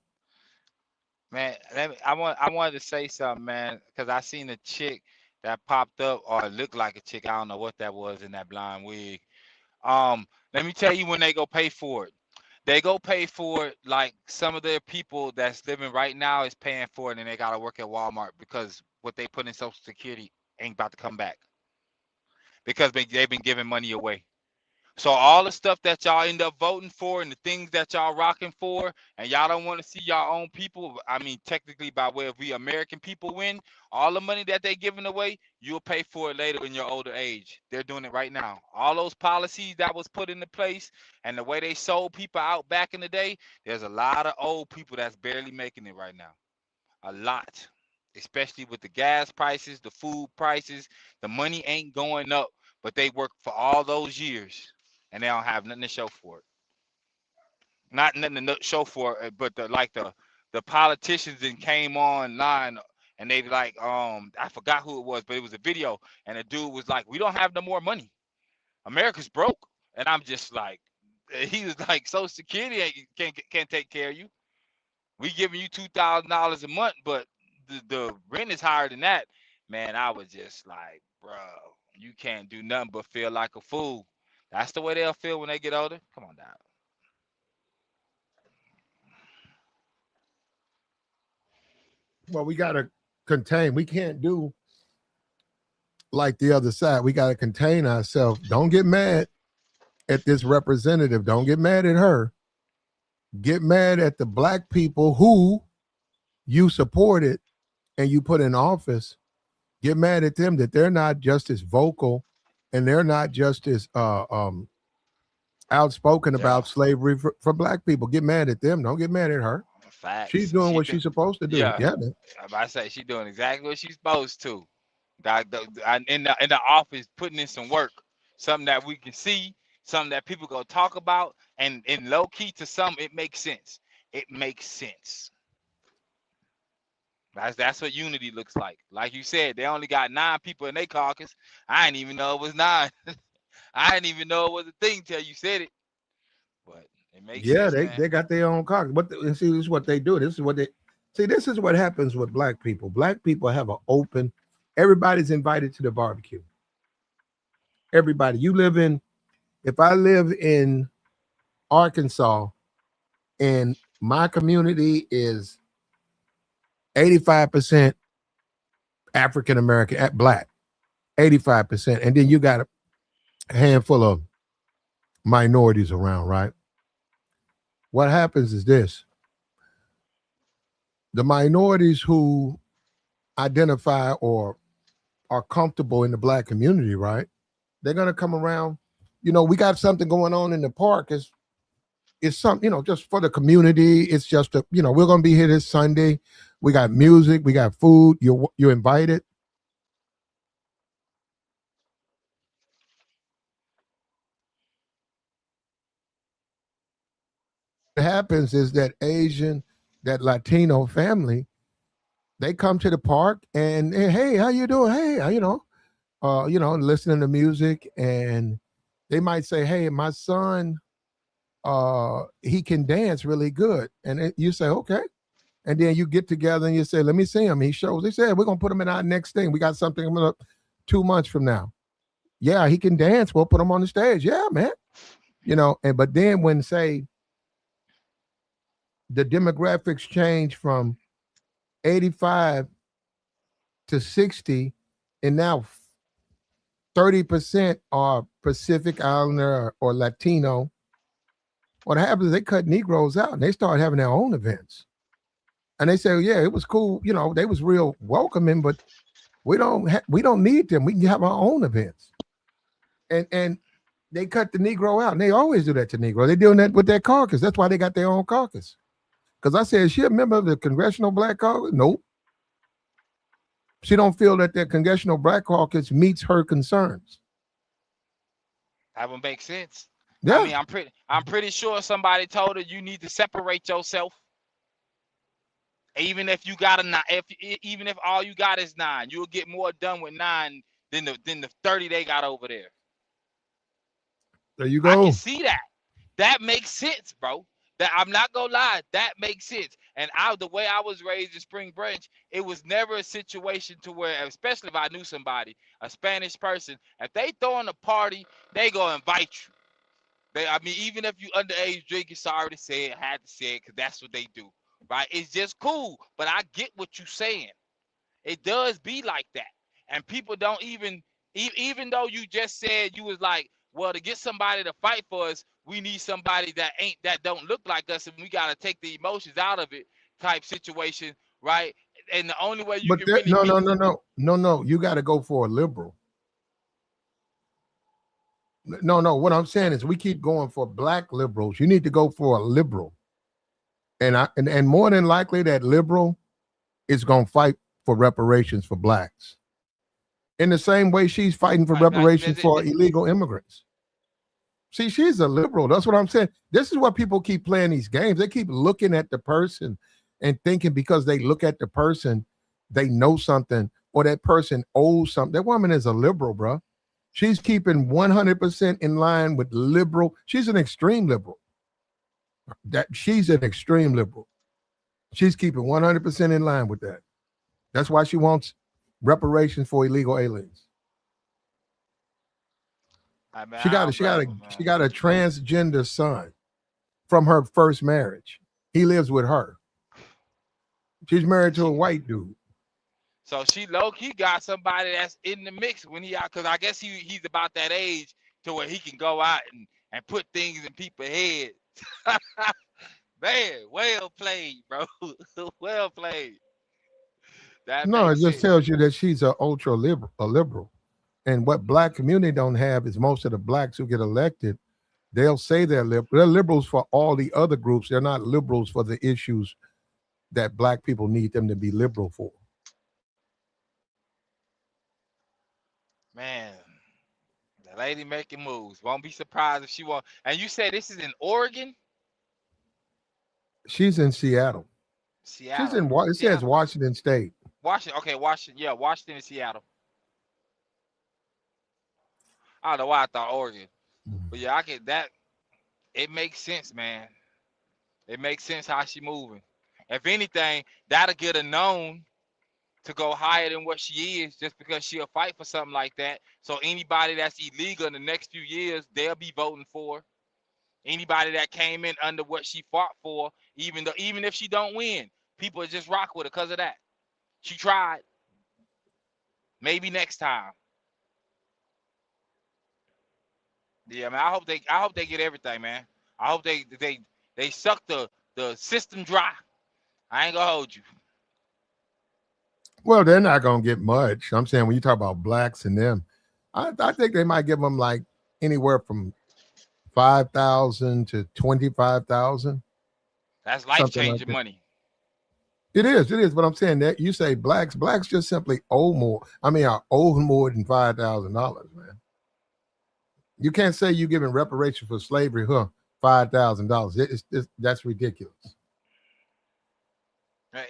Speaker 2: Man, I wanted to say something, man, because I seen a chick that popped up or it looked like a chick. I don't know what that was in that blind wig. Let me tell you when they go pay for it. They go pay for it like some of their people that's living right now is paying for it, and they gotta work at Walmart because what they put in Social Security ain't about to come back because they've been giving money away. So all the stuff that y'all end up voting for and the things that y'all rocking for, and y'all don't want to see y'all own people. I mean, technically, by way of we American people win, all the money that they giving away, you'll pay for it later in your older age. They're doing it right now. All those policies that was put into place and the way they sold people out back in the day, there's a lot of old people that's barely making it right now. A lot. Especially with the gas prices, the food prices, the money ain't going up, but they worked for all those years and they don't have nothing to show for it. Not nothing to show for it, but the politicians then came online and they like I forgot who it was, but it was a video and the dude was like, "We don't have no more money. America's broke." And I'm just like, he was like, "Social Security can't take care of you. We giving you $2,000 a month, but the rent is higher than that." Man, I was just like, bro, you can't do nothing but feel like a fool. That's the way they'll feel when they get older. Come on down.
Speaker 1: Well, we got to contain. We can't do like the other side. We got to contain ourselves. Don't get mad at this representative. Don't get mad at her. Get mad at the Black people who you supported and you put in office. Get mad at them that they're not just as vocal and they're not just as outspoken
Speaker 2: Yeah,
Speaker 1: about slavery for Black people. Get mad at them. Don't get mad at her. She's
Speaker 2: facts.
Speaker 1: doing what she's supposed to do.
Speaker 2: Yeah,
Speaker 1: Yeah, man.
Speaker 2: I say she doing exactly what she's supposed to. In the office, putting in some work, something that we can see, something that people go talk about, and in low key to some, it makes sense. It makes sense. That's what unity looks like. Like you said, they only got 9 people in their caucus. I didn't even know it was 9. I didn't even know it was a thing till you said it. But it makes
Speaker 1: Yeah,
Speaker 2: sense,
Speaker 1: they
Speaker 2: man.
Speaker 1: got their own caucus. And see, this is what they do. This is what they see. This is what happens with Black people. Black people have an open. Everybody's invited to the barbecue. Everybody. You live in. If I live in Arkansas and my community is 85% African American, Black, 85%, and then you got a handful of minorities around, right? What happens is this: The minorities who identify or are comfortable in the black community, right? They're gonna come around. We got something going on in the park. It's something, just for the community. It's just we're gonna be here this Sunday. We got music, we got food. You're invited. What happens is that that Latino family, they come to the park and hey, how you doing? Hey, listening to music, and they might say, hey, my son, he can dance really good, and you say, okay, and then you get together and you say, let me see him. He shows. They said, we're gonna put him in our next thing. We got something coming up 2 months from now. Yeah, he can dance. We'll put him on the stage. Yeah, man. And but then when say the demographics change from 85 to 60, and now 30% are Pacific Islander or Latino. What happens is they cut Negroes out and they start having their own events. And they say, yeah, it was cool. They was real welcoming, but we don't need them. We can have our own events. And they cut the Negro out. And they always do that to Negro. They're doing that with their caucus. That's why they got their own caucus. Because I said, is she a member of the Congressional Black Caucus? Nope. She don't feel that the Congressional Black Caucus meets her concerns.
Speaker 2: That would make sense.
Speaker 1: Yeah.
Speaker 2: I mean, I'm pretty sure somebody told her you need to separate yourself. Even if you got even if all you got is 9, you'll get more done with 9 than the 30 they got over there.
Speaker 1: There you
Speaker 2: I
Speaker 1: go.
Speaker 2: can see that. That makes sense, bro. That I'm not gonna lie, that makes sense. And the way I was raised in Spring Branch, it was never a situation to where, especially if I knew somebody, a Spanish person, if they throwing a party, they gonna invite you. Even if you underage drinking, sorry to say it, had to say it, because that's what they do, right? It's just cool, but I get what you're saying. It does be like that, and people don't even though you just said you was like, well, to get somebody to fight for us, we need somebody that don't look like us, and we gotta take the emotions out of it, type situation, right? And the only way you
Speaker 1: But
Speaker 2: can really
Speaker 1: no. You got to go for a liberal. No. What I'm saying is we keep going for black liberals. You need to go for a liberal. And more than likely that liberal is going to fight for reparations for blacks. In the same way she's fighting for reparations for illegal immigrants. See, she's a liberal. That's what I'm saying. This is why people keep playing these games. They keep looking at the person and thinking because they look at the person, they know something or that person owes something. That woman is a liberal, bro. She's keeping 100% in line with liberal. She's an extreme liberal. She's an extreme liberal. She's keeping 100% in line with that. That's why she wants reparations for illegal aliens. She got a transgender son from her first marriage. He lives with her. She's married to a white dude.
Speaker 2: So she low-key got somebody that's in the mix when he out, because I guess he's about that age to where he can go out and put things in people's heads. Man, well played, bro. Well played. That
Speaker 1: No, it
Speaker 2: makes
Speaker 1: just
Speaker 2: sense.
Speaker 1: tells you that she's a ultra liberal. And what black community don't have is most of the blacks who get elected, they'll say they're liberal. They're liberals for all the other groups. They're not liberals for the issues that black people need them to be liberal for.
Speaker 2: Man, the lady making moves. Won't be surprised if she won't. And you say this is in Oregon?
Speaker 1: She's in Seattle. She's
Speaker 2: Seattle.
Speaker 1: in it says Washington State.
Speaker 2: Washington. Okay, Washington. Yeah, Washington and Seattle. I don't know why I thought Oregon. But yeah, I get that. It makes sense, man. It makes sense how she moving. If anything, that'll get her known to go higher than what she is, just because she'll fight for something like that. So anybody that's illegal in the next few years, they'll be voting for. Anybody that came in under what she fought for, even if she don't win, people just rock with her because of that. She tried. Maybe next time. Yeah, man. I hope they get everything, man. I hope they suck the system dry. I ain't gonna hold you.
Speaker 1: Well, they're not gonna get much. I'm saying when you talk about blacks and them, I think they might give them like anywhere from 5,000 to 25,000,
Speaker 2: That's life
Speaker 1: something like
Speaker 2: changing
Speaker 1: that.
Speaker 2: money.
Speaker 1: It is, it is. But I'm saying that you say blacks just simply owe more. I mean, are owed more than $5,000, man. You can't say you giving reparation for slavery, huh? $5,000. That's ridiculous.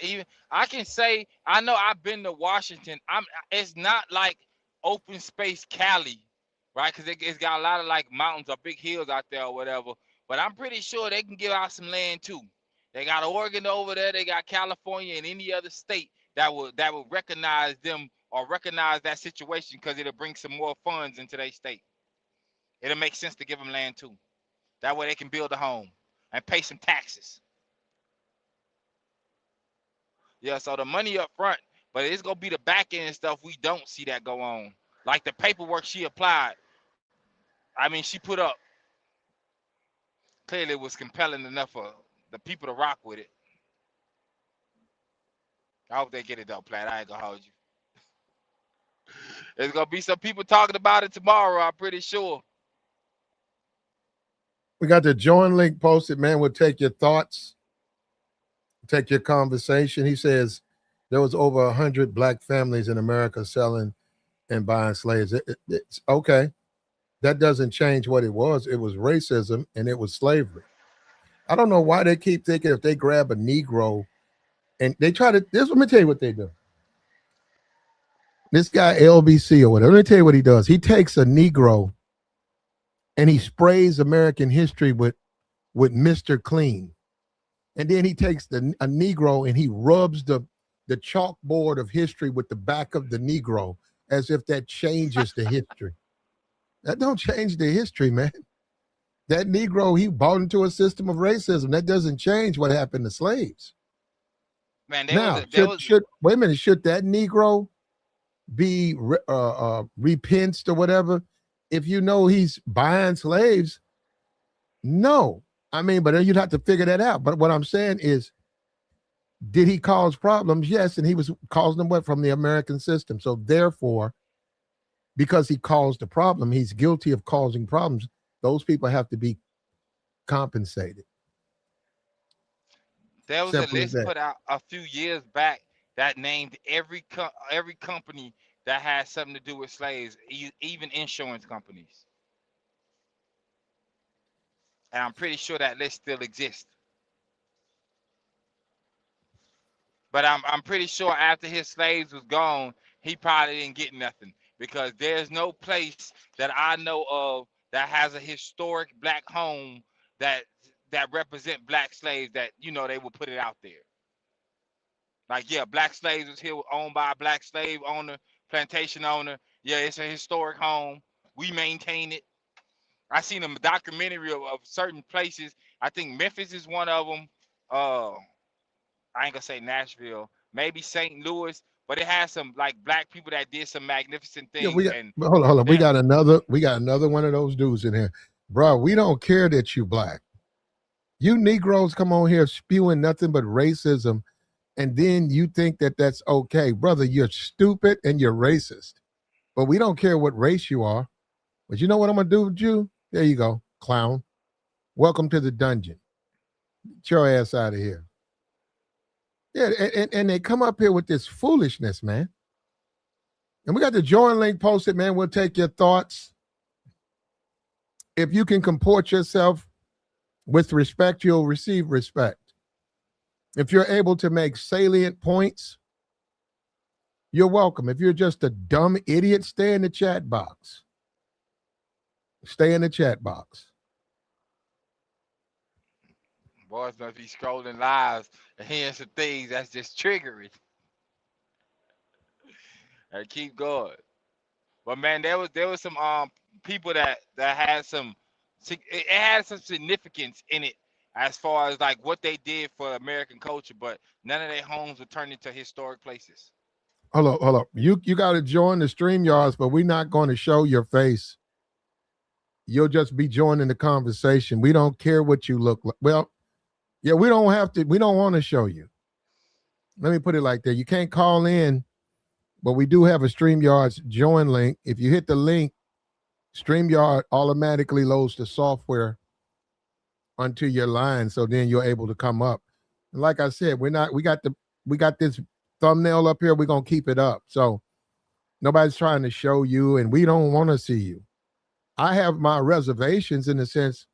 Speaker 2: Even I can say I know I've been to Washington. It's not like open space Cali, right? Because it's got a lot of like mountains or big hills out there or whatever. But I'm pretty sure they can give out some land too. They got Oregon over there. They got California and any other state that will recognize them or recognize that situation because it'll bring some more funds into their state. It'll make sense to give them land too. That way they can build a home and pay some taxes. Yeah, so the money up front, but it's gonna be the back end stuff we don't see that go on. Like the paperwork she applied. I mean, she put up clearly was compelling enough for the people to rock with it. I hope they get it though, Platt. I ain't gonna hold you. There's gonna be some people talking about it tomorrow. I'm pretty sure.
Speaker 1: We got the join link posted, man. We'll take your thoughts, take your conversation. He says there was over 100 black families in America selling and buying slaves. It's okay. That doesn't change what it was. It was racism and it was slavery. I don't know why they keep thinking if they grab a Negro and they try to. Let me tell you what they do. This guy LBC or whatever. Let me tell you what he does. He takes a Negro and he sprays American history with Mr. Clean, and then he takes a Negro and he rubs the chalkboard of history with the back of the Negro as if that changes the history. That don't change the history, man. That Negro, he bought into a system of racism. That doesn't change what happened to slaves.
Speaker 2: Man,
Speaker 1: Now,
Speaker 2: there was
Speaker 1: should wait a minute, should that Negro be repensed or whatever? If you know he's buying slaves, no. I mean, but then you'd have to figure that out. But what I'm saying is, did he cause problems? Yes, and he was causing them what from the American system. So therefore, because he caused the problem, he's guilty of causing problems. Those people have to be compensated.
Speaker 2: there was a
Speaker 1: Simple as
Speaker 2: list
Speaker 1: that.
Speaker 2: put out a few years back that named every company that has something to do with slaves, even insurance companies. And I'm pretty sure that list still exists. But I'm pretty sure after his slaves was gone, he probably didn't get nothing because there's no place that I know of that has a historic black home that represent black slaves that they will put it out there. Like yeah, black slaves was here owned by a black slave owner, plantation owner. Yeah, it's a historic home. We maintain it. I seen a documentary of certain places. I think Memphis is one of them. Uh, I ain't gonna say Nashville, maybe St. Louis, but it has some like black people that did some magnificent
Speaker 1: Yeah,
Speaker 2: things. And
Speaker 1: hold on. We
Speaker 2: that
Speaker 1: got another one of those dudes in here. Bro, we don't care that you black. You Negroes come on here spewing nothing but racism, and then you think that that's okay. Brother, you're stupid and you're racist. But we don't care what race you are. But you know what I'm going to do with you? There you go, clown. Welcome to the dungeon. Get your ass out of here. Yeah, and they come up here with this foolishness, man. And we got the join link posted, man. We'll take your thoughts. If you can comport yourself with respect, you'll receive respect. If you're able to make salient points, you're welcome. If you're just a dumb idiot, stay in the chat box. Stay in the chat box.
Speaker 2: boys must be scrolling lives and hearing some things that's just triggering. And keep going. But man, there was some people that had some it had some significance in it as far as like what they did for American culture, but none of their homes were turned into historic places.
Speaker 1: Hold up. You got to join the stream yards, but we're not going to show your face. You'll just be joining the conversation. We don't care what you look like. Well, yeah, we don't have to. We don't want to show you. Let me put it like that. You can't call in But we do have a StreamYard's join link. If you hit the link, StreamYard automatically loads the software onto your line, so then you're able to come up. And like I said, we got this thumbnail up here. We're gonna keep it up. So nobody's trying to show you, and we don't want to see you. I have my reservations in the sense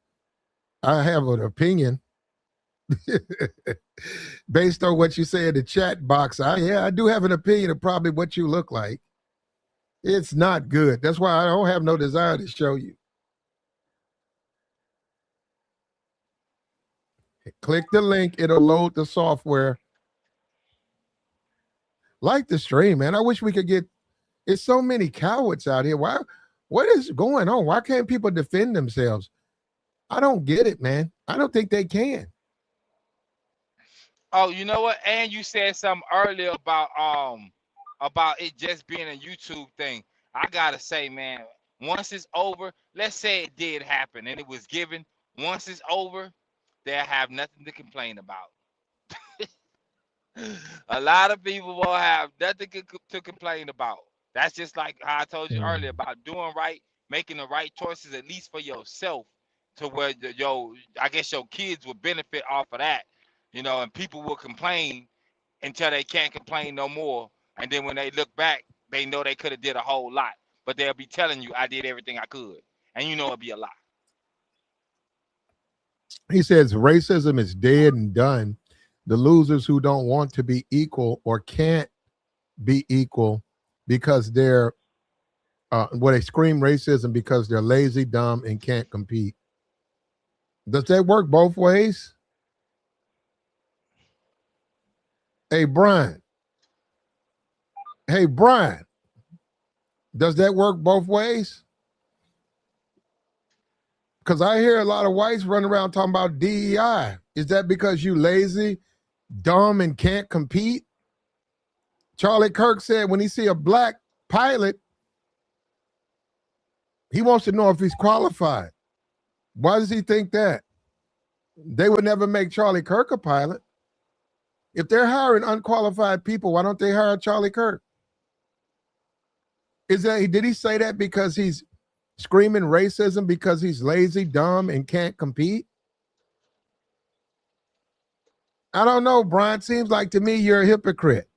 Speaker 1: I have an opinion based on what you say in the chat box. I do have an opinion of probably what you look like. It's not good. That's why I don't have no desire to show you. Click the link. It'll load the software. Like the stream, man. I wish we could get, it's so many cowards out here. What is going on? Why can't people defend themselves? I don't get it, man. I don't think they can.
Speaker 2: Oh, you know what? And you said something earlier about it just being a YouTube thing. I gotta say, man, once it's over, let's say it did happen and it was given. Once it's over, they'll have nothing to complain about. A lot of people will have nothing to complain about. That's just like how I told you earlier about doing right, making the right choices, at least for yourself, to where I guess your kids will benefit off of that, and people will complain until they can't complain no more. And then when they look back, they know they could have did a whole lot, but they'll be telling you, I did everything I could. And it'll be a lie.
Speaker 1: He says racism is dead and done. The losers who don't want to be equal or can't be equal because they're, they scream racism because they're lazy, dumb, and can't compete. Does that work both ways? Hey, Brian. Does that work both ways? Because I hear a lot of whites running around talking about DEI. Is that because you lazy, dumb, and can't compete? Charlie Kirk said when he see a black pilot, he wants to know if he's qualified. Why does he think that? They would never make Charlie Kirk a pilot. If they're hiring unqualified people, why don't they hire Charlie Kirk? Did he say that because he's screaming racism because he's lazy, dumb, and can't compete? I don't know, Brian. Seems like to me you're a hypocrite.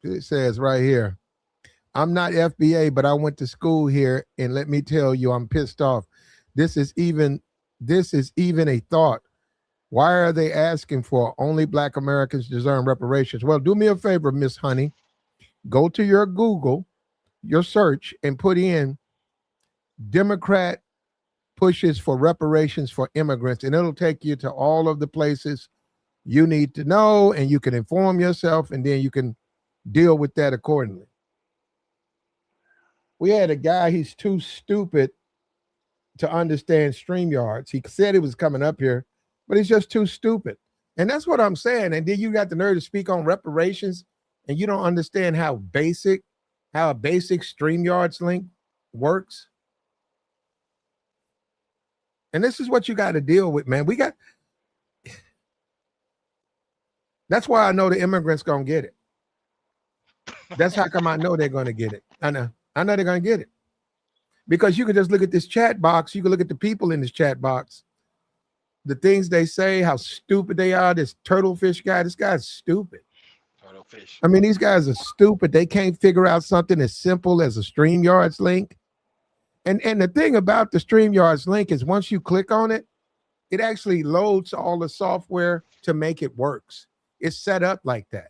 Speaker 1: It says right here, I'm not FBA, but I went to school here, and let me tell you, I'm pissed off. This is even a thought. Why are they asking for only Black Americans deserve reparations? Well, do me a favor, Miss Honey. Go to your Google, your search, and put in Democrat pushes for reparations for immigrants, and it'll take you to all of the places you need to know, and you can inform yourself, and then you can deal with that accordingly. We had a guy, he's too stupid to understand StreamYards. He said he was coming up here, but he's just too stupid. And that's what I'm saying. And then you got the nerve to speak on reparations, and you don't understand how a basic StreamYards link works. And this is what you got to deal with, man. That's why I know the immigrants gonna get it. That's how come I know they're gonna get it. I know they're gonna get it. Because you can just look at this chat box, you can look at the people in this chat box, the things they say, how stupid they are. This turtlefish guy, this guy's stupid.
Speaker 2: Turtlefish.
Speaker 1: I mean, these guys are stupid. They can't figure out something as simple as a StreamYards link. And the thing about the StreamYards link is once you click on it, it actually loads all the software to make it works. It's set up like that.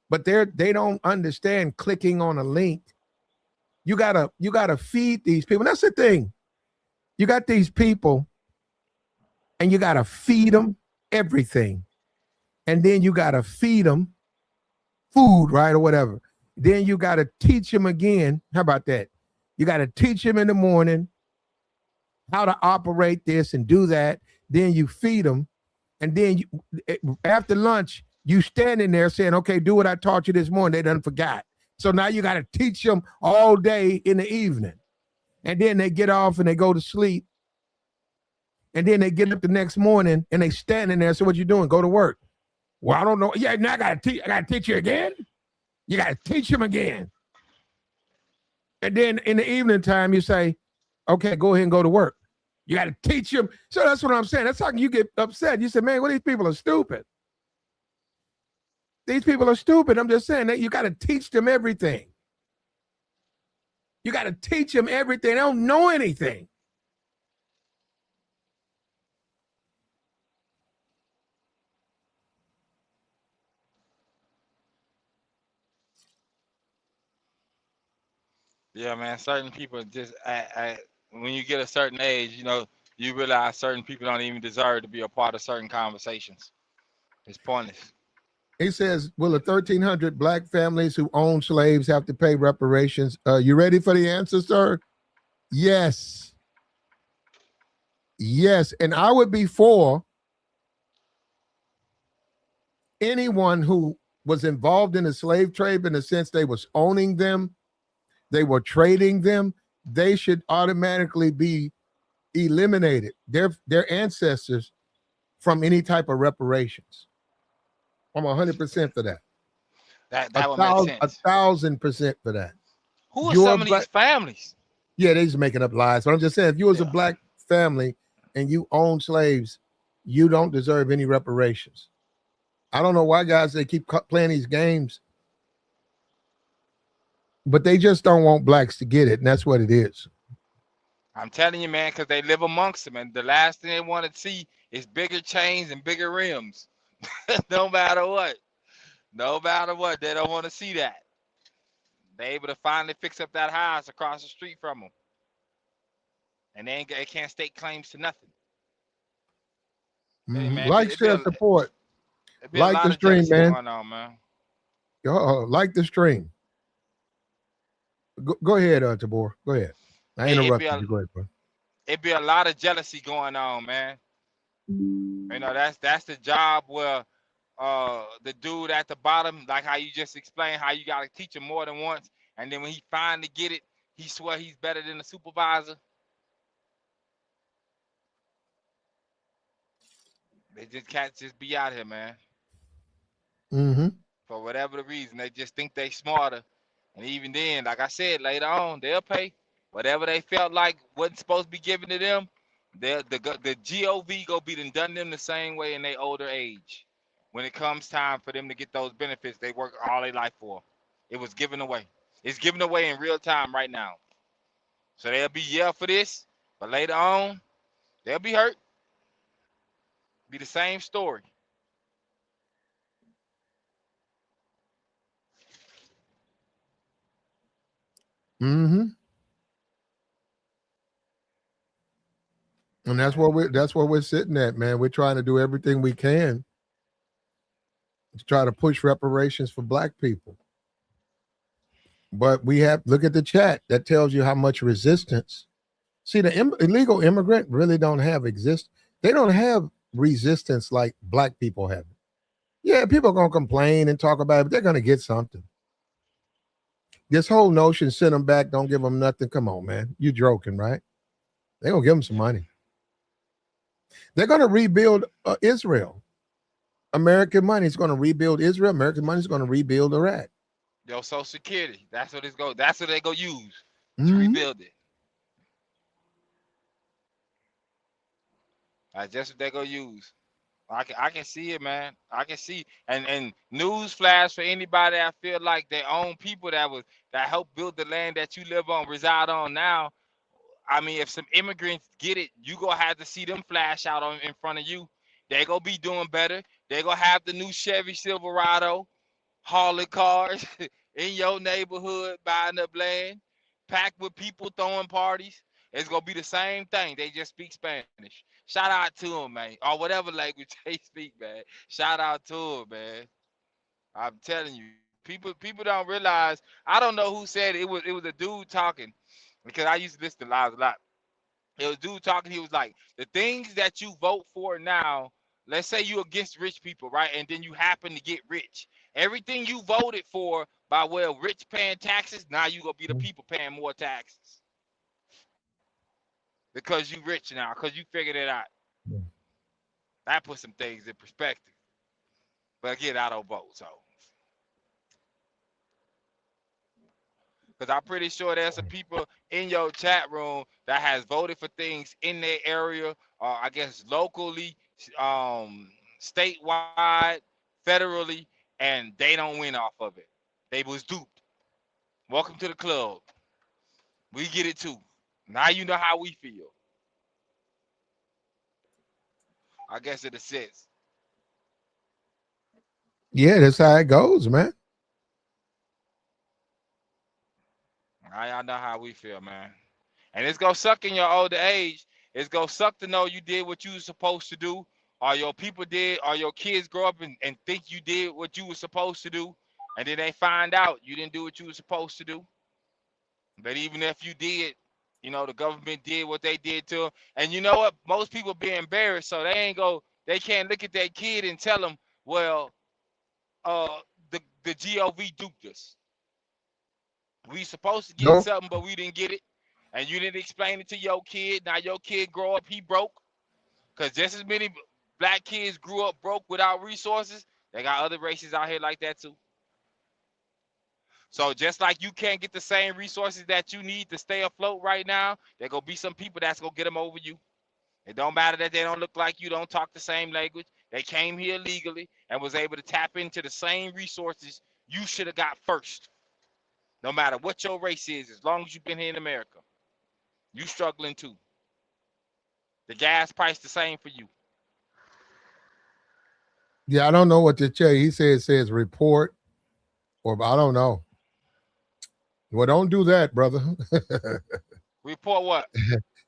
Speaker 1: But they don't understand clicking on a link. You gotta feed these people. And that's the thing. You got these people and you gotta feed them everything. And then you gotta feed them food, right? Or whatever. Then you gotta teach them again. How about that? You got to teach them in the morning how to operate this and do that. Then you feed them. And then after lunch, you standing there saying, okay, do what I taught you this morning. They done forgot. So now you got to teach them all day in the evening. And then they get off and they go to sleep. And then they get up the next morning and they standing there. So what you doing? Go to work. Well, I don't know. Yeah, now I gotta teach you again. You gotta teach them again. And then in the evening time, you say, okay, go ahead and go to work. You gotta teach them. So that's what I'm saying. That's how you get upset. You say, man, well, these people are stupid. These people are stupid. I'm just saying that you gotta teach them everything. You gotta teach them everything. They don't know anything.
Speaker 2: Yeah, man. Certain people just, when you get a certain age, you realize certain people don't even deserve to be a part of certain conversations. It's pointless.
Speaker 1: He says, will the 1,300 black families who own slaves have to pay reparations? You ready for the answer, sir? Yes. Yes. And I would be for anyone who was involved in the slave trade in the sense they was owning them, they were trading them, they should automatically be eliminated, their ancestors, from any type of reparations. I'm 100% for that.
Speaker 2: That would make sense.
Speaker 1: 1,000% for that.
Speaker 2: Who are some of these families?
Speaker 1: Yeah, they just making up lies. But I'm just saying, if you was a black family and you own slaves, you don't deserve any reparations. I don't know why guys they keep playing these games, but they just don't want blacks to get it, and that's what it is.
Speaker 2: I'm telling you, man, because they live amongst them, and the last thing they want to see is bigger chains and bigger rims. No matter what. No matter what, they don't want to see that. They able to finally fix up that house across the street from them, and they can't stake claims to nothing. Hey, man,
Speaker 1: Like, share, support.
Speaker 2: It'd be a lot
Speaker 1: the
Speaker 2: of
Speaker 1: stream,
Speaker 2: jealousy
Speaker 1: man.
Speaker 2: going on, man.
Speaker 1: Like the stream. Go ahead, Tabor. Go ahead. I interrupted you. Go ahead, bro.
Speaker 2: It'd be a lot of jealousy going on, man. That's the job where the dude at the bottom, like how you just explained, how you gotta teach him more than once, and then when he finally get it, he swear he's better than the supervisor. They just cats just be out here, man. For whatever the reason, they just think they smarter, and even then, like I said, later on they'll pay whatever they felt like wasn't supposed to be given to them. The GOV go be done them the same way in their older age. When it comes time for them to get those benefits they work all their life for, it was given away. It's given away in real time right now. So they'll be for this, but later on they'll be hurt. Be the same story.
Speaker 1: And that's where we're sitting at, man. We're trying to do everything we can to try to push reparations for black people. But we have look at the chat that tells you how much resistance. See, the illegal immigrant really don't have They don't have resistance like black people have. Yeah, people are gonna complain and talk about it, but they're gonna get something. This whole notion, send them back, don't give them nothing. Come on, man, you joking, right? They're gonna give them some money. They're gonna rebuild Israel. American money is gonna rebuild Israel. American money is gonna rebuild Iraq.
Speaker 2: Yo, Social Security. That's what it's go. That's what they go use to rebuild it. That's just what they go use. I can see it, man. I can see. And news flash for anybody that feel like their own people that helped build the land that you live on, reside on now. I mean, if some immigrants get it, you gonna have to see them flash out in front of you. They gonna be doing better. They gonna have the new Chevy Silverado, hauling cars in your neighborhood, buying up land, packed with people throwing parties. It's gonna be the same thing. They just speak Spanish. Shout out to them, man, or whatever language they speak, man. Shout out to them, man. I'm telling you, people don't realize. I don't know who said it. It was a dude talking because I used to listen to lives a lot. It was a dude talking. He was like, the things that you vote for now. Let's say you're against rich people, right? And then you happen to get rich. Everything you voted for by way of rich paying taxes, now you gonna be the people paying more taxes because you rich now, because you figured it out. That puts some things in perspective. But again, I don't vote, so because I'm pretty sure there's some people in your chat room that has voted for things in their area, or I guess locally, statewide, federally, and they don't win off of it. They was duped. Welcome to the club. We get it too. Now you know how we feel. I guess in a sense.
Speaker 1: Yeah, that's how it goes, man.
Speaker 2: Now y'all know how we feel, man. And it's gonna suck in your older age. It's gonna suck to know you did what you was supposed to do, or your people did, or your kids grow up and think you did what you were supposed to do, and then they find out you didn't do what you were supposed to do. But even if you did, the government did what they did to them. And you know what? Most people be embarrassed, so they can't look at their kid and tell them, well, uh, the GOV duped us. We supposed to get
Speaker 1: No,
Speaker 2: something, but we didn't get it. And you didn't explain it to your kid. Now your kid grow up, he broke. Because just as many black kids grew up broke without resources, they got other races out here like that too. So just like you can't get the same resources that you need to stay afloat right now, there gonna be some people that's gonna get them over you. It don't matter that they don't look like you, don't talk the same language. They came here legally and was able to tap into the same resources you should have got first. No matter what your race is, as long as you've been here in America, you struggling too. The gas price the same for you.
Speaker 1: yeah, I don't know what to tell you. He says report, or I don't know. Well, don't do that, brother.
Speaker 2: Report what?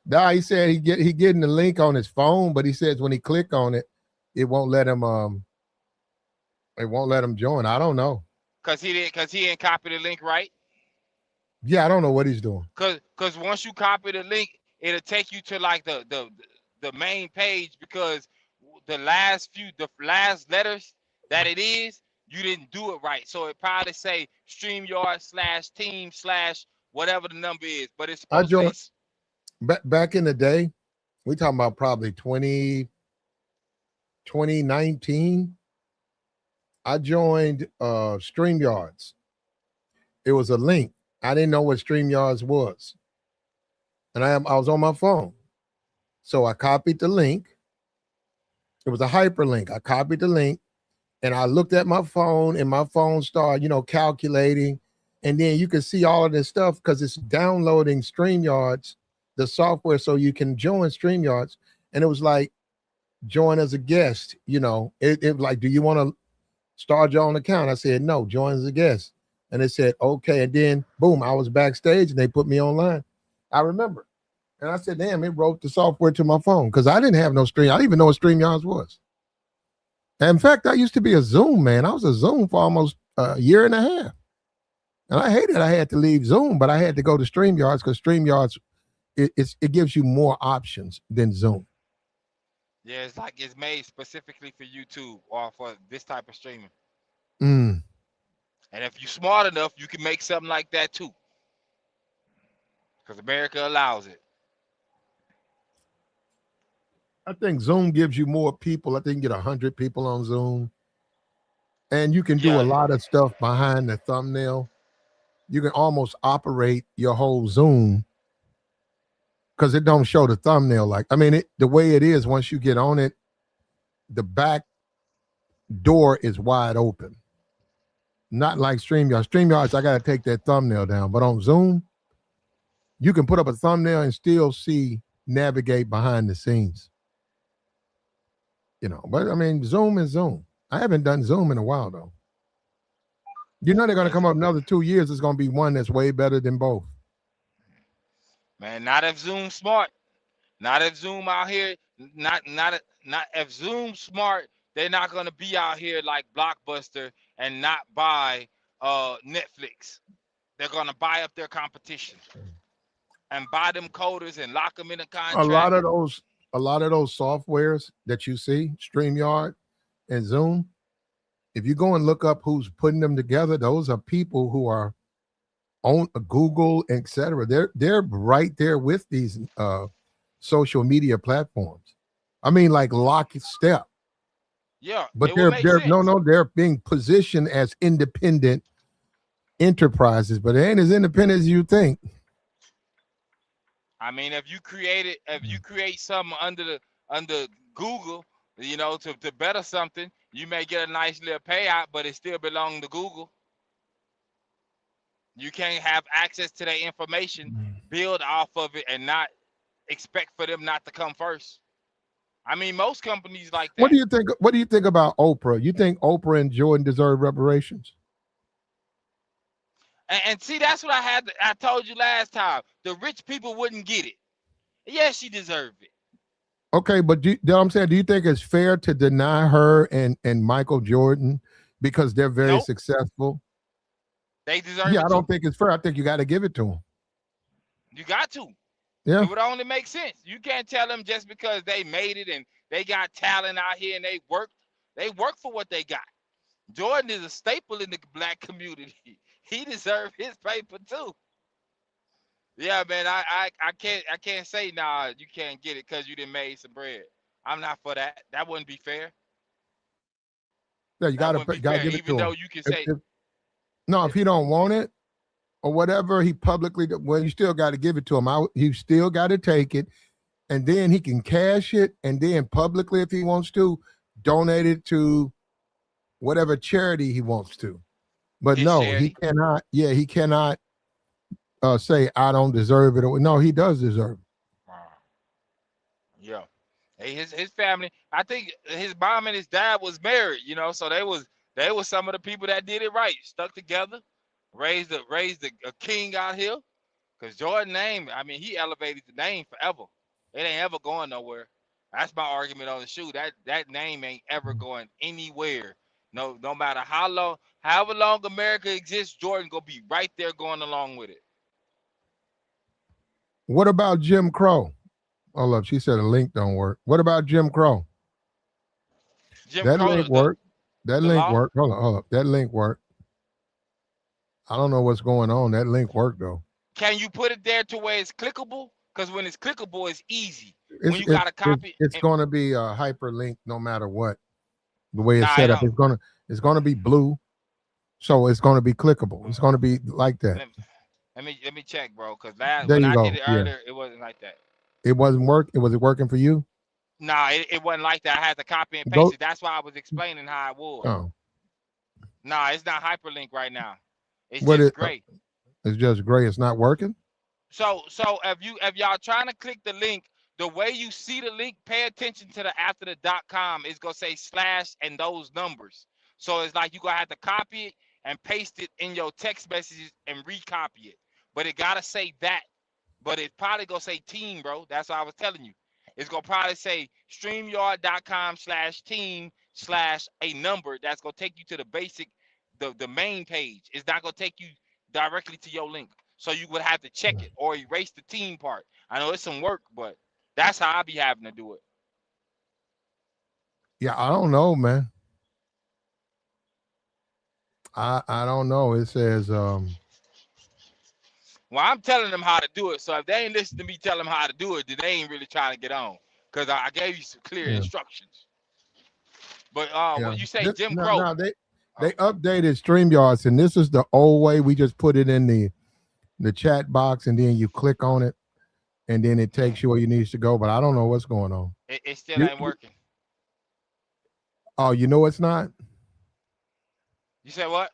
Speaker 1: Nah, he said he getting the link on his phone, but he says when he click on it, it won't let him join. I don't know.
Speaker 2: Cause he didn't copy the link right.
Speaker 1: Yeah, I don't know what he's doing.
Speaker 2: Cause once you copy the link, it'll take you to like the main page, because the last letters that it is, you didn't do it right. So it probably say StreamYard/team/ whatever the number is, but it's
Speaker 1: I
Speaker 2: supposed to
Speaker 1: joined
Speaker 2: say.
Speaker 1: back in the day. We talking about probably 2019. I joined StreamYards. It was a link. I didn't know what StreamYards was. And I was on my phone. So I copied the link. It was a hyperlink. I copied the link and I looked at my phone, and my phone started, calculating. And then you can see all of this stuff because it's downloading StreamYards, the software, so you can join StreamYards. And it was like, join as a guest. It was like, do you want to start your own account? I said, no, join as a guest. And it said, okay. And then boom, I was backstage and they put me online. I remember. And I said, damn, it wrote the software to my phone because I didn't have no stream. I didn't even know what StreamYards was. And in fact, I used to be a Zoom man. I was a Zoom for almost a year and a half. And I hated I had to leave Zoom, but I had to go to StreamYards because StreamYards, it gives you more options than Zoom.
Speaker 2: Yeah, it's like it's made specifically for YouTube or for this type of streaming.
Speaker 1: Mm.
Speaker 2: And if you're smart enough, you can make something like that too, because America allows it.
Speaker 1: I think Zoom gives you more people. I think you get 100 people on Zoom. And you can do a
Speaker 2: Yeah,
Speaker 1: lot of stuff behind the thumbnail. You can almost operate your whole Zoom because it don't show the thumbnail. The way it is, once you get on it, the back door is wide open. Not like StreamYards. StreamYards, I got to take that thumbnail down. But on Zoom, you can put up a thumbnail and still navigate behind the scenes. But Zoom is Zoom. I haven't done Zoom in a while, though. They're going to come up another 2 years. It's going to be one that's way better than both.
Speaker 2: man. Not if Zoom smart. Not if Zoom out here. Not if Zoom smart. They're not gonna be out here like Blockbuster and not buy Netflix. They're gonna buy up their competition and buy them coders and lock them in a
Speaker 1: A lot
Speaker 2: contract.
Speaker 1: of those softwares that you see, StreamYard and Zoom, if you go and look up who's putting them together, those are people who are on Google, etc. They're right there with these social media platforms. I mean, like lockstep.
Speaker 2: Yeah,
Speaker 1: But
Speaker 2: it would make sense.
Speaker 1: they're being positioned as independent enterprises, but they ain't as independent as you think.
Speaker 2: I mean, if you create something under Google, to better something, you may get a nice little payout, but it still belongs to Google. You can't have access to their information, build off of it, and not expect for them not to come first. I mean, most companies like
Speaker 1: What
Speaker 2: that.
Speaker 1: do you think? What do you think about Oprah? You think Oprah and Jordan deserve reparations?
Speaker 2: And see, that's what I told you last time. The rich people wouldn't get it. Yeah, she deserved it.
Speaker 1: Okay, but you know what I'm saying? Do you think it's fair to deny her and Michael Jordan because they're very
Speaker 2: Nope,
Speaker 1: successful?
Speaker 2: they deserve
Speaker 1: Yeah,
Speaker 2: it
Speaker 1: I
Speaker 2: too.
Speaker 1: don't think it's fair. I think you got to give it to them.
Speaker 2: You got to.
Speaker 1: Yeah.
Speaker 2: It would only make sense. You can't tell them just because they made it and they got talent out here and they work. They work for what they got. Jordan is a staple in the black community. He deserved his paper too. Yeah, man. I can't say nah. You can't get it because you didn't made some bread. I'm not for that. That wouldn't be fair.
Speaker 1: Yeah, you
Speaker 2: That
Speaker 1: got
Speaker 2: wouldn't
Speaker 1: to
Speaker 2: be
Speaker 1: got to
Speaker 2: fair.
Speaker 1: give it
Speaker 2: Even
Speaker 1: to
Speaker 2: though
Speaker 1: him.
Speaker 2: you can say
Speaker 1: No, if he don't want it or whatever, he publicly, well, you still got to give it to him. You still got to take it, and then he can cash it, and then publicly, if he wants to, donate it to whatever charity he wants to. But
Speaker 2: his
Speaker 1: no, he
Speaker 2: charity.
Speaker 1: cannot. Yeah, he cannot say I don't deserve it. No, he does deserve it.
Speaker 2: Wow. Yeah. Hey, his family. I think his mom and his dad was married. So they was some of the people that did it right, stuck together, raised a king out here. Cause Jordan name, I mean, he elevated the name forever. It ain't ever going nowhere. That's my argument on the shoe. That name ain't ever going anywhere. No matter however long America exists, Jordan gonna be right there going along with it.
Speaker 1: What about Jim Crow? Oh, look, she said a link don't work. What about Jim Crow?
Speaker 2: Jim
Speaker 1: That
Speaker 2: Crow,
Speaker 1: link worked. That
Speaker 2: the
Speaker 1: link
Speaker 2: law.
Speaker 1: worked. Hold up. That link worked. I don't know what's going on. That link worked though.
Speaker 2: Can you put it there to where it's clickable? Because when it's clickable, it's easy. When
Speaker 1: It's
Speaker 2: you
Speaker 1: it's
Speaker 2: gotta
Speaker 1: it's,
Speaker 2: copy,
Speaker 1: it's going to be a hyperlink no matter what. The way it's
Speaker 2: nah, it
Speaker 1: set up,
Speaker 2: don't.
Speaker 1: it's gonna be blue, so it's going to be clickable. It's going to be like that.
Speaker 2: Let me check, bro. Because
Speaker 1: There
Speaker 2: when
Speaker 1: you
Speaker 2: I did
Speaker 1: go.
Speaker 2: it
Speaker 1: Yeah,
Speaker 2: earlier, it wasn't like that.
Speaker 1: it wasn't work. Was it working for you?
Speaker 2: Nah, it wasn't like that. I had to copy and paste
Speaker 1: Go.
Speaker 2: it. That's why I was explaining how it was.
Speaker 1: Oh,
Speaker 2: Nah, it's not hyperlink right now. It's
Speaker 1: what
Speaker 2: just
Speaker 1: it?
Speaker 2: gray.
Speaker 1: It's just gray. It's not working.
Speaker 2: So if y'all trying to click the link, the way you see the link, pay attention to the after the .com. It's gonna say slash and those numbers. So it's like you gonna have to copy it and paste it in your text messages and recopy it. But it gotta say that. But it's probably gonna say team, bro. That's what I was telling you. It's gonna probably say streamyard.com/team/a number that's gonna take you to the basic, the main page. It's not gonna take you directly to your link. So you would have to check it or erase the team part. I know it's some work, but that's how I be having to do it.
Speaker 1: Yeah, I don't know, man. I don't know. It says
Speaker 2: Well, I'm telling them how to do it. So if they ain't listening to me tell them how to do it, then they ain't really trying to get on. Because I gave you some clear
Speaker 1: yeah.
Speaker 2: instructions. But
Speaker 1: Yeah.
Speaker 2: what you say, Jim
Speaker 1: No,
Speaker 2: Crow.
Speaker 1: no, they
Speaker 2: Oh,
Speaker 1: updated StreamYards, and this is the old way. We just put it in the chat box, and then you click on it, and then it takes you where you needs to go. But I don't know what's going on.
Speaker 2: it still ain't working.
Speaker 1: Oh, you know it's not.
Speaker 2: You said what?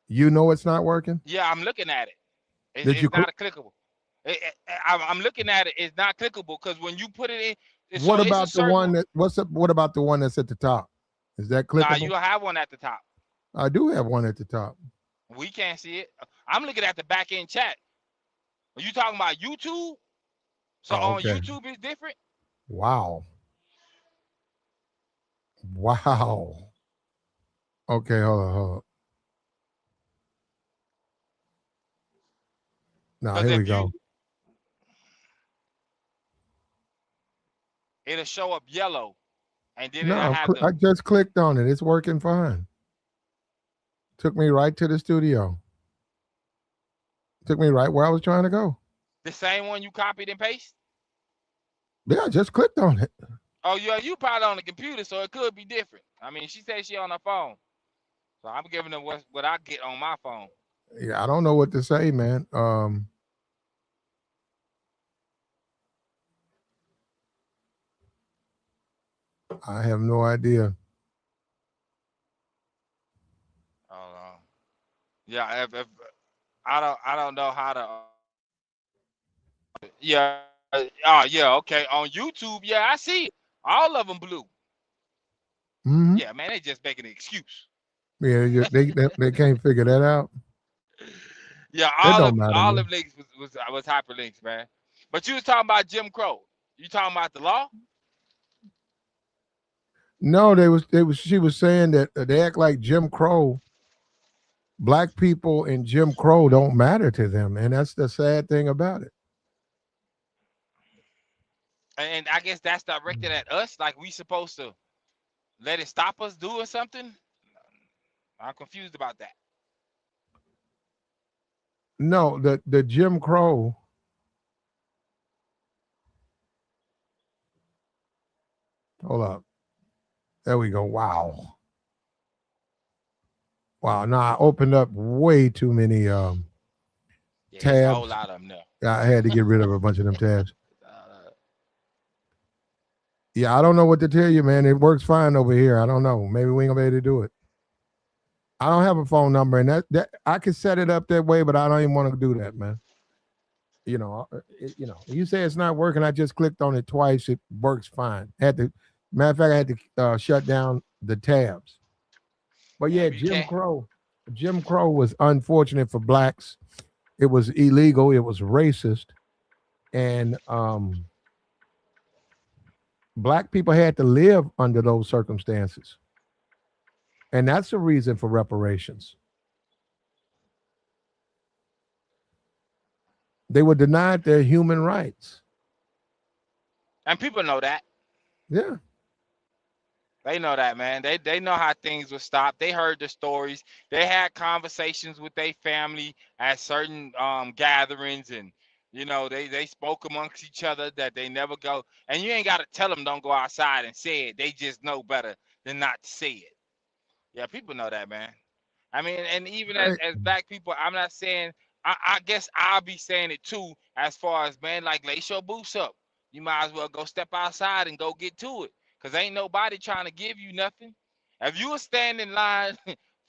Speaker 1: You know it's not working.
Speaker 2: Yeah, I'm looking at it.
Speaker 1: Did you?
Speaker 2: It's not a clickable. I'm looking at it. It's not clickable because when you put it in, so
Speaker 1: What
Speaker 2: it's a
Speaker 1: about the
Speaker 2: certain.
Speaker 1: one that? What's up? What about the one that's at the top? Is that
Speaker 2: Nah,
Speaker 1: clickable?
Speaker 2: you have one at the top.
Speaker 1: I do have one at the top.
Speaker 2: We can't see it. I'm looking at the back end chat. Are you talking about YouTube? So
Speaker 1: Oh,
Speaker 2: on
Speaker 1: okay.
Speaker 2: YouTube it's different.
Speaker 1: Wow. Wow. Okay, hold on. Now
Speaker 2: Because
Speaker 1: here we
Speaker 2: if you,
Speaker 1: go.
Speaker 2: it'll show up yellow, and then it'll
Speaker 1: No,
Speaker 2: have the.
Speaker 1: I just clicked on it. It's working fine. Took me right to the studio. Took me right where I was trying to go.
Speaker 2: The same one you copied and paste?
Speaker 1: Yeah, I just clicked on it.
Speaker 2: Oh, yeah, you probably on the computer, so it could be different. I mean, she said she on her phone, so I'm giving her what I get on my phone.
Speaker 1: Yeah, I don't know what to say, man. I have no idea.
Speaker 2: Oh, yeah. If I don't know how to. Yeah. Yeah. Okay. On YouTube, yeah, I see it. All of them blue.
Speaker 1: Hmm.
Speaker 2: Yeah, man, they just making an excuse.
Speaker 1: Yeah, they can't figure that out.
Speaker 2: Yeah,
Speaker 1: It
Speaker 2: all
Speaker 1: don't
Speaker 2: of
Speaker 1: matter,
Speaker 2: all
Speaker 1: man.
Speaker 2: of links was hyperlinks, man. But you was talking about Jim Crow. You talking about the law?
Speaker 1: No, they was she was saying that they act like Jim Crow, black people and Jim Crow don't matter to them, and that's the sad thing about it.
Speaker 2: And I guess that's directed at us, like we supposed to let it stop us doing something. I'm confused about that.
Speaker 1: No, the Jim Crow. Hold up. There we go. Wow. Wow. Now I opened up way too many
Speaker 2: Yeah, it's a whole
Speaker 1: tabs.
Speaker 2: lot of them now.
Speaker 1: I had to get rid of a bunch of them tabs.
Speaker 2: Uh,
Speaker 1: Yeah, I don't know what to tell you, man. It works fine over here. I don't know. Maybe we ain't gonna be able to do it. I don't have a phone number, and that I can set it up that way, but I don't even want to do that, man. You say it's not working. I just clicked on it twice. It works fine. Had to, matter of fact, I had to shut down the tabs. But
Speaker 2: yeah,
Speaker 1: yeah,
Speaker 2: but you can't.
Speaker 1: Jim Crow was unfortunate for blacks. It was illegal. It was racist, and black people had to live under those circumstances, and that's the reason for reparations. They were denied their human rights.
Speaker 2: And people know that.
Speaker 1: Yeah.
Speaker 2: They know that, man. They know how things were stopped. They heard the stories. They had conversations with their family at certain gatherings, and they spoke amongst each other that they never go. And you ain't got to tell them don't go outside and say it. They just know better than not to say it. Yeah, people know that, man. I mean, and even as,
Speaker 1: Hey,
Speaker 2: as black people, I'm not saying. I guess I'll be saying it too, as far as, man, like, lace your boots up. You might as well go step outside and go get to it, cause ain't nobody trying to give you nothing. If you were standing in line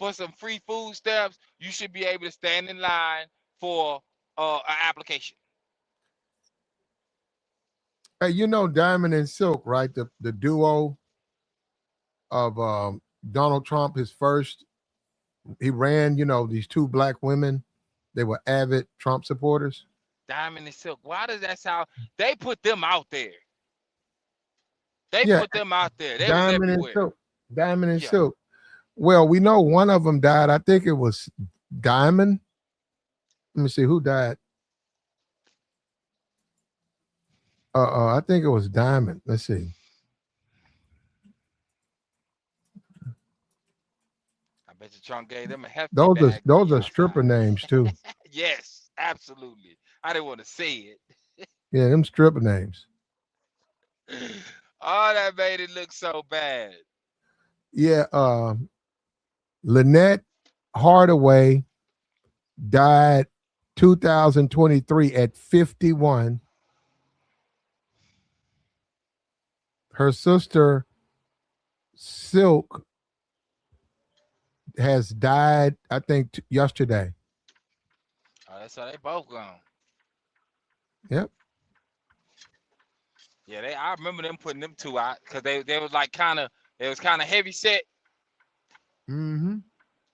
Speaker 2: for some free food stamps, you should be able to stand in line for an application.
Speaker 1: hey, Diamond and Silk, right? The duo of Donald Trump, his first, he ran, these two black women. They were avid Trump supporters.
Speaker 2: Diamond and Silk. Why does that sound? They put them out there. They
Speaker 1: Yeah,
Speaker 2: put them out there. They was
Speaker 1: Diamond and
Speaker 2: everywhere.
Speaker 1: Silk. Diamond and
Speaker 2: Yeah.
Speaker 1: Silk. Well, we know one of them died. I think it was Diamond. Let me see who died. I think it was Diamond. Let's see.
Speaker 2: I bet you Trump gave them a hefty
Speaker 1: Those are
Speaker 2: bag to
Speaker 1: those
Speaker 2: be
Speaker 1: are
Speaker 2: outside.
Speaker 1: stripper names too.
Speaker 2: Yes, absolutely. I didn't want to say it.
Speaker 1: Yeah, them stripper names.
Speaker 2: Oh, that made it look so bad.
Speaker 1: Yeah, Lynette Hardaway died 2023 at 51. Her sister Silk has died, I think, yesterday.
Speaker 2: Oh, that's how they both gone.
Speaker 1: Yep.
Speaker 2: Yeah, I remember them putting them two out because they was like kind of heavy set.
Speaker 1: Hmm.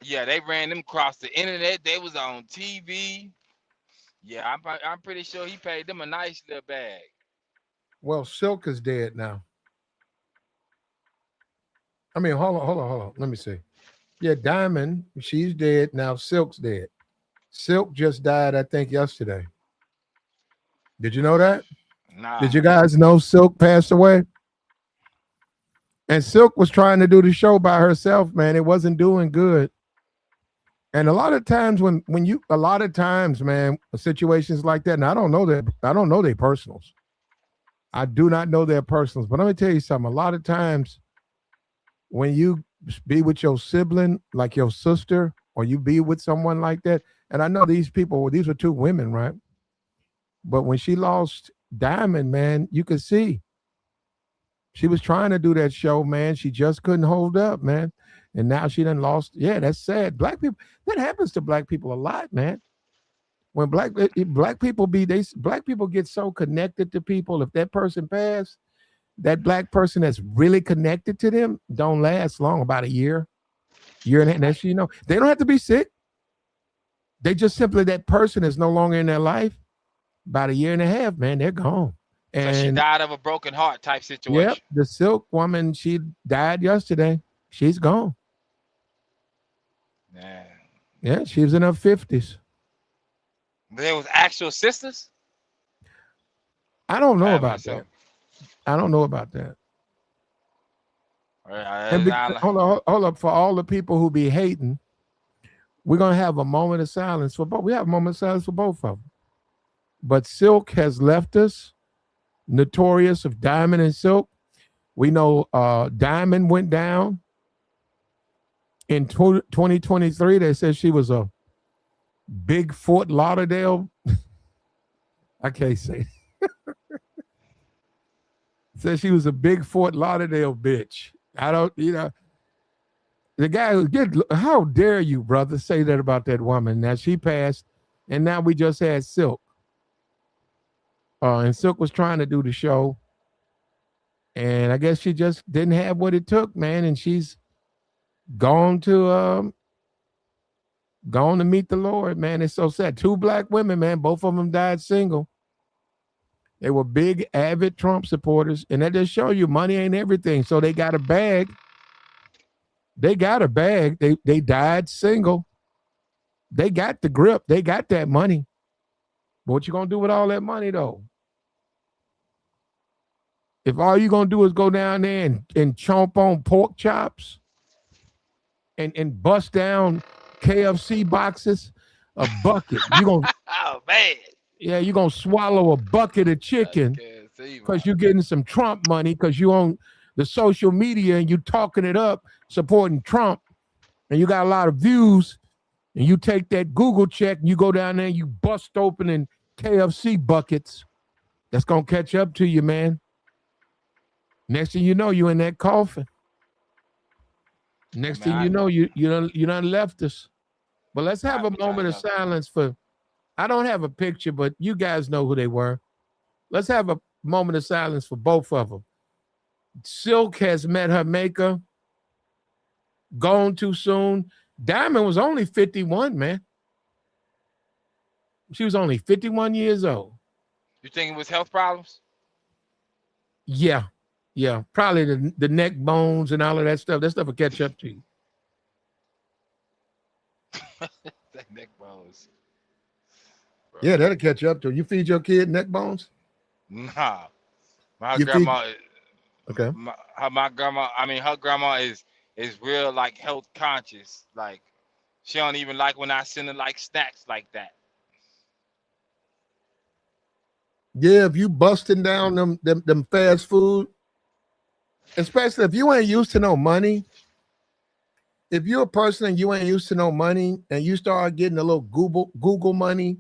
Speaker 2: Yeah, they ran them across the internet. They was on TV. Yeah, I'm pretty sure he paid them a nice little bag.
Speaker 1: Well, Silk is dead now. I mean, hold on. Let me see. Yeah, Diamond, she's dead now. Silk's dead. Silk just died, I think, yesterday. Did you know that? Did
Speaker 2: Nah.
Speaker 1: you guys know Silk passed away? And Silk was trying to do the show by herself, man. It wasn't doing good. And a lot of times a lot of times, man, situations like that, and I don't know their personals. I do not know their personals, but let me tell you something. A lot of times when you be with your sibling, like your sister, or you be with someone like that, and I know these people, these were two women, right? But when she lost Diamond, man, you could see she was trying to do that show, man. She just couldn't hold up, man. And now she done lost. Yeah, that's sad. Black people, that happens to black people a lot, man. When black people black people get so connected to people. If that person passed, that black person that's really connected to them don't last long, about a year and a half. Next thing you know, they don't have to be sick. They just simply, that person is no longer in their life. About a year and a half, man, they're gone.
Speaker 2: So she
Speaker 1: And
Speaker 2: died of a broken heart type situation.
Speaker 1: yep, the Silk woman, she died yesterday. She's gone.
Speaker 2: Man.
Speaker 1: Yeah, she was in her 50s.
Speaker 2: There was actual sisters?
Speaker 1: I don't know about that. I don't know about that. And hold up, for all the people who be hating, we're gonna have a moment of silence for both. We have a moment of silence for both of them. But Silk has left us, notorious of Diamond and Silk. We know Diamond went down in 2023. They said she was a big Fort Lauderdale. I can't say. Said she was a big Fort Lauderdale bitch. I don't, the guy who how dare you, brother, say that about that woman? Now she passed, and now we just had Silk. And Silk was trying to do the show, and I guess she just didn't have what it took, man. And she's gone to meet the Lord, man. It's so sad. Two black women, man. Both of them died single. They were big, avid Trump supporters, and that just show you money ain't everything. So they got a bag. They died single. They got the grip. They got that money. But what you gonna do with all that money, though? If all you gonna do is go down there and chomp on pork chops and bust down KFC boxes, a bucket, you gonna
Speaker 2: oh man.
Speaker 1: Yeah, you're going to swallow a bucket of chicken because you're getting some Trump money because you on the social media and you talking it up, supporting Trump, and you got a lot of views, and you take that Google check and you go down there and you bust open in KFC buckets. That's going to catch up to you, man. Next thing you know, you in that coffin. Next thing you know, you done left us. But let's have a moment of silence for... I don't have a picture, but you guys know who they were. Let's have a moment of silence for both of them. Silk has met her maker. Gone too soon. Diamond was only 51, man. She was only 51 years old.
Speaker 2: You think it was health problems?
Speaker 1: Yeah. Probably the neck bones and all of that stuff. That stuff will catch up to you.
Speaker 2: The neck bones.
Speaker 1: Yeah, that'll catch up to you. You feed your kid neck bones?
Speaker 2: Nah. My grandma her grandma is real like health conscious. Like she don't even like when I send her like snacks like that.
Speaker 1: Yeah, if you busting down them fast food, especially if you ain't used to no money. If you're a person and you ain't used to no money and you start getting a little Google money,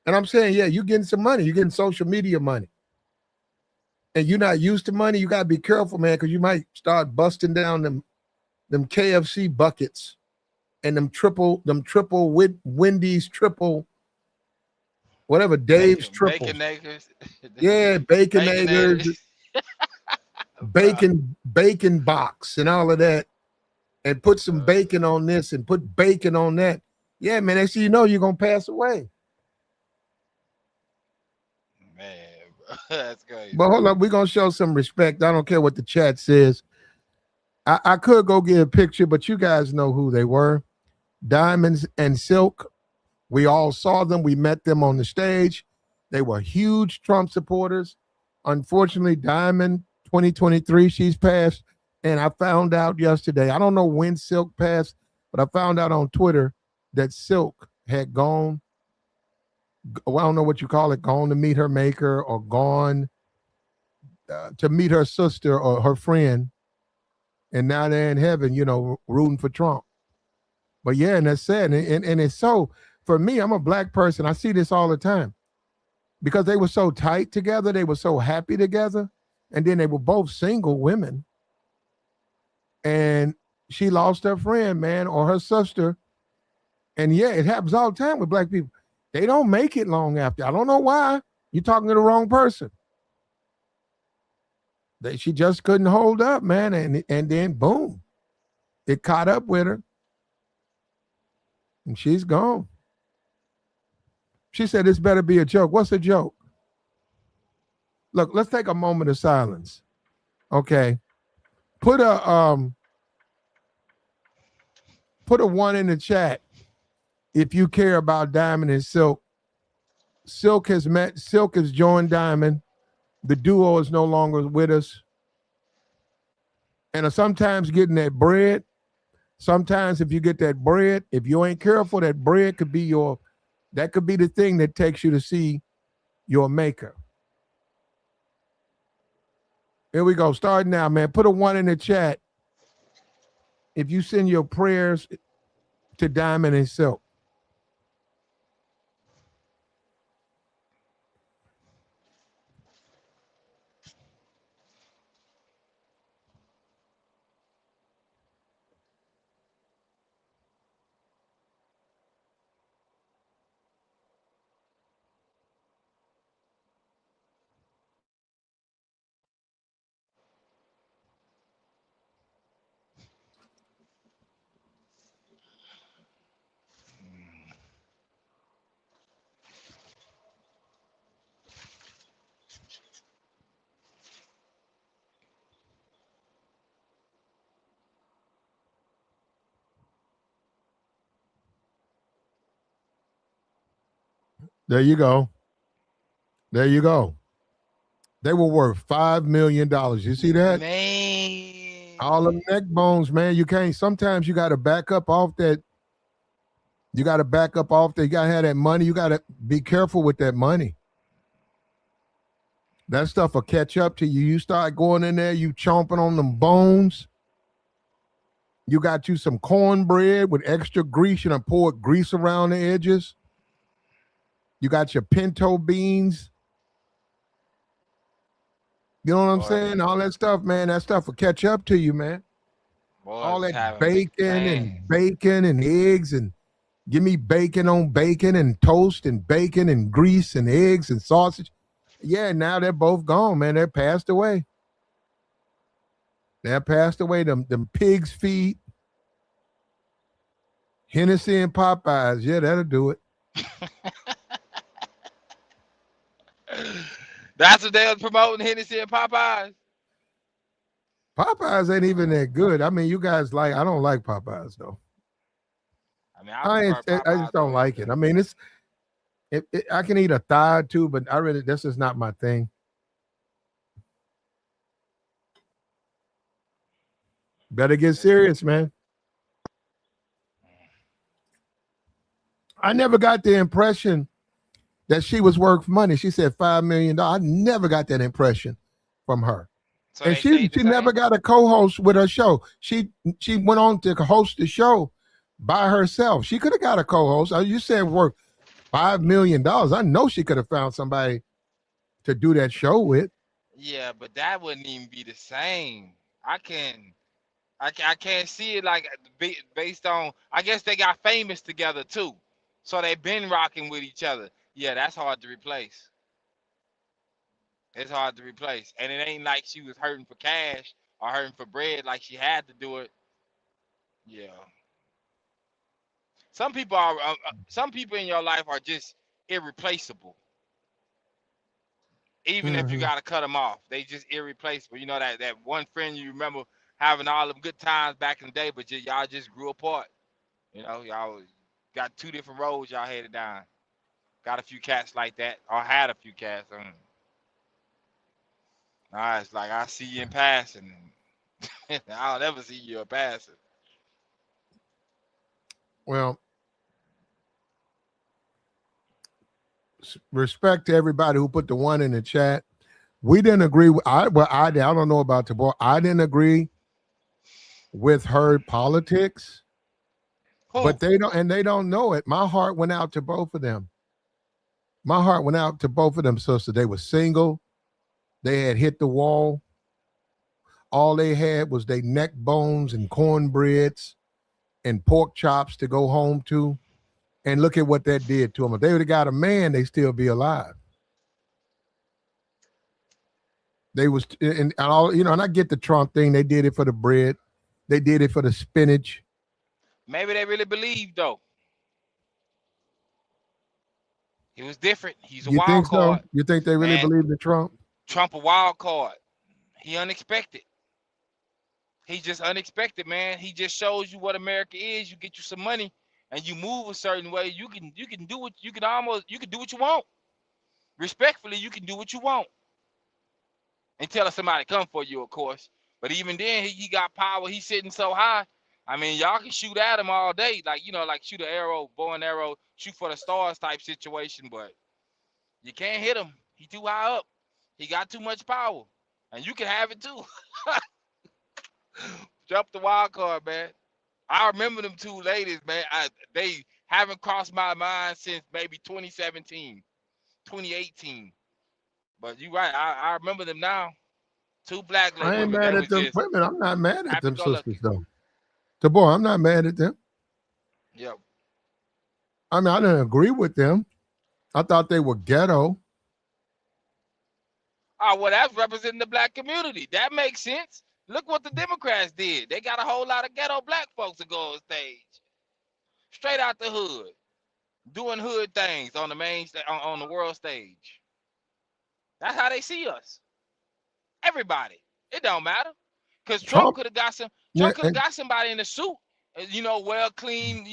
Speaker 1: and I'm saying, yeah, you're getting some money. You're getting social media money. And you're not used to money. You got to be careful, man, because you might start busting down them KFC buckets and them triple Wendy's triple, whatever, Dave's triple.
Speaker 2: Baconators.
Speaker 1: Yeah, Baconators. bacon box and all of that. And put some bacon on this and put bacon on that. Yeah, man, next thing you know, you're going to pass away.
Speaker 2: Man, that's crazy.
Speaker 1: But hold up, we're gonna show some respect. I don't care what the chat says. I could go get a picture, but you guys know who they were. Diamonds and Silk. We all saw them. We met them on the stage. They were huge Trump supporters. Unfortunately, Diamond 2023, she's passed. And I found out yesterday, I don't know when Silk passed, but I found out on Twitter that Silk had gone, well, I don't know what you call it, gone to meet her maker or gone to meet her sister or her friend, and now they're in heaven, rooting for Trump. But yeah, and that's sad. And it's so, for me, I'm a black person. I see this all the time because they were so tight together. They were so happy together. And then they were both single women. And she lost her friend, man, or her sister. And yeah, it happens all the time with black people. They don't make it long after. I don't know why. You're talking to the wrong person. She just couldn't hold up, man. And then boom, it caught up with her. And she's gone. She said, this better be a joke. What's a joke? Look, let's take a moment of silence. Okay. Put a 1 in the chat if you care about Diamond and Silk. Silk has joined Diamond. The duo is no longer with us. And sometimes getting that bread, sometimes if you get that bread, if you ain't careful, that bread could be the thing that takes you to see your maker. Here we go. Start now, man. Put a 1 in the chat if you send your prayers to Diamond and Silk. There you go. There you go. They were worth $5 million. You see that?
Speaker 2: Man.
Speaker 1: All them neck bones, man. You can't. Sometimes you got to back up off that. You got to back up off that. You got to have that money. You got to be careful with that money. That stuff will catch up to you. You start going in there, you chomping on them bones. You got you some cornbread with extra grease. You done poured grease around the edges. You got your pinto beans. You know what I'm saying? All that stuff, man. That stuff will catch up to you, man. All that bacon and eggs, and give me bacon on bacon and toast and bacon and grease and eggs and sausage. Yeah, now they're both gone, man. They're passed away. They're passed away. Them pig's feet. Hennessy and Popeyes. Yeah, that'll do it.
Speaker 2: That's what they was promoting, Hennessy and Popeyes.
Speaker 1: Popeyes ain't even that good. I mean, you guys I don't like Popeyes though.
Speaker 2: I mean, I
Speaker 1: just don't like it. I mean, I can eat a thigh too, but this is not my thing. Better get serious, man. I never got the impression that she was worth money. She said $5 million. I never got that impression from her. So and she never got a co-host with her show. She went on to host the show by herself. She could have got a co-host. You said worth $5 million. I know she could have found somebody to do that show with.
Speaker 2: Yeah, but that wouldn't even be the same. I can't see it like based on. I guess they got famous together too, so they've been rocking with each other. Yeah, that's hard to replace. It's hard to replace, and it ain't like she was hurting for cash or hurting for bread like she had to do it. Yeah. Some people in your life are just irreplaceable. Even if you gotta cut them off, they just irreplaceable. You know that one friend you remember having all them good times back in the day, but y'all just grew apart. You know, y'all got two different roads y'all headed down. Got a few cats like that, or had a few cats. It's like I see you in passing. I'll never see you in passing.
Speaker 1: Well, respect to everybody who put the 1 in the chat. We didn't agree. I don't know about Tabor. I didn't agree with her politics,
Speaker 2: Who?
Speaker 1: but they don't know it. My heart went out to both of them. My heart went out to both of them sisters. They were single. They had hit the wall. All they had was their neck bones and cornbreads and pork chops to go home to. And look at what that did to them. If they would have got a man, they still be alive. They was and all and I get the Trump thing. They did it for the bread. They did it for the spinach.
Speaker 2: Maybe they really believe though. He was different. He's a
Speaker 1: You
Speaker 2: wild
Speaker 1: think so?
Speaker 2: card,
Speaker 1: You think they really
Speaker 2: man.
Speaker 1: believe in Trump?
Speaker 2: Trump a wild card. He unexpected. He's just unexpected, man. He just shows you what America is. You get you some money and you move a certain way. You can do what you can do what you want. Respectfully, you can do what you want. Until somebody come for you, of course. But even then, he got power. He's sitting so high. I mean, y'all can shoot at him all day, like like shoot an arrow, bow and arrow, shoot for the stars type situation. But you can't hit him. He too high up. He got too much power, and you can have it too. Jump the wild card, man. I remember them two ladies, man. They haven't crossed my mind since maybe 2017, 2018. But you right. I remember them now. Two black
Speaker 1: I ain't
Speaker 2: women. They
Speaker 1: mad at
Speaker 2: was
Speaker 1: them
Speaker 2: just
Speaker 1: women. I'm not mad at
Speaker 2: happy
Speaker 1: them
Speaker 2: go lucky.
Speaker 1: sisters though. Tabor, I'm not mad at them.
Speaker 2: Yep.
Speaker 1: I mean, I didn't agree with them. I thought they were ghetto.
Speaker 2: Oh, well, that's representing the black community. That makes sense. Look what the Democrats did. They got a whole lot of ghetto black folks to go on stage. Straight out the hood. Doing hood things on the main on the world stage. That's how they see us. Everybody. It don't matter. Because Trump
Speaker 1: Trump,
Speaker 2: could have got
Speaker 1: yeah,
Speaker 2: somebody in a suit, well clean,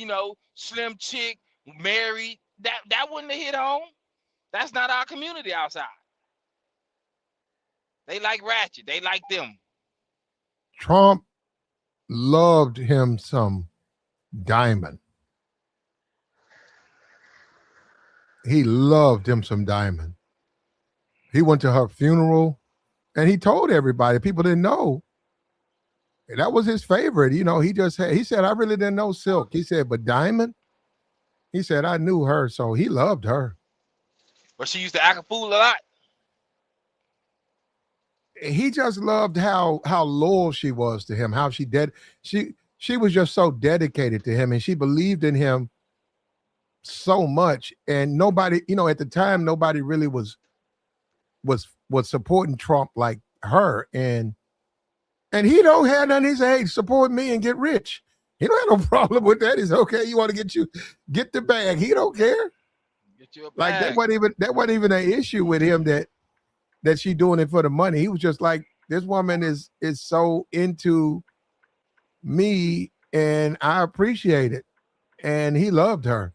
Speaker 2: slim chick, married. That wouldn't have hit home. That's not our community outside. They like ratchet. They like them.
Speaker 1: Trump loved him some Diamond. He loved him some Diamond. He went to her funeral and he told everybody. People didn't know. That was his favorite. He said, I really didn't know Silk. He said, but Diamond, he said, I knew her. So he loved her.
Speaker 2: But she used to act a fool a lot.
Speaker 1: He just loved how loyal she was to him, how she was just so dedicated to him and she believed in him so much. And nobody, at the time, nobody really was supporting Trump like her. And he don't have nothing. He said, hey, support me and get rich. He don't have no problem with that. He's okay. You want to get the bag. He don't care.
Speaker 2: Get you a bag.
Speaker 1: Like that wasn't even an issue with him that she doing it for the money. He was just like, this woman is so into me and I appreciate it. And he loved her.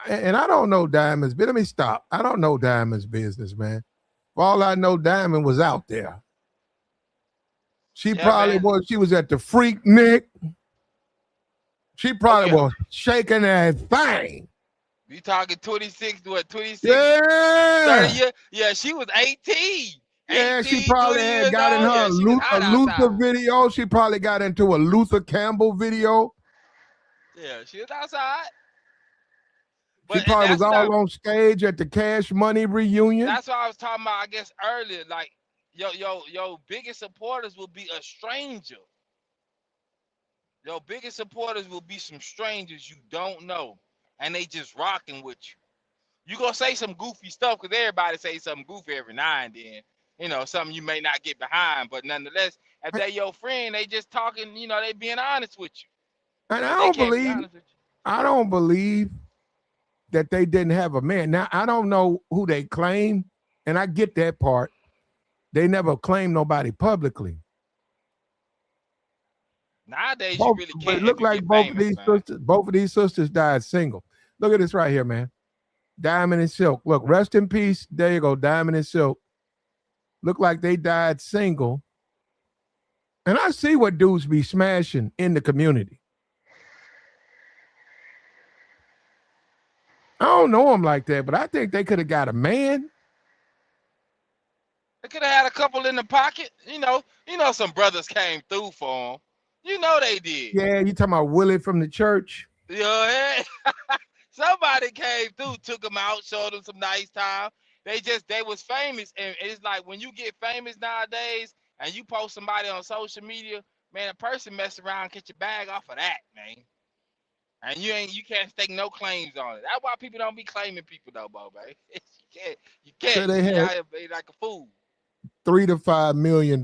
Speaker 1: And I don't know Diamond's, but let me stop. I don't know Diamond's business, man. For all I know, Diamond was out there. She probably was. She was at the Freak Nick. She probably was shaking that thing.
Speaker 2: You talking 26 to what? 26?
Speaker 1: Yeah.
Speaker 2: 30 years? Yeah, she was 18.
Speaker 1: Yeah, she probably had got in her a Luther video. She probably got into a Luther Campbell video.
Speaker 2: Yeah, she was outside.
Speaker 1: She probably was all on stage at the Cash Money reunion.
Speaker 2: That's what I was talking about, I guess, earlier. Like, your biggest supporters will be a stranger. Your biggest supporters will be some strangers you don't know, and they just rocking with you. You gonna say some goofy stuff because everybody say something goofy every now and then. Something you may not get behind, but nonetheless, if they your friend, they just talking. They being honest with you.
Speaker 1: And I don't believe that they didn't have a man. Now I don't know who they claim, and I get that part. They never claimed nobody publicly.
Speaker 2: Nowadays, you really can't.
Speaker 1: It looked like both of these sisters died single. Look at this right here, man. Diamond and Silk. Look, rest in peace. There you go, Diamond and Silk. Look like they died single. And I see what dudes be smashing in the community. I don't know them like that, but I think they could have got a man.
Speaker 2: They could have had a couple in the pocket. Some brothers came through for him. They did.
Speaker 1: Yeah, you talking about Willie from the church?
Speaker 2: Yeah, somebody came through, took them out, showed them some nice time. They was famous, and it's like when you get famous nowadays, and you post somebody on social media, man, a person mess around, and get your bag off of that, man. And you can't stake no claims on it. That's why people don't be claiming people no more, man. You
Speaker 1: So
Speaker 2: can't.
Speaker 1: they
Speaker 2: You be
Speaker 1: had
Speaker 2: out here be like a fool.
Speaker 1: $3 to $5 million.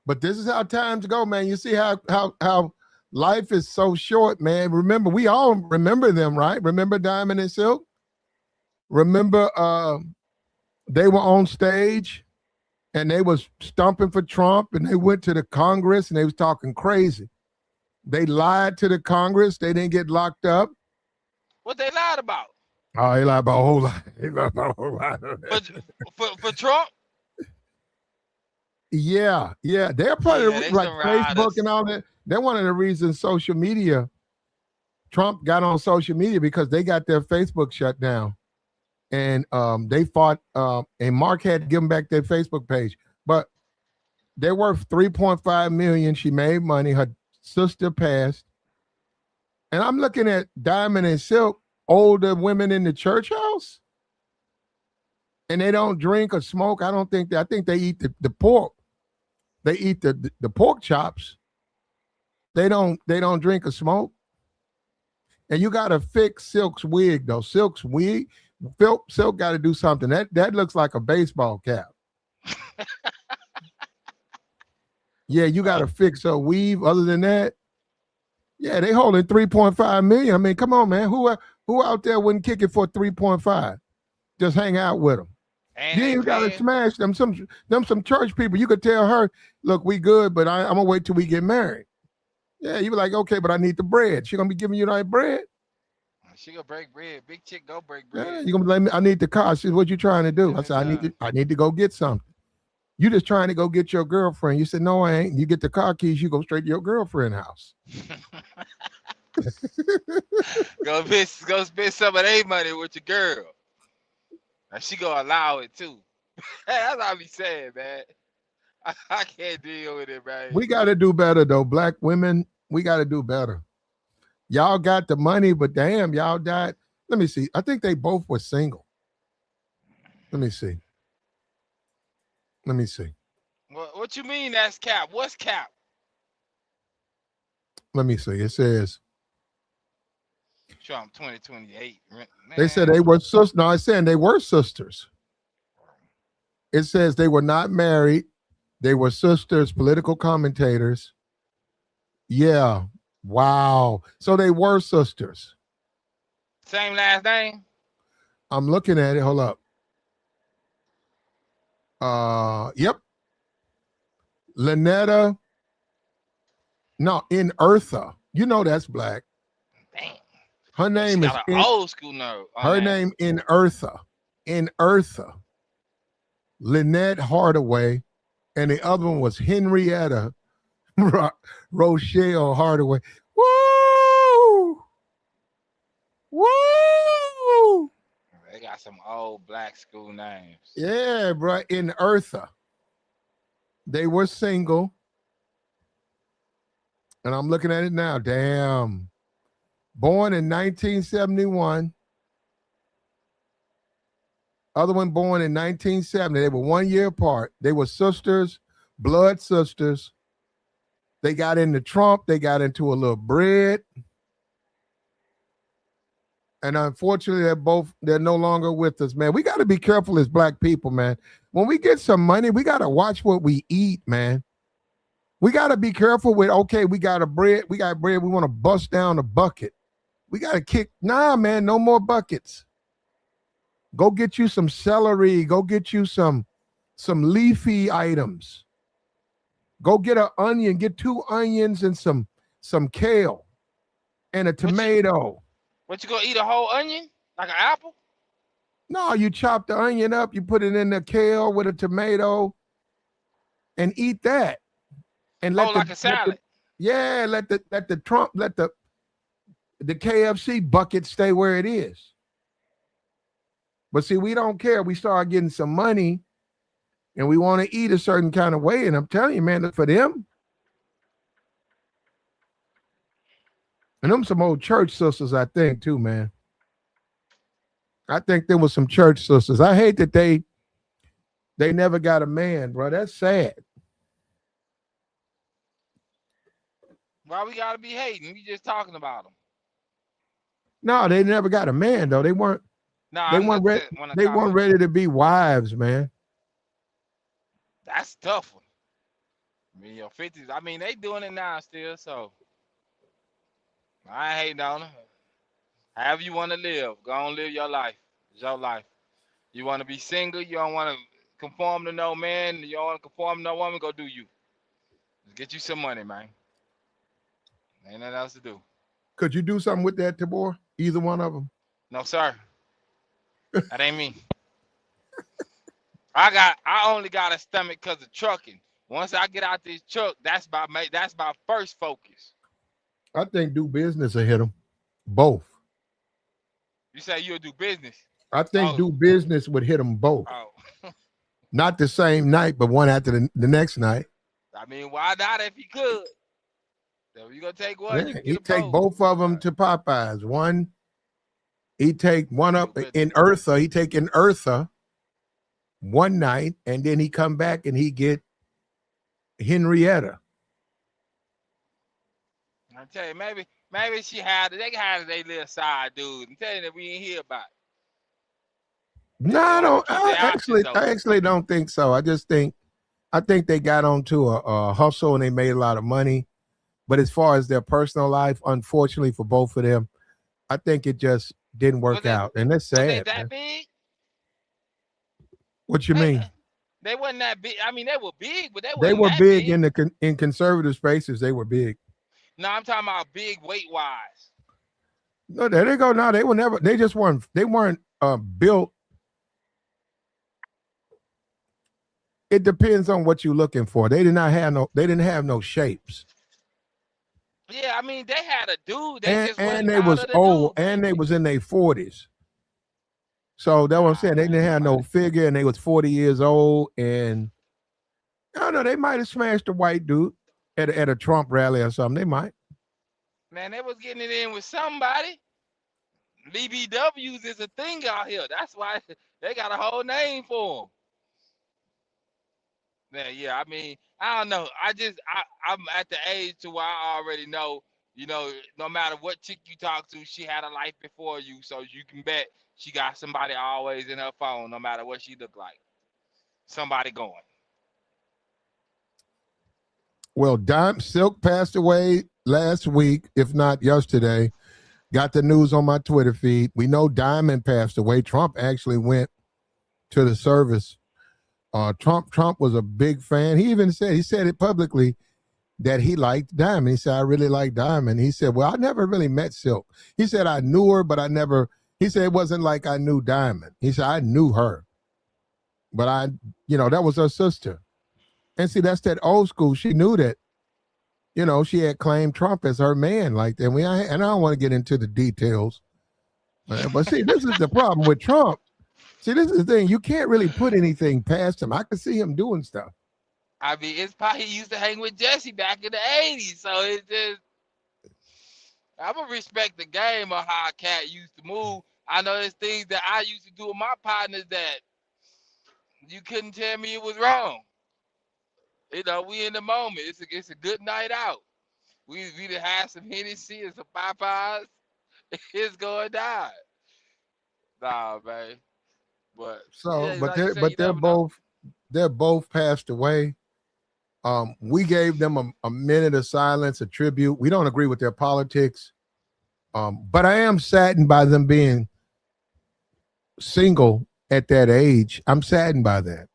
Speaker 1: But this is how times go, man. You see how life is so short, man. Remember, we all remember them, right? Remember Diamond and Silk? Remember they were on stage and they was stumping for Trump, and they went to the Congress and they was talking crazy. They lied to the Congress. They didn't get locked up.
Speaker 2: What they lied about?
Speaker 1: Oh, they lied about a whole lot. They lied about a whole lot.
Speaker 2: For Trump?
Speaker 1: Yeah. They're probably
Speaker 2: Yeah, they
Speaker 1: like
Speaker 2: some
Speaker 1: Facebook
Speaker 2: riders.
Speaker 1: and all that. They're one of the reasons social media, Trump got on social media because they got their Facebook shut down. And they fought, and Mark had to give them back their Facebook page. But they're worth $3.5 million. She made money. Her sister passed. And I'm looking at Diamond and Silk, older women in the church house. And they don't drink or smoke. I think they eat the pork. They eat the pork chops. They don't drink or smoke. And you gotta fix Silk's wig though. Silk's wig, Silk got to do something. That looks like a baseball cap. Yeah, you got to fix her weave. Other than that, yeah, they holding 3.5 million. I mean, come on, man. Who out there wouldn't kick it for 3.5? Just hang out with them.
Speaker 2: And
Speaker 1: You got to smash them. Some church people. You could tell her, look, we good, but I'm gonna wait till we get married. Yeah, you be like, okay, but I need the bread. She gonna be giving you that bread.
Speaker 2: She gonna break bread. Big chick go break bread.
Speaker 1: Yeah, you gonna let me? I need the car. She said, what you trying to do? I said, I need to go get something. You just trying to go get your girlfriend. You said, no, I ain't. You get the car keys. You go straight to your girlfriend's house.
Speaker 2: Go spend some of their money with your girl. And she gonna allow it too. That's what I be saying, man. I can't deal with it, man.
Speaker 1: We got to do better, though. Black women, we got to do better. Y'all got the money, but damn, y'all died. Let me see. I think they both were single. Let me see.
Speaker 2: What you mean that's cap? What's cap?
Speaker 1: Let me see. It says
Speaker 2: Trump 2028.
Speaker 1: they said they were sisters. No, it's saying they were sisters. It says they were not married. They were sisters, political commentators. Yeah. Wow. So they were sisters.
Speaker 2: Same last name?
Speaker 1: I'm looking at it. Hold up. Yep. Lynetta. No, in Eartha. You know that's black.
Speaker 2: Damn.
Speaker 1: Her name
Speaker 2: she
Speaker 1: is
Speaker 2: got an old school nerve.
Speaker 1: Her name in Eartha. In Eartha. Lynette Hardaway. And the other one was Henrietta Rochelle Hardaway. Woo! Woo!
Speaker 2: They got some old black school names.
Speaker 1: Yeah, bro. In Eartha. They were single. And I'm looking at it now. Damn. Born in 1971. Other one born in 1970. They were 1 year apart. They were sisters, blood sisters. They got into Trump. They got into a little bread. And unfortunately, they're no longer with us, man. We got to be careful as black people, man. When we get some money, we got to watch what we eat, man. We got to be careful with, okay, we got bread. We want to bust down a bucket. We got to kick. Nah, man, no more buckets. Go get you some celery. Go get you some leafy items. Go get an onion. Get 2 onions and some kale and a tomato.
Speaker 2: What you gonna eat, a whole onion? Like an apple?
Speaker 1: No, you chop the onion up. You put it in the kale with a tomato and eat that. And
Speaker 2: like a salad.
Speaker 1: Let the KFC bucket stay where it is. But see, we don't care. We start getting some money and we want to eat a certain kind of way. And I'm telling you, man, for them, and them some old church sisters, I think, too, man. I think there was some church sisters. I hate that they never got a man, bro. That's sad.
Speaker 2: Why we gotta be hating? We just talking about them.
Speaker 1: No, they never got a man though.
Speaker 2: No,
Speaker 1: They
Speaker 2: I'm
Speaker 1: weren't
Speaker 2: not
Speaker 1: ready.
Speaker 2: want to
Speaker 1: They weren't
Speaker 2: comment.
Speaker 1: ready to be wives, man.
Speaker 2: That's a tough one. I mean, your 50s. I mean, they doing it now still, so I ain't hating on them. However you want to live, go on live your life. It's your life. You want to be single, you don't want to conform to no man, you don't want to conform to no woman, go do you. Just get you some money, man. Ain't nothing else to do.
Speaker 1: Could you do something with that, Tabor? Either one of them?
Speaker 2: No, sir. That ain't me. I only got a stomach because of trucking. Once I get out this truck, that's my first focus.
Speaker 1: I think do business will hit them. Both.
Speaker 2: You say you'll do business.
Speaker 1: I think
Speaker 2: Oh.
Speaker 1: do business would hit them both.
Speaker 2: Oh.
Speaker 1: Not the same night, but one after the next night.
Speaker 2: I mean, why not if you could? So you gonna take one,
Speaker 1: Yeah,
Speaker 2: you can
Speaker 1: he
Speaker 2: get
Speaker 1: take both of them to Popeyes. One, he take one up in Eartha. He take in Eartha one night, and then he come back and he get Henrietta.
Speaker 2: I tell you, maybe they had their little side dude. I'm telling you that we ain't hear about it.
Speaker 1: No, I don't. I actually don't think so. I think they got onto a hustle and they made a lot of money. But as far as their personal life, unfortunately for both of them, I think it just didn't work out. And that's sad.
Speaker 2: Was they that big?
Speaker 1: What you mean?
Speaker 2: They wasn't that big. I mean, they were big, but
Speaker 1: they were big in conservative spaces. They were big.
Speaker 2: No, I'm talking about big weight wise.
Speaker 1: No, there they go. No, they were never. They just weren't. They weren't built. It depends on what you're looking for. They did not have no. They didn't have no shapes.
Speaker 2: Yeah, I mean, they had a dude.
Speaker 1: And they was old, and they was in their 40s. So that's what I'm saying. They didn't have no figure, and they was 40 years old. And I don't know, they might have smashed a white dude at a Trump rally or something. They might.
Speaker 2: Man, they was getting it in with somebody. BBWs is a thing out here. That's why they got a whole name for them. Yeah, I mean, I don't know. I'm at the age to where I already know, no matter what chick you talk to, she had a life before you. So you can bet she got somebody always in her phone, no matter what she look like. Somebody going.
Speaker 1: Well, Silk passed away last week, if not yesterday. Got the news on my Twitter feed. We know Diamond passed away. Trump actually went to the service. Trump was a big fan. He even said it publicly that he liked Diamond. He said, I really like Diamond. He said, well, I never really met Silk. He said, I knew her, but he said, it wasn't like I knew Diamond. He said, I knew her, but that was her sister. And see, that's that old school. She knew that, she had claimed Trump as her man like that. And I don't want to get into the details. But see, this is the problem with Trump. See, this is the thing. You can't really put anything past him. I could see him doing stuff.
Speaker 2: I mean, it's probably he used to hang with Jesse back in the 80s. So it's just, I'm going to respect the game of how a cat used to move. I know there's things that I used to do with my partners that you couldn't tell me it was wrong. We in the moment. It's a good night out. We done had some Hennessy and some Popeyes. It's going down. Nah, man. But
Speaker 1: they're both passed away. We gave them a minute of silence, a tribute. We don't agree with their politics. But I am saddened by them being single at that age. I'm saddened by that.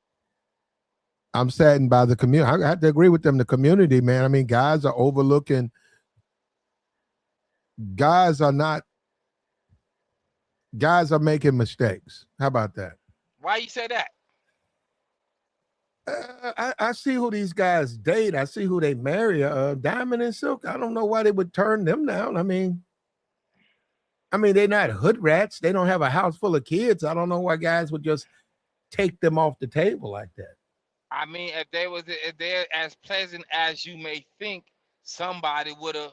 Speaker 1: I'm saddened by the community. I have to agree with them. The community, man. I mean, guys are overlooking. Guys are making mistakes. How about that?
Speaker 2: Why you say that?
Speaker 1: I see who these guys date. I see who they marry. Diamond and Silk. I don't know why they would turn them down. I mean, I mean, they're not hood rats. They don't have a house full of kids. I don't know why guys would just take them off the table like that.
Speaker 2: I mean, if they're as pleasant as you may think, somebody would have,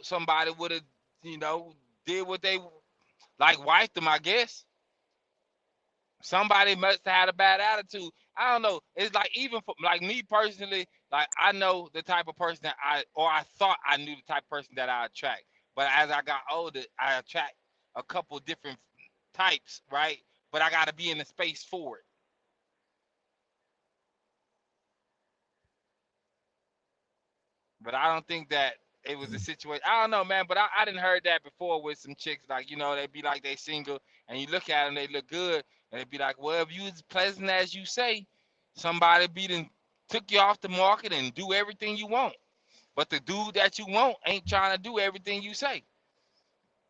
Speaker 2: somebody would have, you know, did what they like, wiped them, I guess. Somebody must have had a bad attitude. I don't know. It's like, even for like me personally, like I know the type of person that I thought I knew the type of person that I attract. But as I got older, I attract a couple different types, right? But I got to be in the space for it. But I don't think that it was a situation. I don't know, man. But I didn't heard that before with some chicks. Like, you know, they be like they single, and you look at them, they look good, and they be like, well, if you as pleasant as you say, somebody took you off the market and do everything you want. But the dude that you want ain't trying to do everything you say,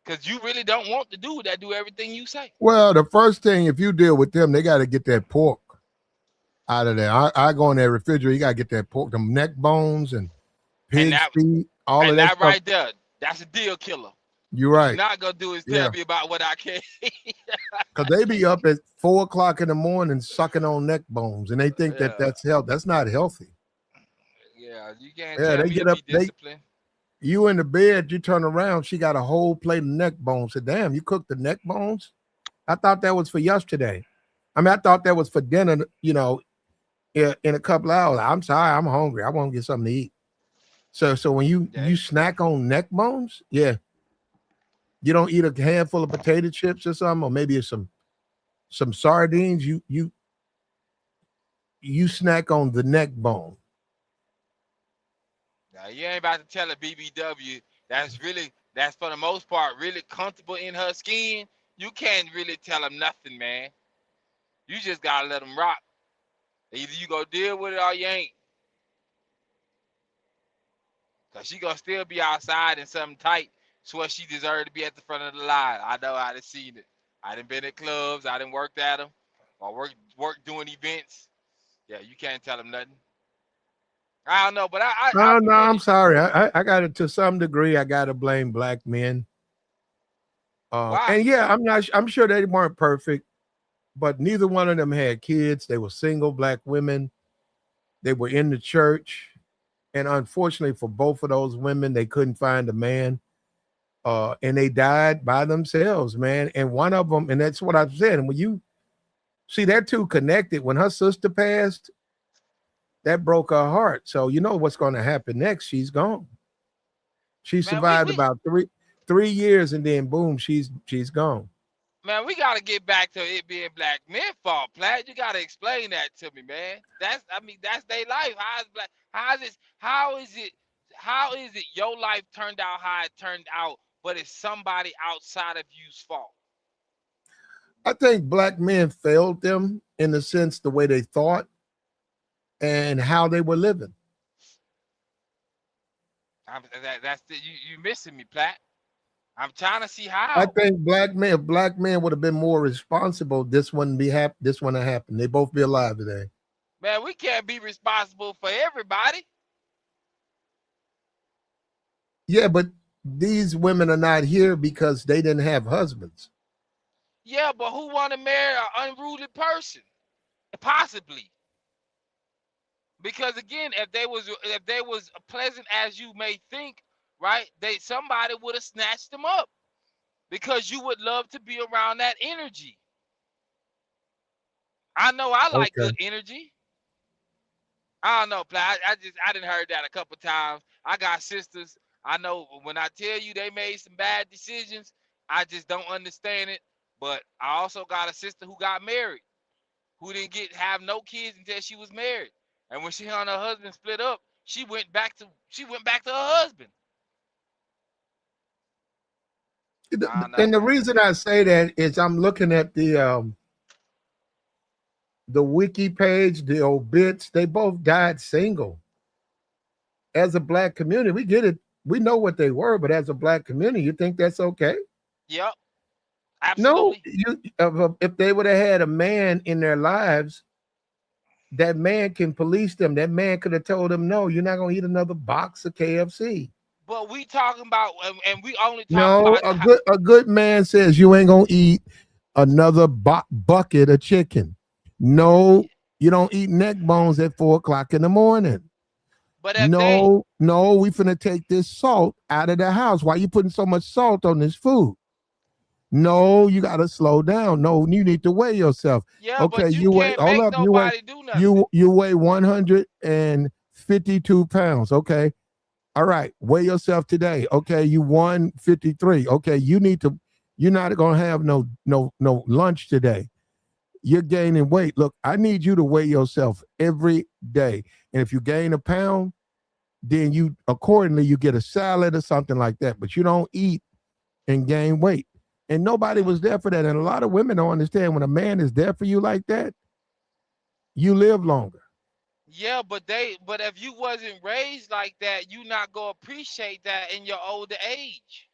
Speaker 2: because you really don't want the dude that do everything you say.
Speaker 1: Well, the first thing, if you deal with them, they got to get that pork out of there. I go in that refrigerator. You got to get that pork, them neck bones and
Speaker 2: And
Speaker 1: pig's
Speaker 2: that
Speaker 1: feet, all of
Speaker 2: and
Speaker 1: that
Speaker 2: that
Speaker 1: stuff.
Speaker 2: right there, that's a deal killer.
Speaker 1: You're
Speaker 2: What you're
Speaker 1: right.
Speaker 2: not gonna do is
Speaker 1: Yeah.
Speaker 2: tell me about what I can.
Speaker 1: Because they be up at 4 o'clock in the morning sucking on neck bones, and they think that
Speaker 2: Yeah,
Speaker 1: that's health. That's not healthy.
Speaker 2: yeah. You can't
Speaker 1: Yeah,
Speaker 2: tell
Speaker 1: they
Speaker 2: me to
Speaker 1: get up.
Speaker 2: be disciplined.
Speaker 1: You in the bed, you turn around, she got a whole plate of neck bones. Said, damn, you cooked the neck bones? I thought that was for yesterday. I mean, I thought that was for dinner, in a couple of hours. I'm sorry, I'm hungry. I want to get something to eat. So when you
Speaker 2: Yeah,
Speaker 1: you snack on neck bones, yeah, you don't eat a handful of potato chips or something, or maybe some sardines. You snack on the neck bone.
Speaker 2: now you ain't about to tell a BBW that's for the most part really comfortable in her skin. You can't really tell them nothing, man. You just gotta let them rock. Either you go deal with it or you ain't. Cause she gonna still be outside in something tight. Swear she deserved to be at the front of the line. I know, I done seen it. I done been at clubs. I done worked at them, or work doing events. Yeah, you can't tell them nothing. I don't know, but I
Speaker 1: No, no, I'm
Speaker 2: really,
Speaker 1: sorry. I got it to some degree. I got to blame black men.
Speaker 2: why?
Speaker 1: And yeah, I'm sure they weren't perfect, but neither one of them had kids. They were single black women. They were in the church, and unfortunately for both of those women, they couldn't find a man. And they died by themselves, man. And one of them, and that's what I said. And when you see, they're two connected. When her sister passed, that broke her heart. So you know what's going to happen next? She's gone. She
Speaker 2: Man,
Speaker 1: survived about three years, and then boom, she's gone.
Speaker 2: we gotta get back to it being black men fault. Platt, you gotta explain that to me, man. That's their life. How is it your life turned out how it turned out, but it's somebody outside of you's fault?
Speaker 1: I think black men failed them in the sense the way they thought and how they were living.
Speaker 2: You missing me, Platt. I'm trying to see
Speaker 1: I
Speaker 2: how.
Speaker 1: think if black men would have been more responsible, this wouldn't be this wouldn't have happened. They both be alive today.
Speaker 2: Man, we can't be responsible for everybody.
Speaker 1: Yeah, but these women are not here because they didn't have husbands.
Speaker 2: Yeah, but who want to marry an unruly person? Possibly. Because again, if they was pleasant as you may think, right? Somebody would have snatched them up because you would love to be around that energy. I know I like
Speaker 1: Okay.
Speaker 2: good energy. I don't know, Pla. I didn't heard that a couple times. I got sisters. I know when I tell you they made some bad decisions, I just don't understand it. But I also got a sister who got married, who didn't have no kids until she was married. And when she and her husband split up, she went back to her husband. I don't know,
Speaker 1: And the
Speaker 2: man.
Speaker 1: reason I say that is I'm looking at the wiki page, the obits. They both died single. As a black community, we get it. We know what they were, but as a black community, you think that's okay?
Speaker 2: Yep,
Speaker 1: No,
Speaker 2: absolutely.
Speaker 1: if they would have had a man in their lives, that man can police them. That man could have told them, no, you're not going to eat another box of KFC.
Speaker 2: But we talking about, and we only talking
Speaker 1: No,
Speaker 2: about
Speaker 1: a good man says you ain't gonna eat another bucket of chicken. No, you don't eat neck bones at 4 o'clock in the morning.
Speaker 2: but if they,
Speaker 1: No, no, we finna take this salt out of the house. Why you putting so much salt on this food? No, you gotta slow down. No, you need to weigh yourself.
Speaker 2: yeah,
Speaker 1: Okay,
Speaker 2: but you
Speaker 1: you weigh.
Speaker 2: can't
Speaker 1: Hold
Speaker 2: make
Speaker 1: up, you weigh.
Speaker 2: nobody do nothing.
Speaker 1: You weigh 152 pounds. Okay, all right. Weigh yourself today. Okay, you 153. Okay, you need to. You're not gonna have no lunch today. You're gaining weight. Look, I need you to weigh yourself every day. And if you gain a pound, then you accordingly you get a salad or something like that. But you don't eat and gain weight. And nobody
Speaker 2: Yeah.
Speaker 1: was there for that. And a lot of women don't understand when a man is there for you like that, you live longer.
Speaker 2: Yeah, but if you wasn't raised like that, you not gonna appreciate that in your older age.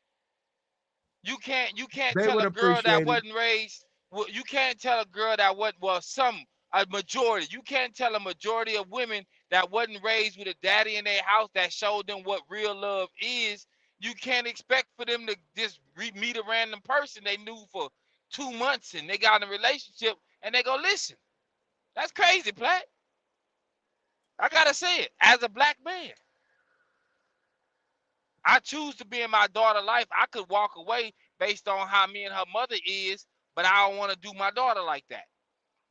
Speaker 2: You can't
Speaker 1: They
Speaker 2: tell
Speaker 1: would
Speaker 2: a girl that
Speaker 1: appreciate it.
Speaker 2: wasn't raised. Well, you can't tell a girl that what well some a majority. You can't tell a majority of women that wasn't raised with a daddy in their house that showed them what real love is. You can't expect for them to just meet a random person they knew for 2 months and they got in a relationship and they go listen. That's crazy, Platt. I gotta say it as a black man. I choose to be in my daughter's life. I could walk away based on how me and her mother is, but I don't want to do my daughter like that.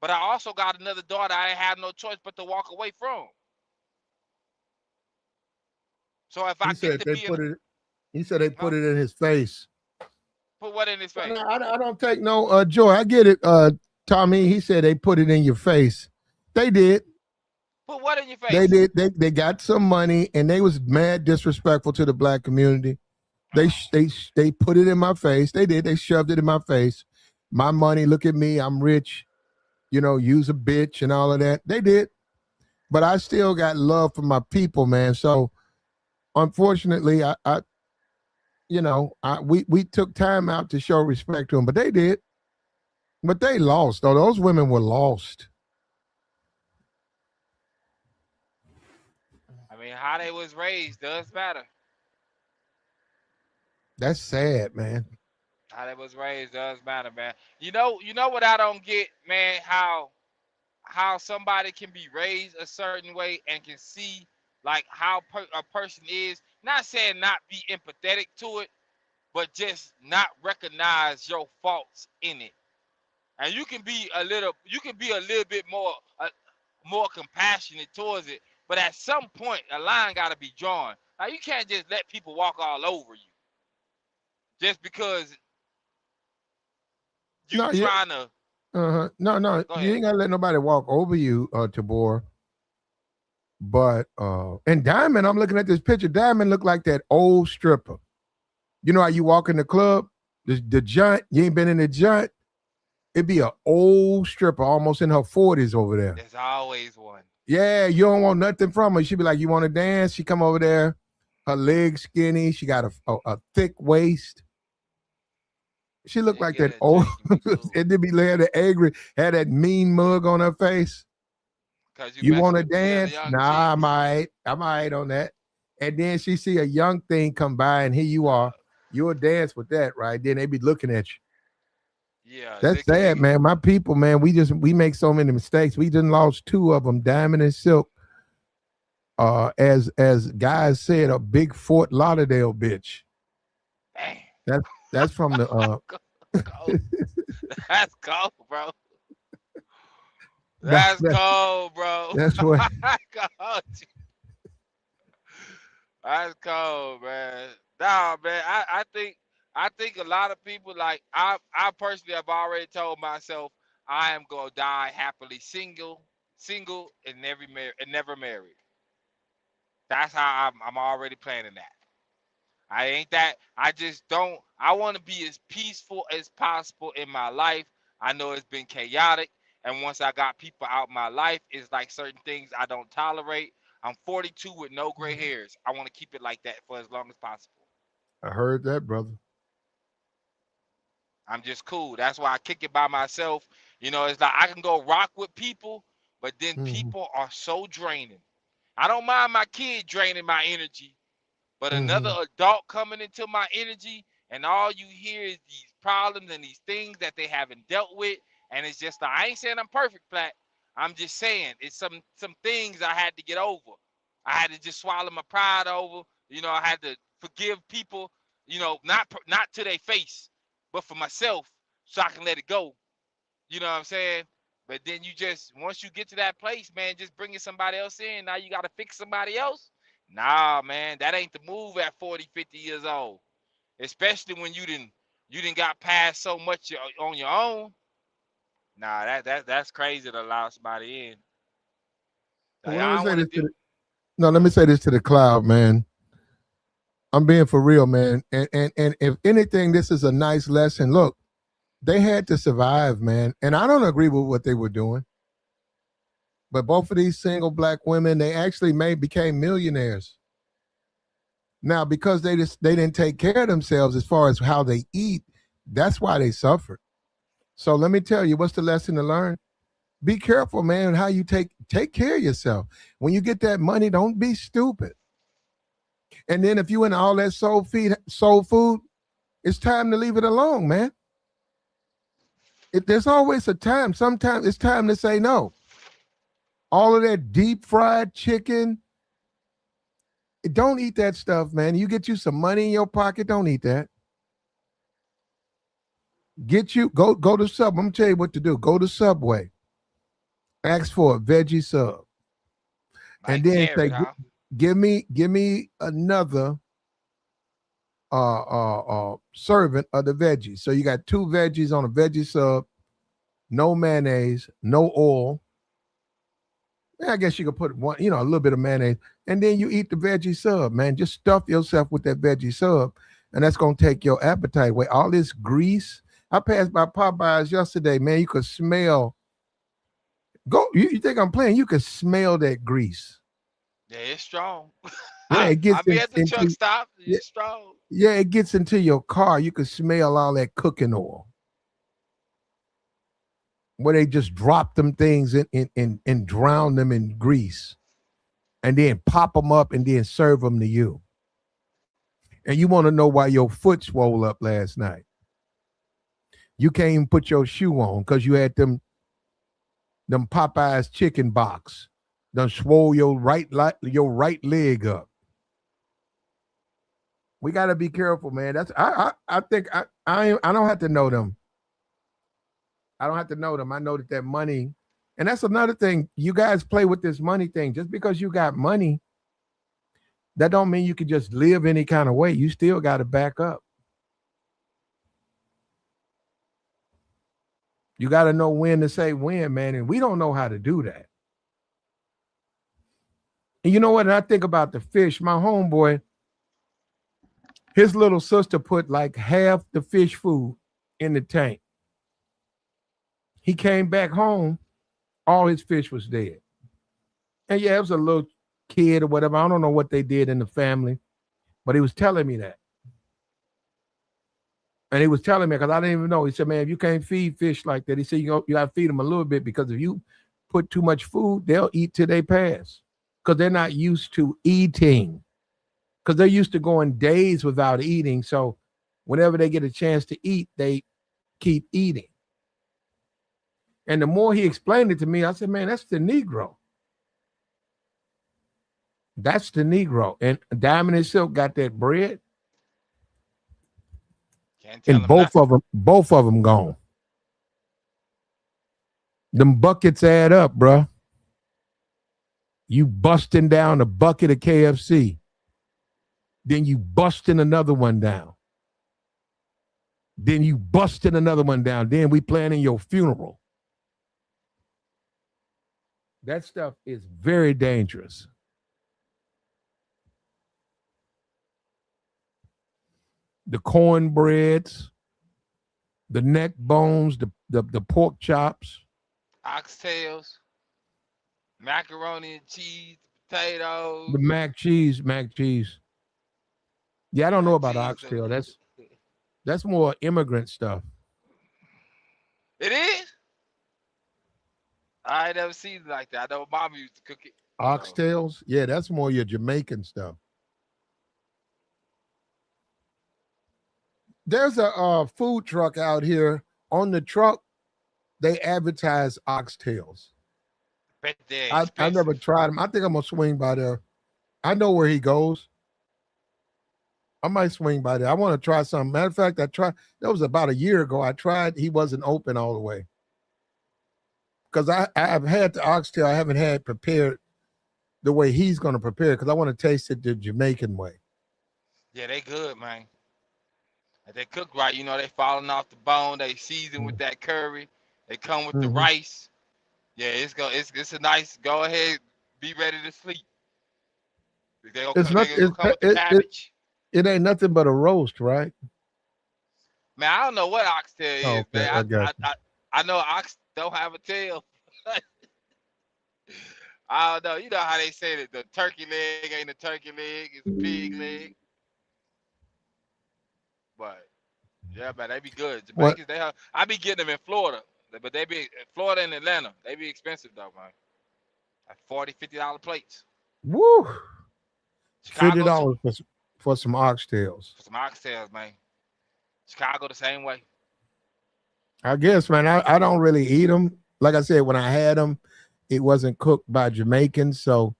Speaker 2: But I also got another daughter I have no choice but to walk away from. So if I
Speaker 1: He
Speaker 2: get
Speaker 1: said
Speaker 2: to
Speaker 1: they
Speaker 2: be in,
Speaker 1: put it. He said they
Speaker 2: huh?
Speaker 1: put it in his face.
Speaker 2: Put what in his
Speaker 1: No,
Speaker 2: face?
Speaker 1: I don't take no joy. I get it, Tommy. He said they put it in your face. They did.
Speaker 2: Put what in your
Speaker 1: They
Speaker 2: face?
Speaker 1: did. They got some money and they was mad disrespectful to the black community. They put it in my face. They did. They shoved it in my face. My money. Look at me. I'm rich. You know, use a bitch and all of that. They did. But I still got love for my people, man. So unfortunately, I we took time out to show respect to them, but they did. But they lost, though. Those women were lost.
Speaker 2: I mean, how they was raised does matter.
Speaker 1: That's sad, man.
Speaker 2: How they was raised does matter, man. You know what I don't get, man? How somebody can be raised a certain way and can see like how a person is. Not saying not be empathetic to it, but just not recognize your faults in it. And you can be a little bit more compassionate towards it. But at some point, a line got to be drawn. Now you can't just let people walk all over you just because you
Speaker 1: No, you
Speaker 2: trying to.
Speaker 1: no,
Speaker 2: Go
Speaker 1: you
Speaker 2: ahead.
Speaker 1: ain't gotta let nobody walk over you, Tabor. But and Diamond, I'm looking at this picture. Diamond looked like that old stripper. You know how you walk in the club, the joint, you ain't been in the joint. It'd be an old stripper, almost in her 40s over there.
Speaker 2: There's always one.
Speaker 1: Yeah, you don't want nothing from her. She'd be like, "You want to dance?" She come over there, her legs skinny. She got a thick waist. She looked
Speaker 2: And
Speaker 1: like
Speaker 2: get
Speaker 1: that
Speaker 2: a
Speaker 1: old,
Speaker 2: drink and be cool.
Speaker 1: and then be had that angry, had that mean mug on her face.
Speaker 2: Cause you
Speaker 1: You want
Speaker 2: messing
Speaker 1: to
Speaker 2: with the
Speaker 1: dance?
Speaker 2: young
Speaker 1: Nah,
Speaker 2: chicks.
Speaker 1: I'm all right on that. And then she see a young thing come by, and here you are.
Speaker 2: Uh,
Speaker 1: You'll dance with that, right? Then they be looking at you.
Speaker 2: yeah,
Speaker 1: That's
Speaker 2: looking
Speaker 1: sad,
Speaker 2: at
Speaker 1: man. My people, man, we make so many mistakes. We just lost two of them, Diamond and Silk. As guys said, a big Fort Lauderdale bitch.
Speaker 2: damn.
Speaker 1: That that's from the
Speaker 2: Cold. That's cold, bro.
Speaker 1: that,
Speaker 2: That's
Speaker 1: that
Speaker 2: cold, bro.
Speaker 1: that's what
Speaker 2: Cold. That's cold, man. Nah, man. I think a lot of people like I personally have already told myself I am gonna die happily single and never married. That's how I'm already planning that. I ain't that. I just don't. I want to be as peaceful as possible in my life. I know it's been chaotic, and once I got people out my life, it's like certain things I don't tolerate. I'm 42 with no gray hairs. I want to keep it like that for as long as possible.
Speaker 1: I heard that, brother.
Speaker 2: I'm just cool. That's why I kick it by myself. It's like I can go rock with people, but then
Speaker 1: Hmm.
Speaker 2: people are so draining. I don't mind my kid draining my energy, But another
Speaker 1: Mm-hmm.
Speaker 2: adult coming into my energy, and all you hear is these problems and these things that they haven't dealt with, and it's just I ain't saying I'm perfect, Plat. I'm just saying it's some things I had to get over. I had to just swallow my pride over. You know, I had to forgive people. You know, not to their face, but for myself, so I can let it go. You know what I'm saying? But then you just once you get to that place, man, just bringing somebody else in. Now you got to fix somebody else. Nah, man, that ain't the move at 40, 50 years old. Especially when you didn't got past so much on your own. Nah, that's crazy to allow somebody in. Like,
Speaker 1: Well, let me
Speaker 2: I don't
Speaker 1: say
Speaker 2: want to
Speaker 1: this
Speaker 2: do.
Speaker 1: no, let me say this to the cloud, man. I'm being for real, man. And if anything, this is a nice lesson. Look, they had to survive, man. And I don't agree with what they were doing. But both of these single black women, they actually became millionaires. Now, because they didn't take care of themselves as far as how they eat, that's why they suffered. So let me tell you, what's the lesson to learn? Be careful, man, how you take care of yourself. When you get that money, don't be stupid. And then if you in all that soul food, it's time to leave it alone, man. There's always a time. Sometimes it's time to say no. All of that deep fried chicken, don't eat that stuff, man. You get you some money in your pocket, don't eat that. Go to Subway. I'm gonna tell you what to do. Go to Subway, ask for a veggie sub, and
Speaker 2: Mike
Speaker 1: then say,
Speaker 2: Jared, huh?
Speaker 1: give me another servant of the veggies. So you got two veggies on a veggie sub, no mayonnaise, no oil. Yeah, I guess you could put one, a little bit of mayonnaise, and then you eat the veggie sub, man. Just stuff yourself with that veggie sub, and that's gonna take your appetite away. All this grease. I passed by Popeyes yesterday, man. You could smell. You think I'm playing? You could smell that grease.
Speaker 2: Yeah, it's strong.
Speaker 1: Yeah, it
Speaker 2: I
Speaker 1: gets
Speaker 2: be at the truck
Speaker 1: into
Speaker 2: stop.
Speaker 1: yeah,
Speaker 2: It's strong.
Speaker 1: yeah, it gets into your car. You could smell all that cooking oil. Where they just drop them things and drown them in grease and then pop them up and then serve them to you. And you want to know why your foot swole up last night. You can't even put your shoe on because you had them Popeyes chicken box. Done swole your right leg up. We got to be careful, man. I think I don't have to know them. I don't have to know them. I know that money, and that's another thing. You guys play with this money thing. Just because you got money, that don't mean you can just live any kind of way. You still got to back up. You got to know when to say when, man. And we don't know how to do that. And you know what? And I think about the fish. My homeboy, his little sister put like half the fish food in the tank. He came back home, all his fish was dead. And yeah, it was a little kid or whatever. I don't know what they did in the family, but he was telling me that. And he was telling me because I didn't even know. He said, "Man, if you can't feed fish like that," he said, you got to feed them a little bit because if you put too much food, they'll eat till they pass because they're not used to eating because they're used to going days without eating. So whenever they get a chance to eat, they keep eating. And the more he explained it to me, I said, "Man, that's the Negro. That's the Negro." And Diamond and Silk got that bread,
Speaker 2: Can't tell
Speaker 1: and
Speaker 2: him nothing.
Speaker 1: both of them gone. Them buckets add up, bruh. You busting down a bucket of KFC, then you busting another one down. Then you busting another one down. Then we planning your funeral. That stuff is very dangerous. The cornbreads, the neck bones, the pork chops,
Speaker 2: Oxtails, macaroni and cheese,
Speaker 1: the
Speaker 2: potatoes,
Speaker 1: mac cheese. Yeah, I don't know
Speaker 2: mac
Speaker 1: about
Speaker 2: cheese.
Speaker 1: oxtail. That's more immigrant stuff.
Speaker 2: It is. I ain't never seen it like that. I know mom used to cook it. So
Speaker 1: Oxtails, yeah, that's more your Jamaican stuff. There's a food truck out here. On the truck, they advertise oxtails.
Speaker 2: Bet they're
Speaker 1: I never
Speaker 2: expensive.
Speaker 1: tried them. I think I'm gonna swing by there. I know where he goes. I might swing by there. I want to try something. Matter of fact, I tried. That was about a year ago. I tried. He wasn't open all the way because I've had the oxtail. I haven't had prepared the way he's going to prepare because I want to taste it the Jamaican way.
Speaker 2: Yeah, they good, man. If they cook right, you know, they falling off the bone. They season with that curry. They come with the
Speaker 1: Mm-hmm.
Speaker 2: rice. Yeah, it's a nice. Go ahead, be ready to sleep. They gonna
Speaker 1: It's
Speaker 2: come.
Speaker 1: not.
Speaker 2: They gonna come with the
Speaker 1: It, it,
Speaker 2: cabbage.
Speaker 1: it ain't nothing but a roast, right?
Speaker 2: Man, I don't know what oxtail
Speaker 1: Oh,
Speaker 2: is,
Speaker 1: okay,
Speaker 2: man.
Speaker 1: I got you.
Speaker 2: I know ox don't have a tail. I don't know. You know how they say that the turkey leg ain't a turkey leg, it's a pig leg. But yeah, man, they be good.
Speaker 1: What?
Speaker 2: Jamaicans, they have. I be getting them in Florida, but they be Florida and Atlanta. They be expensive though, man. Like $40, $50 plates.
Speaker 1: Woo! $50
Speaker 2: Chicago too.
Speaker 1: for some oxtails.
Speaker 2: For some oxtails, man. Chicago the same way.
Speaker 1: I guess, man. I don't really eat them. Like I said, when I had them, it wasn't cooked by Jamaicans, so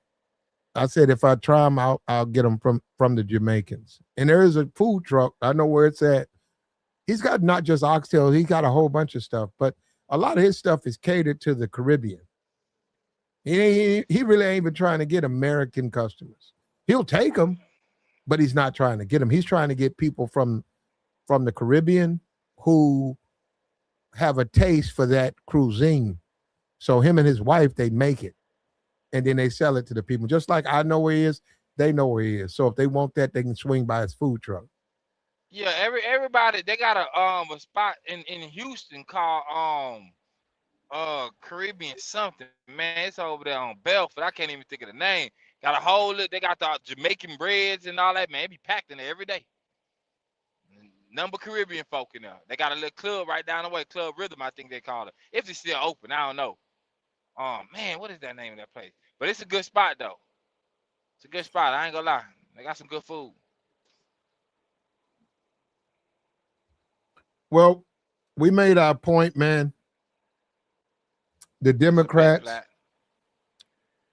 Speaker 1: I said if I try them, I'll get them from the Jamaicans. And there is a food truck. I know where it's at. He's got not just oxtails. He's got a whole bunch of stuff, but a lot of his stuff is catered to the Caribbean. He really ain't even trying to get American customers. He'll take them, but he's not trying to get them. He's trying to get people from the Caribbean who have a taste for that cuisine. So him and his wife, they make it, and then they sell it to the people. Just like I know where he is, they know where he is. So if they want that, they can swing by his food truck.
Speaker 2: Yeah, everybody they got a spot in Houston called Caribbean something. Man, it's over there on Belford. I can't even think of the name. Got a whole they got the Jamaican breads and all that, man. It be packed in there every day. Number Caribbean folk in there. They got a little club right down the way, Club Rhythm, I think they call it. If it's still open, I don't know. Man, what is that name of that place? But it's a good spot though. It's a good spot. I ain't gonna lie. They got some good food.
Speaker 1: Well, we made our point, man. The Democrats,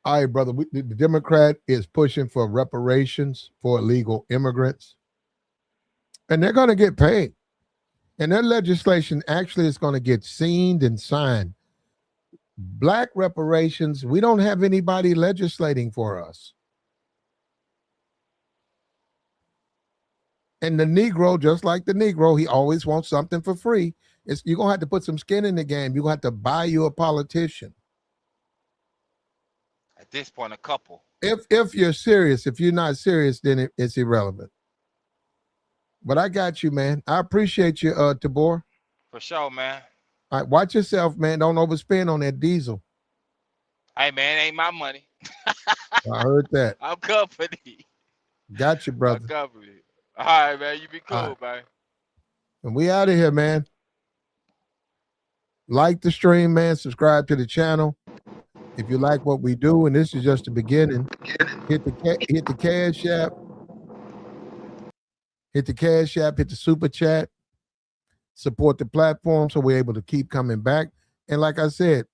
Speaker 1: all right, brother. The Democrat is pushing for reparations for illegal immigrants, and they're going to get paid. And their legislation actually is going to get seen and signed. Black reparations, we don't have anybody legislating for us. And the Negro, just like the Negro, he always wants something for free. You're going to have to put some skin in the game. You're going to have to buy you a politician.
Speaker 2: At this point, a couple.
Speaker 1: If you're serious, if you're not serious, then it's irrelevant. But I got you, man. I appreciate you, Tabor.
Speaker 2: For sure, man.
Speaker 1: All right, watch yourself, man. Don't overspend on that diesel.
Speaker 2: Hey, man, ain't my money.
Speaker 1: I heard that.
Speaker 2: I'm company.
Speaker 1: Got you, brother.
Speaker 2: I'm company. All right, man. You be cool, man.
Speaker 1: And we out of here, man. Like the stream, man. Subscribe to the channel. If you like what we do, and this is just the beginning, hit the Cash App. Hit the Cash App, hit the Super Chat. Support the platform so we're able to keep coming back. And like I said,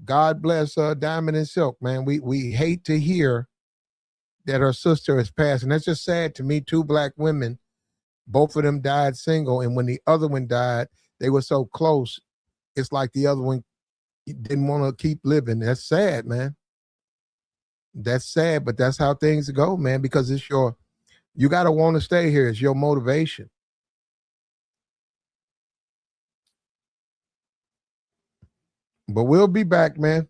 Speaker 1: God bless Diamond and Silk, man. We hate to hear that her sister has passed. And that's just sad to me. 2 black women, both of them died single. And when the other one died, they were so close. It's like the other one didn't want to keep living. That's sad, man. That's sad, but that's how things go, man, because you got to want to stay here. It's your motivation. But we'll be back, man.